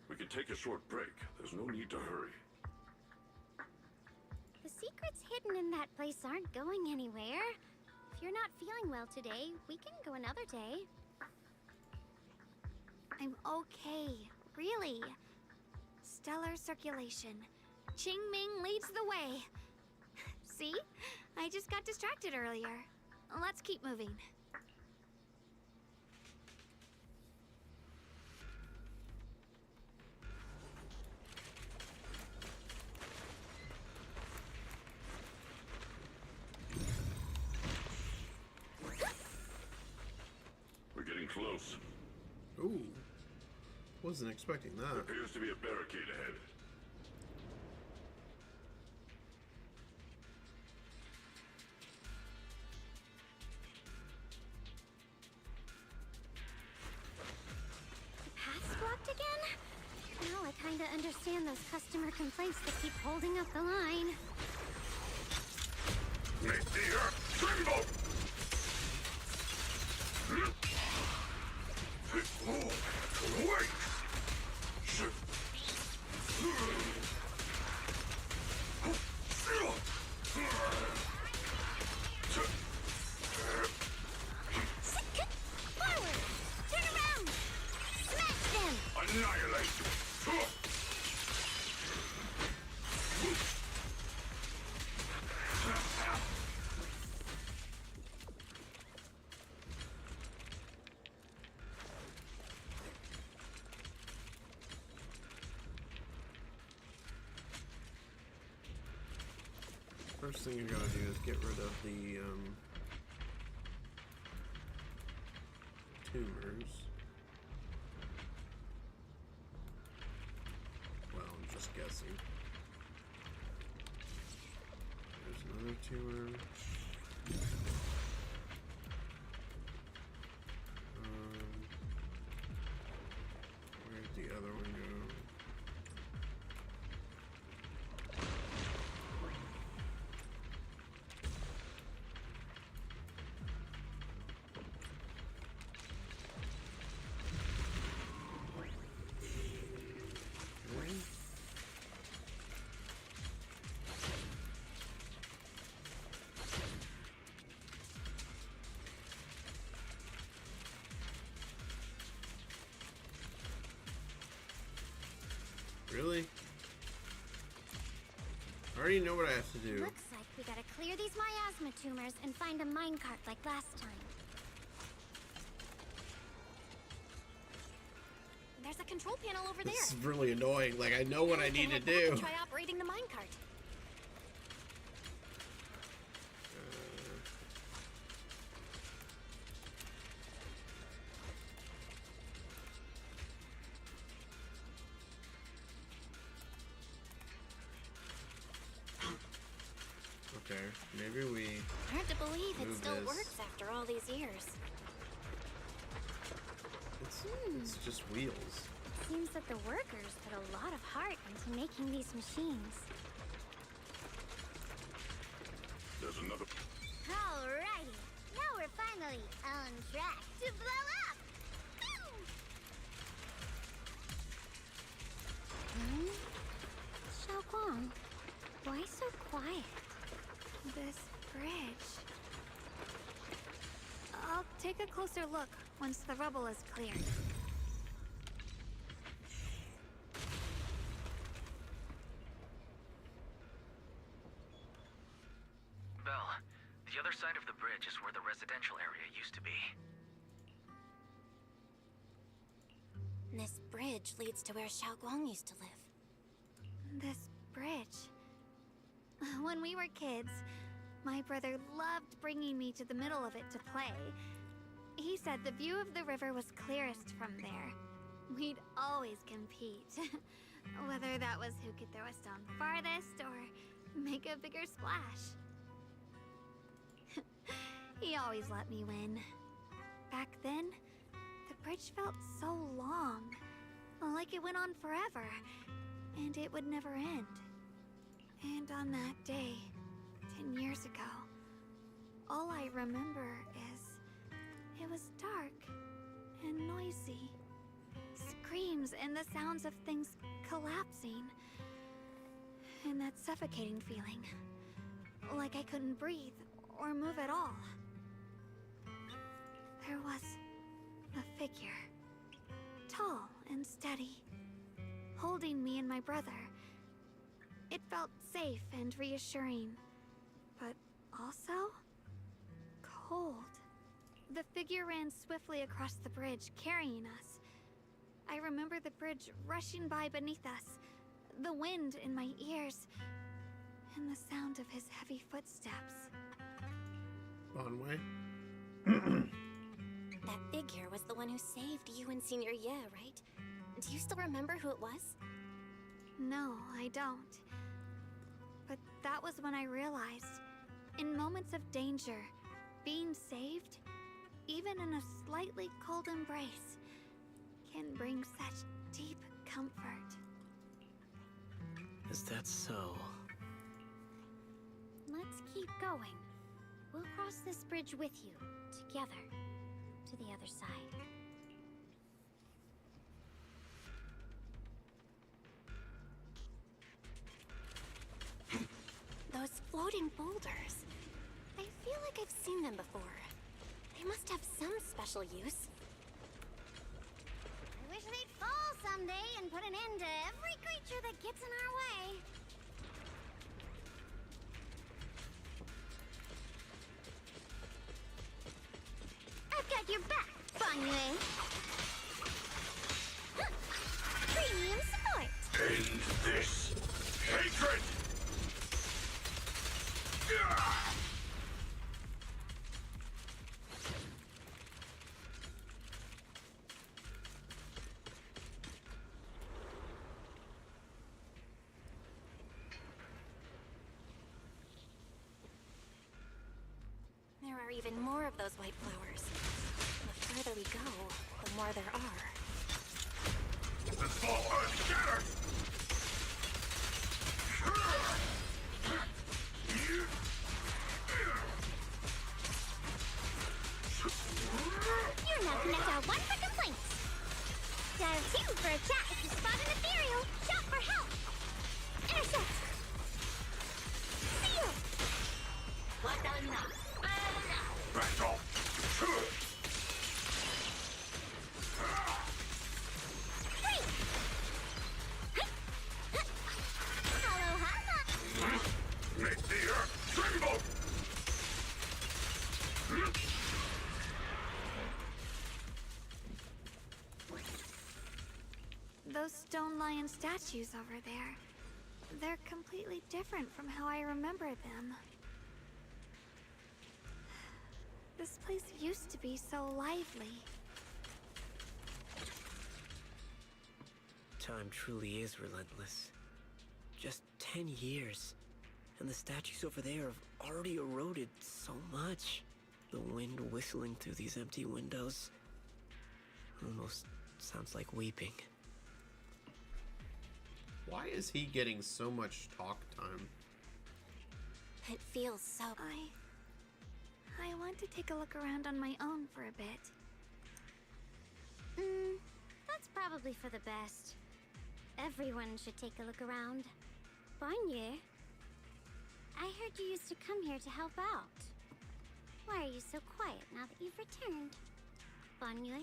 We can take a short break. There's no need to hurry. The secrets hidden in that place aren't going anywhere. If you're not feeling well today, we can go another day. I'm okay, really. Stellar circulation. Qingming leads the way. See? I just got distracted earlier. Let's keep moving. We're getting close. Ooh. Wasn't expecting that. Appears to be a barricade ahead. The path's blocked again? Now I kinda understand those customer complaints that keep holding up the line. Make the earth tremble! Wait! Forward! Turn around! Smash them! Annihilate! First thing you gotta do is get rid of the tumors. Well, I'm just guessing. There's another tumor. Really? I already know what I have to do. Looks like we gotta clear these miasma tumors and find a minecart like last time. There's a control panel over there. This is really annoying. Like, I know what I need to do. Try operating the minecart. Okay, maybe we... Hard to believe it move still this. works after all these years. It's just wheels. Seems that the workers put a lot of heart into making these machines. There's another. Alrighty, now we're finally on track to blow up! Boom! Xiaoguang, why so quiet? This bridge. I'll take a closer look once the rubble is cleared. Belle, the other side of the bridge is where the residential area used to be. This bridge leads to where Xiaoguang used to live. This bridge. When we were kids, my brother loved bringing me to the middle of it to play. He said the view of the river was clearest from there. We'd always compete. Whether that was who could throw a stone farthest or make a bigger splash. He always let me win. Back then, the bridge felt so long. Like it went on forever. And it would never end. And on that day, 10 years ago, all I remember is it was dark and noisy. Screams and the sounds of things collapsing. And that suffocating feeling. Like I couldn't breathe or move at all. There was a figure. Tall and steady. Holding me and my brother. It felt safe and reassuring. But also cold. The figure ran swiftly across the bridge, carrying us. I remember the bridge rushing by beneath us, the wind in my ears, and the sound of his heavy footsteps. Bonway? That figure was the one who saved you and Senior Ye, right? Do you still remember who it was? No, I don't. But that was when I realized, in moments of danger, being saved, even in a slightly cold embrace, can bring such deep comfort. Is that so? Let's keep going. We'll cross this bridge with you, together, to the other side. Those floating boulders. I feel like I've seen them before. They must have some special use. I wish they'd fall someday and put an end to every creature that gets in our way. I've got your back, Bonnie. Premium support. End this hatred! There are even more of those white flowers. The further we go, the more there are. The small earth shattered! You're not gonna dial 1 for complaints. Dial 2 for a chat if you spot an ethereal. Shout for help. Intercept. Seal. Battle! Free. Those stone lion statues over there. They're completely different from how I remember them. This place used to be so lively. Time truly is relentless. Just 10 years, and the statues over there have already eroded so much. The wind whistling through these empty windows almost sounds like weeping. Why is he getting so much talk time? It feels so... I want to take a look around on my own for a bit. That's probably for the best. Everyone should take a look around. Bonnier, I heard you used to come here to help out. Why are you so quiet now that you've returned? Bonnier?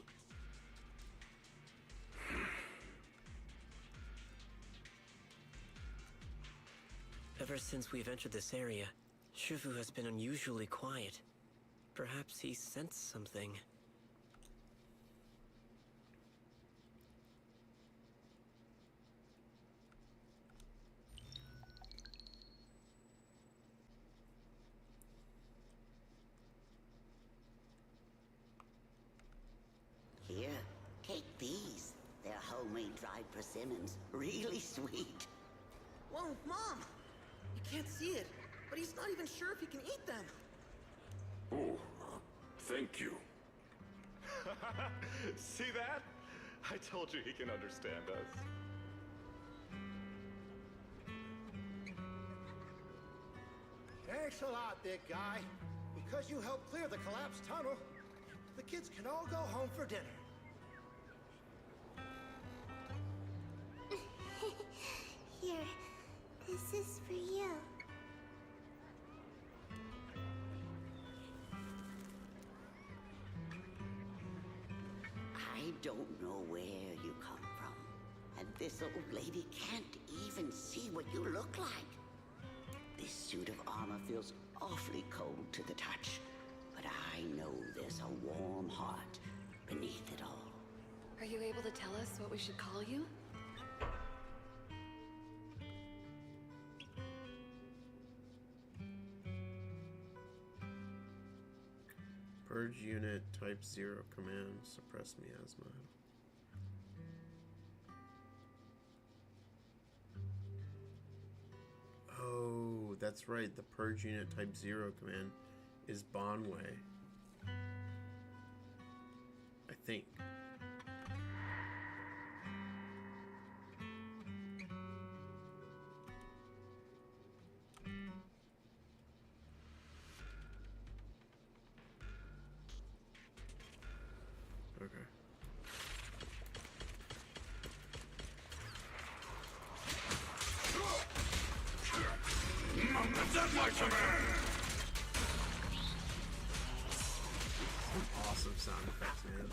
Ever since we've entered this area, Shifu has been unusually quiet. Perhaps he sensed something. Here, take these. They're homemade dried persimmons. Really sweet. Whoa, Mom! You can't see it, but he's not even sure if he can eat them. Oh, thank you. See that? I told you he can understand us. Thanks a lot, big guy. Because you helped clear the collapsed tunnel, the kids can all go home for dinner. Here, this is for you. I don't know where you come from. And this old lady can't even see what you look like. This suit of armor feels awfully cold to the touch. But I know there's a warm heart beneath it all. Are you able to tell us what we should call you? Purge unit type 0 command. Suppress miasma. Oh, that's right. The purge unit type 0 command is Bonway. I think. Okay. That's my command! Awesome sound effects, man.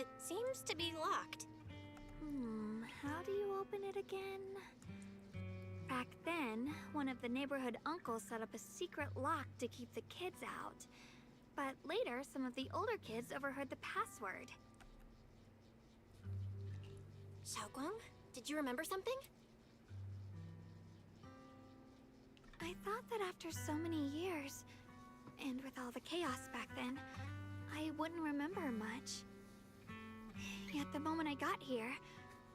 It seems to be locked. How do you open it again? Back then, one of the neighborhood uncles set up a secret lock to keep the kids out. But later, some of the older kids overheard the password. Xiaoguang, did you remember something? I thought that after so many years, and with all the chaos back then, I wouldn't remember much. Yet the moment I got here,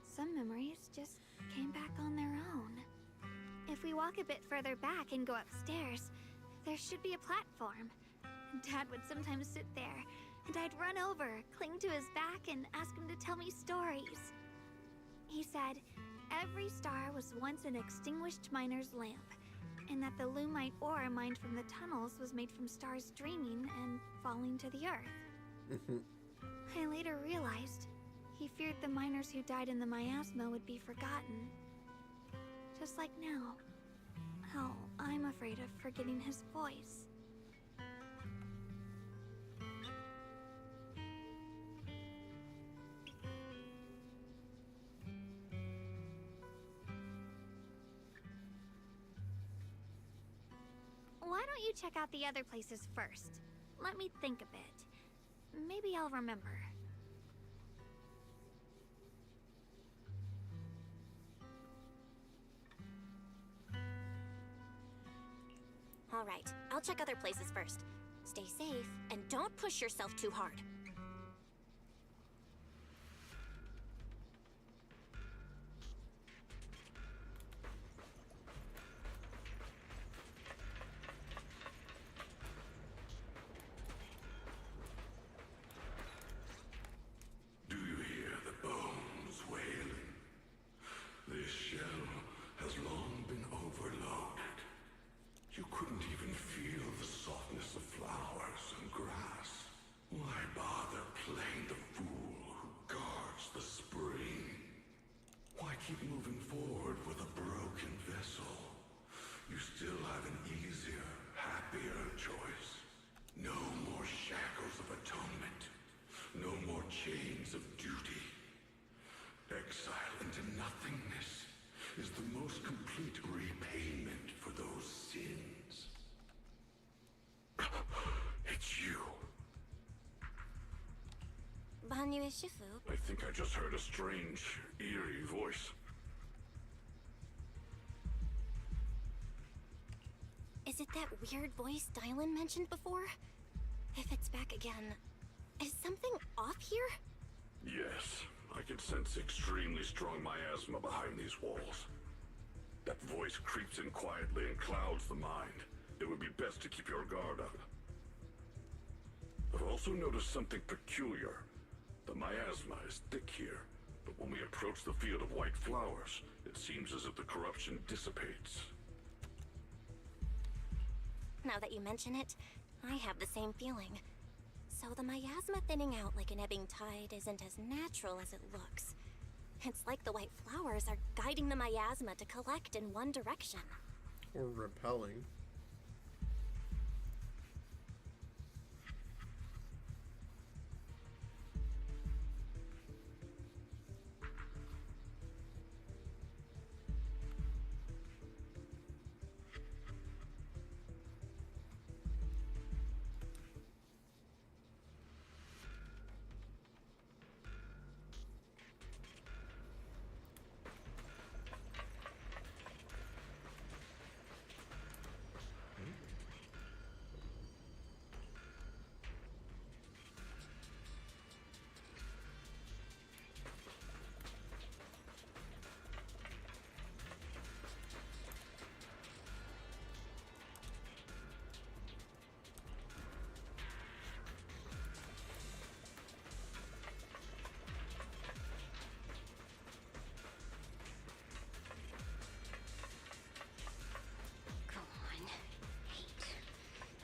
some memories just came back on their own. If we walk a bit further back and go upstairs, there should be a platform. Dad would sometimes sit there, and I'd run over, cling to his back, and ask him to tell me stories. He said every star was once an extinguished miner's lamp, and that the lumite ore mined from the tunnels was made from stars dreaming and falling to the earth. I later realized he feared the miners who died in the miasma would be forgotten. Just like now, how I'm afraid of forgetting his voice. Why don't you check out the other places first? Let me think a bit. Maybe I'll remember. All right, I'll check other places first. Stay safe, and don't push yourself too hard. Do you hear the bones wailing? This shell has long been overloaded. You couldn't even feel the softness of flowers and grass. Why bother playing the fool who guards the spring? Why keep moving forward with a broken vessel? You still have an easier, happier choice. No more shackles of atonement. No more chains of duty. Exile into nothingness is the most complete repayment for those sins. It's you. Banyue Shifu. I think I just heard a strange, eerie voice. Is it that weird voice Dylan mentioned before? If it's back again, is something off here? Yes, I can sense extremely strong miasma behind these walls. That voice creeps in quietly and clouds the mind. It would be best to keep your guard up. I've also noticed something peculiar. The miasma is thick here, but when we approach the field of white flowers, it seems as if the corruption dissipates. Now that you mention it, I have the same feeling. So the miasma thinning out like an ebbing tide isn't as natural as it looks. It's like the white flowers are guiding the miasma to collect in one direction. Or repelling.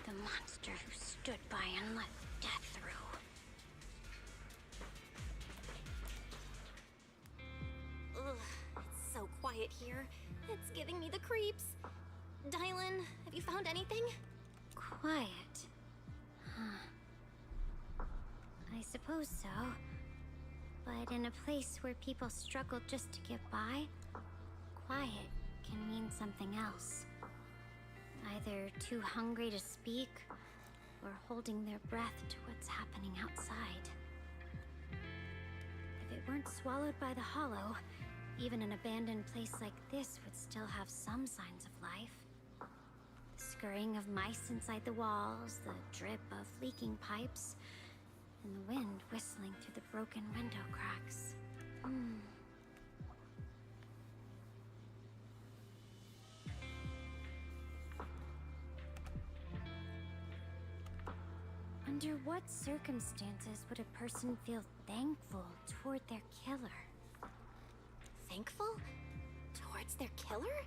The monster who stood by and let death through. Ugh, it's so quiet here. It's giving me the creeps. Dylan, have you found anything? Quiet. Huh. I suppose so. But in a place where people struggle just to get by, quiet can mean something else. Either too hungry to speak, or holding their breath to what's happening outside. If it weren't swallowed by the hollow, even an abandoned place like this would still have some signs of life. The scurrying of mice inside the walls, the drip of leaking pipes, and the wind whistling through the broken window cracks. Under what circumstances would a person feel thankful toward their killer? Thankful? Towards their killer?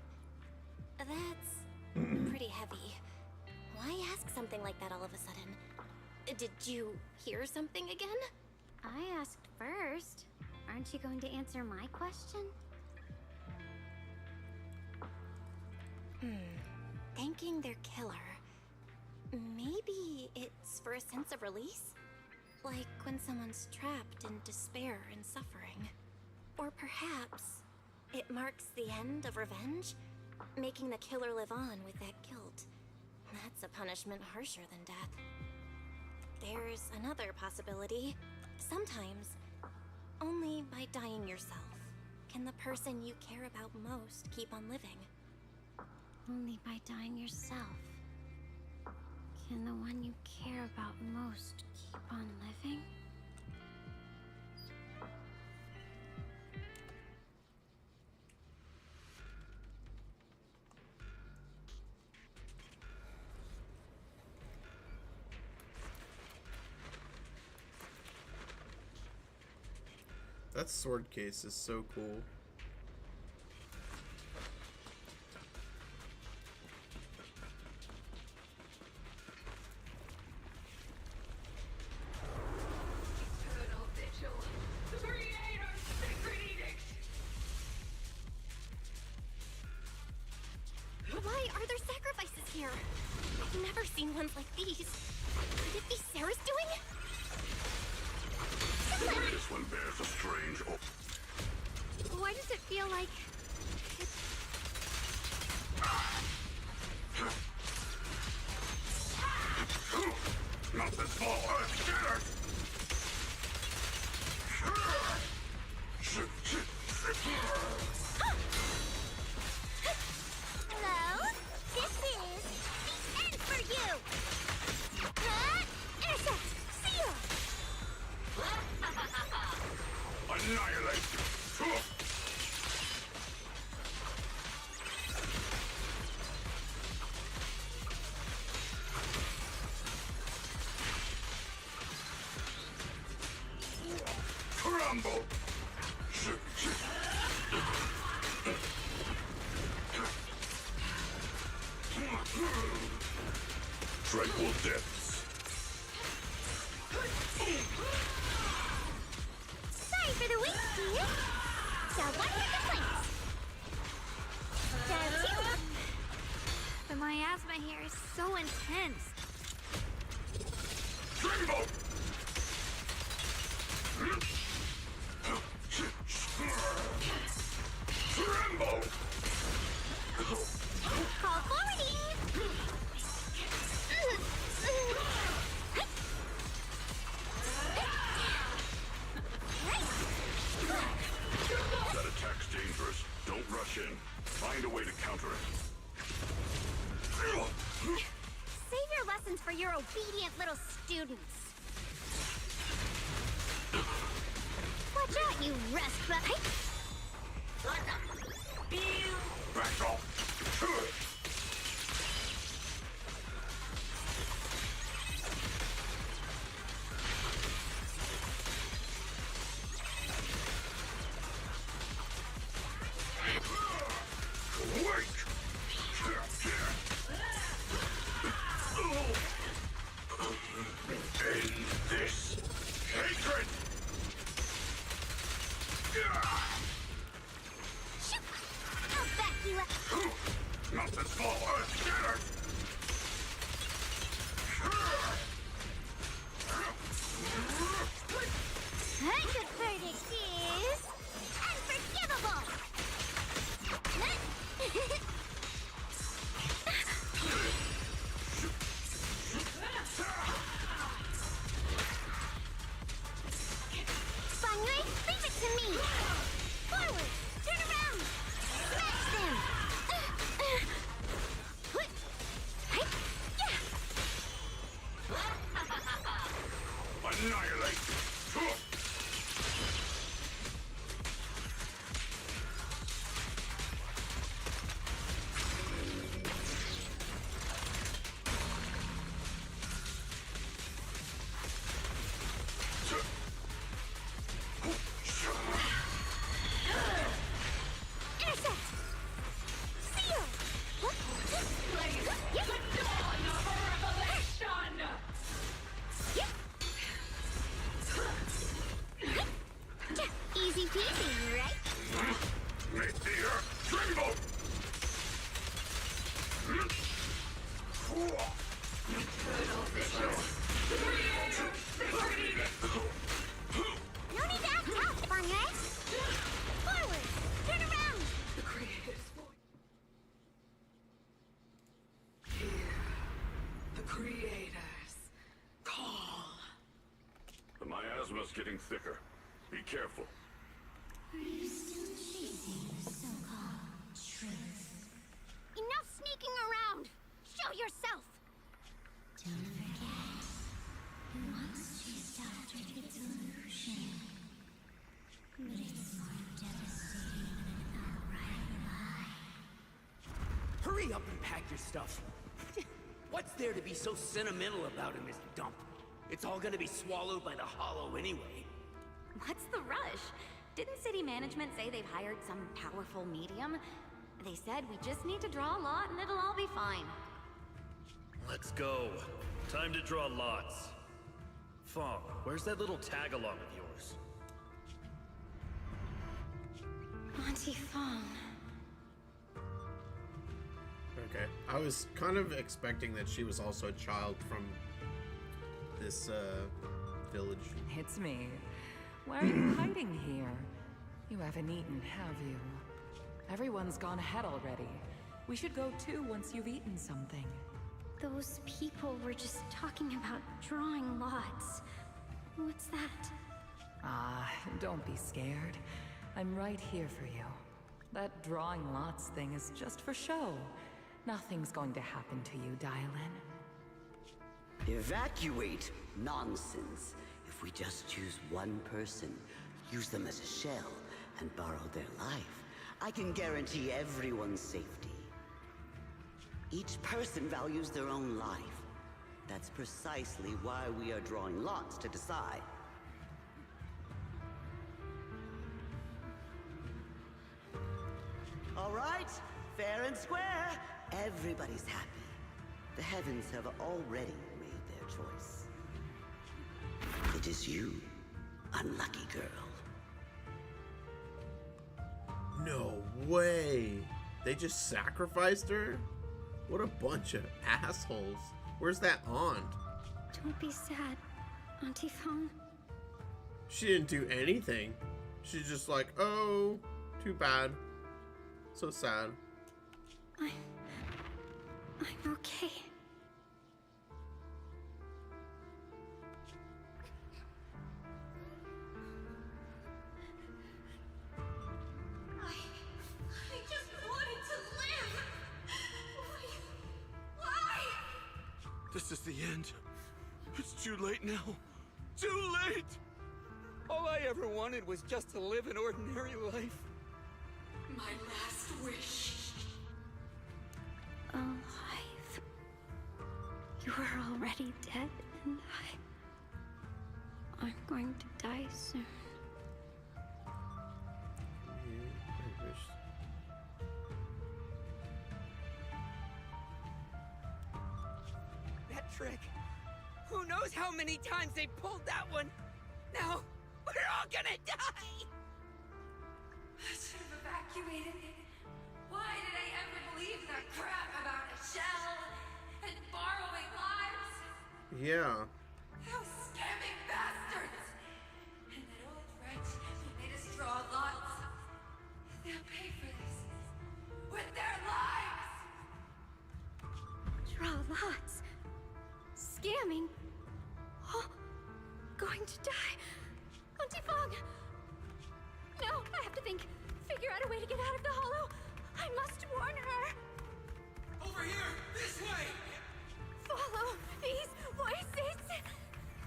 That's pretty heavy. Why ask something like that all of a sudden? Did you hear something again? I asked first. Aren't you going to answer my question? Thanking their killer. Maybe it's for a sense of release? Like when someone's trapped in despair and suffering. Or perhaps it marks the end of revenge, making the killer live on with that guilt. That's a punishment harsher than death. There's another possibility. Sometimes, only by dying yourself can the person you care about most keep on living. Only by dying yourself can the one you care about most keep on living? That sword case is so cool. Why are there sacrifices here? I've never seen ones like these. Could it be Sarah's doing? This one bears a strange Why does it feel like... Nothing fall earth getters! Hello? This is the end for you! Intercept! Seal! Annihilate! Crumble! Tranquil depths. Sorry for the wait, dear. So what's your complaints? Does you? The miasma here is so intense. Tremble! Tremble! Call forwarding! That attack's dangerous. Don't rush in. Find a way to counter it. Save your lessons for your obedient little students. Watch out, you rust bucket! Back off! Wait! End this hatred! I'll back you up! Not this fall earth getters! I could predict easy, right? Make the earth tremble! No need to act tough, Barney. Forward! Turn around! The creator's voice. The creators call. The miasma's getting thicker. Be careful. Are you still chasing the so-called truth? Enough sneaking around! Show yourself! Don't forget, you once chased after its illusion. But it's more devastating than an outright lie. Hurry up and pack your stuff. What's there to be so sentimental about in this dump? It's all gonna be swallowed by the hollow anyway. What's the rush? Didn't city management say they've hired some powerful medium? They said we just need to draw a lot and it'll all be fine. Let's go. Time to draw lots. Fong, where's that little tag-along of yours? Auntie Fong. Okay. I was kind of expecting that she was also a child from this village. It's me. Why are you hiding here? You haven't eaten, have you? Everyone's gone ahead already. We should go too once you've eaten something. Those people were just talking about drawing lots. What's that? Ah, don't be scared. I'm right here for you. That drawing lots thing is just for show. Nothing's going to happen to you, Dahlia. Evacuate? Nonsense. If we just choose one person, use them as a shell, and borrow their life, I can guarantee everyone's safety. Each person values their own life. That's precisely why we are drawing lots to decide. All right, fair and square. Everybody's happy. The heavens have already made their choice. It is you, unlucky girl. No way. They just sacrificed her? What a bunch of assholes. Where's that aunt? Don't be sad, Auntie Fong. She didn't do anything. She's just like, oh, too bad. So sad. I'm okay. I just wanted to live. Why? This is the end. It's too late now. Too late! All I ever wanted was just to live an ordinary life. My last wish. Alive. You are already dead, and I'm going to die soon. That trick. Who knows how many times they pulled that one? Now, we're all gonna die! I should have evacuated. Why did I ever believe that crap about a shell and borrowing lives? Yeah. Those scamming bastards! And that old wretch who made us draw lots. They'll pay for this with their lives! Draw lots. Scamming. Oh, going to die. Auntie Fong! No, I have to think. Figure out a way to get out of the hollow. I must warn her. Over here! This way! Follow these voices.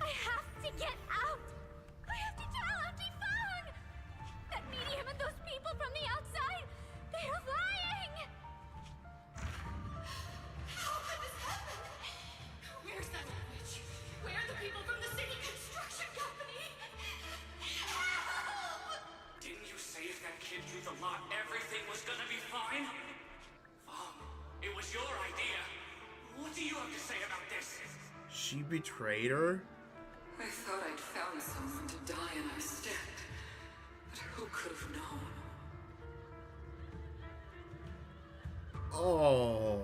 I have to get out. I have to tell Auntie Fong. That medium and those people from the outside, they are lying. How could this happen? Where's that old witch? Where are the people from the city construction company? Help! Didn't you say if that kid drew the lot, everything was gonna be fine? It was your idea. What do you have to say about this? She betrayed her? I thought I'd found someone to die in our stead, but her Who could have known? Oh.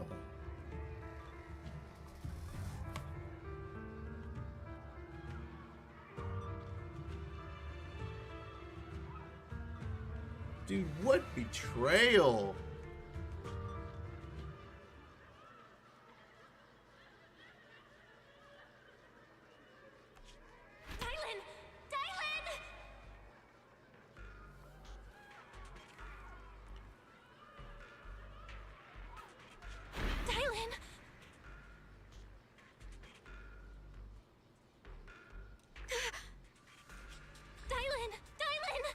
Dude, what betrayal! Dylan! Dylan! Dylan! Dylan! Dylan!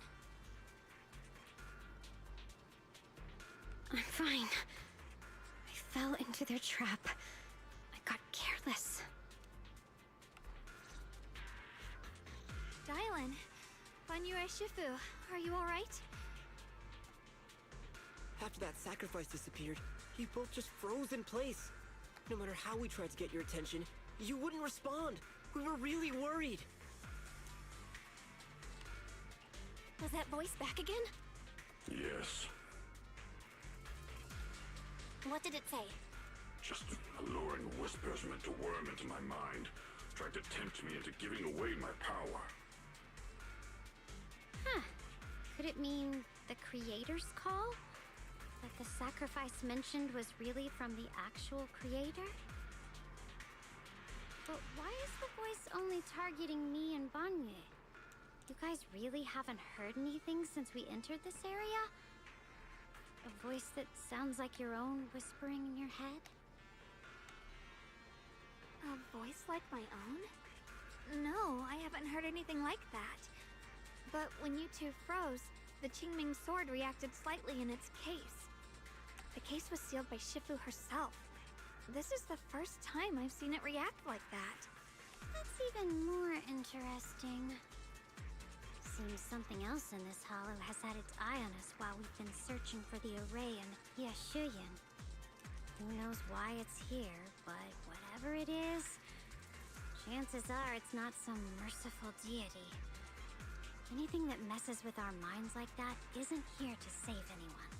I'm fine. I fell into their trap. I got careless. Dylan, Banyue Shifu, are you alright? After that sacrifice disappeared, you both just froze in place. No matter how we tried to get your attention, you wouldn't respond. We were really worried. Was that voice back again? Yes. What did it say? Just alluring whispers meant to worm into my mind, trying to tempt me into giving away my power. Huh. Could it mean the creator's call? That the sacrifice mentioned was really from the actual creator? But why is the voice only targeting me and Banyue? You guys really haven't heard anything since we entered this area? A voice that sounds like your own whispering in your head? A voice like my own? No, I haven't heard anything like that. But when you two froze, the Qingming sword reacted slightly in its case. The case was sealed by Shifu herself. This is the first time I've seen it react like that. That's even more interesting. Seems something else in this hollow has had its eye on us while we've been searching for the array in Yashuyan. Who knows why it's here, but whatever it is, chances are it's not some merciful deity. Anything that messes with our minds like that isn't here to save anyone.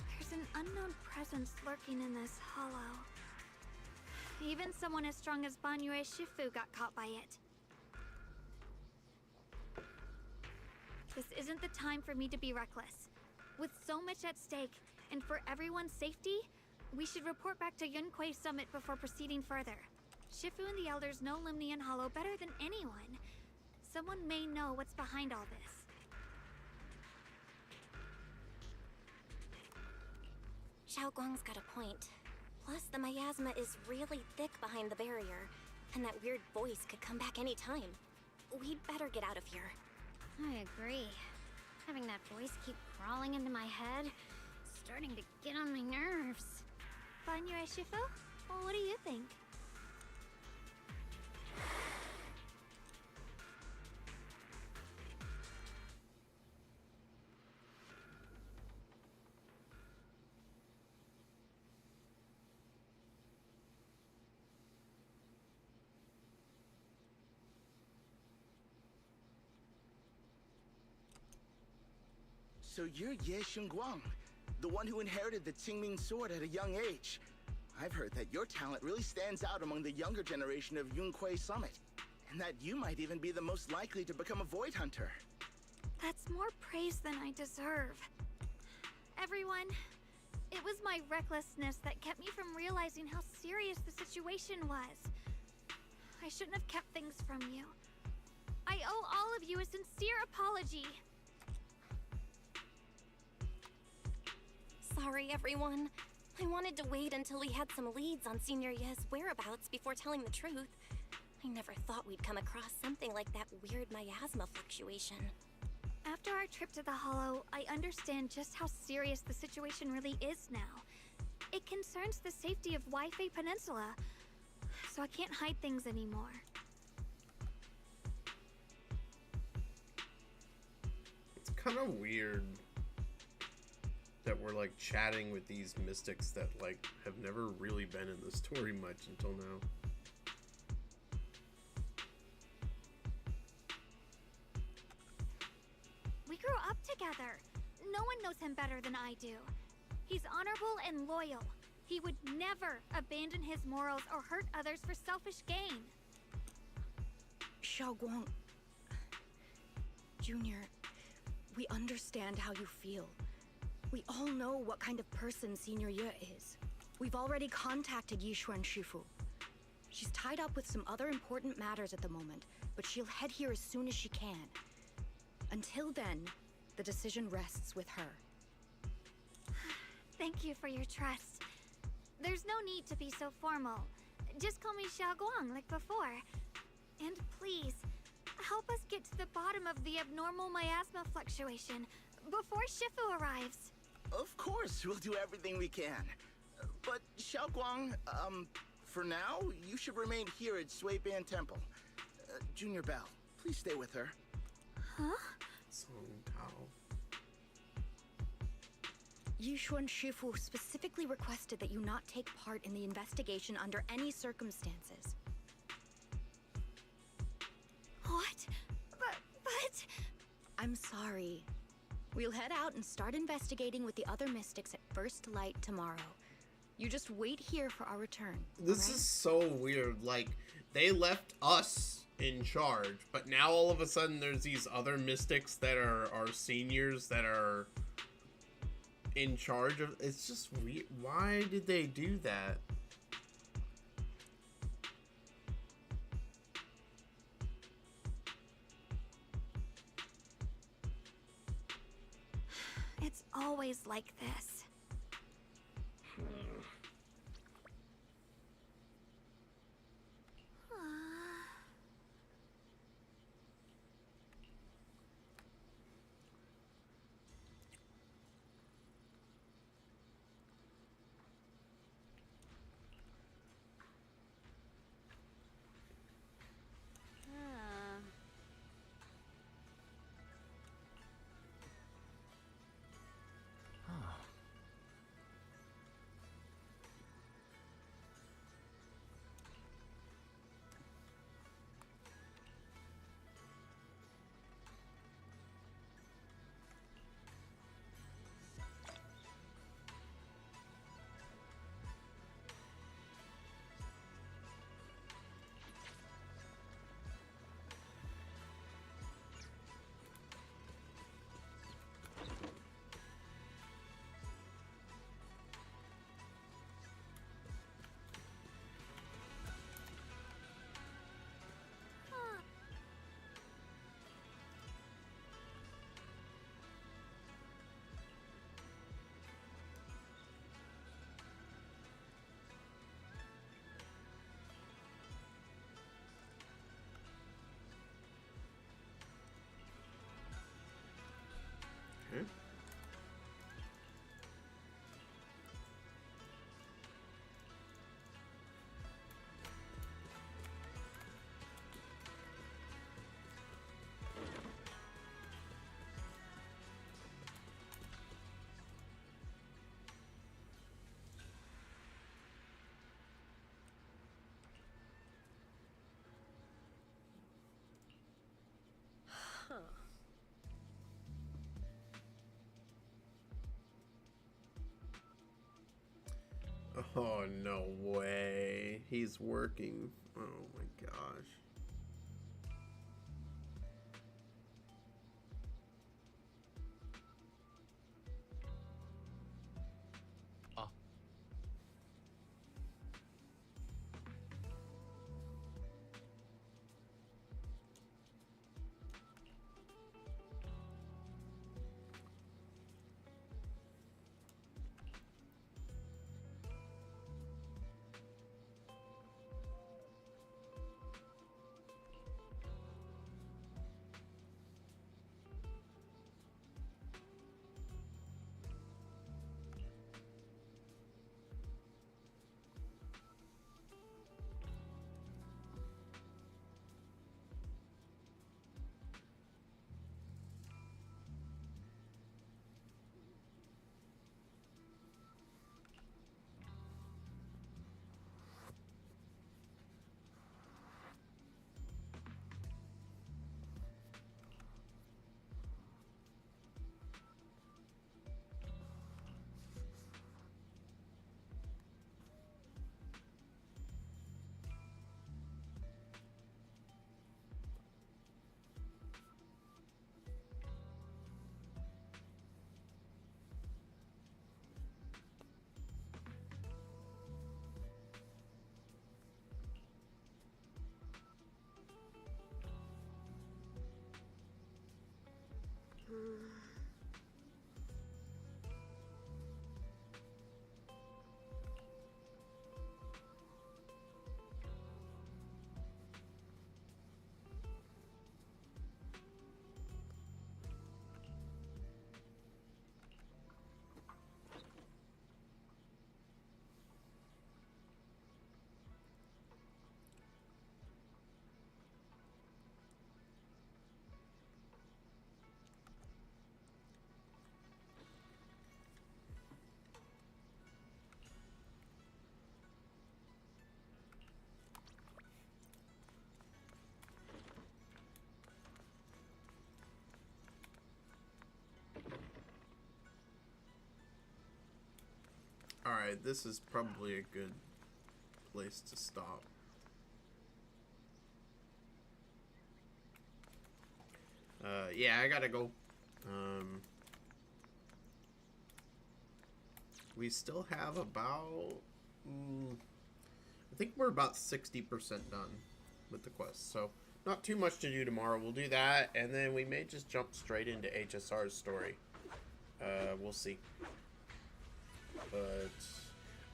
There's an unknown presence lurking in this hollow. Even someone as strong as Banyue Shifu got caught by it. This isn't the time for me to be reckless. With so much at stake, and for everyone's safety, we should report back to Yunquei Summit before proceeding further. Shifu and the elders know Limnian Hollow better than anyone. Someone may know what's behind all this. Xiaoguang's got a point. Plus, the miasma is really thick behind the barrier, and that weird voice could come back any time. We'd better get out of here. I agree. Having that voice keep crawling into my head, starting to get on my nerves. Banyue Shifu? Well, what do you think? So you're Ye Xingguang, the one who inherited the Qingming sword at a young age. I've heard that your talent really stands out among the younger generation of Yunquei Summit, and that you might even be the most likely to become a Void Hunter. That's more praise than I deserve. Everyone, it was my recklessness that kept me from realizing how serious the situation was. I shouldn't have kept things from you. I owe all of you a sincere apology. Sorry, everyone. I wanted to wait until we had some leads on Senior Ye's whereabouts before telling the truth. I never thought we'd come across something like that weird miasma fluctuation. After our trip to the Hollow, I understand just how serious the situation really is now. It concerns the safety of Waifei Peninsula, so I can't hide things anymore. It's kind of weird that we're like chatting with these mystics that like have never really been in the story much until now. up together. No one knows him better than I do. He's honorable and loyal. He would never abandon his morals or hurt others for selfish gain. Xiaoguang... Junior, we understand how you feel. We all know what kind of person Senior Ye is. We've already contacted Yishuan Shifu. She's tied up with some other important matters at the moment, but she'll head here as soon as she can. Until then, the decision rests with her. Thank you for your trust. There's no need to be so formal. Just call me Xiaoguang like before. And please, help us get to the bottom of the abnormal miasma fluctuation before Shifu arrives. Of course, we'll do everything we can. But Xiaoguang, for now, you should remain here at Suiban Temple. Junior Bell, please stay with her. Huh? Yishuan Shifu specifically requested that you not take part in the investigation under any circumstances. What? But... I'm sorry. We'll head out and start investigating with the other mystics at first light tomorrow. You just wait here for our return. This is so weird. Like, they left us in charge, but now all of a sudden there's these other mystics that are seniors that are in charge of... It's just weird. Why did they do that? It's always like this. Oh, no way. He's working. Oh my gosh. Alright, this is probably a good place to stop. Yeah, I gotta go. We still have about... I think we're about 60% done with the quest, so not too much to do tomorrow. We'll do that, and then we may just jump straight into HSR's story. We'll see. But,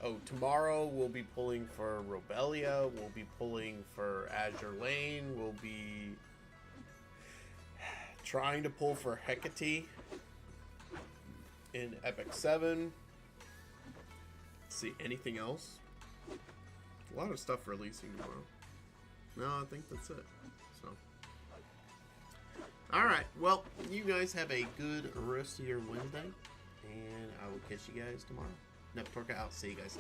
oh, tomorrow we'll be pulling for Robelia, we'll be pulling for Azure Lane, we'll be trying to pull for Hecate in Epic 7. Let's see, anything else? A lot of stuff releasing tomorrow. No, I think that's it. So, alright, well, you guys have a good rest of your Wednesday. And I will catch you guys tomorrow. Neptorka out. See you guys.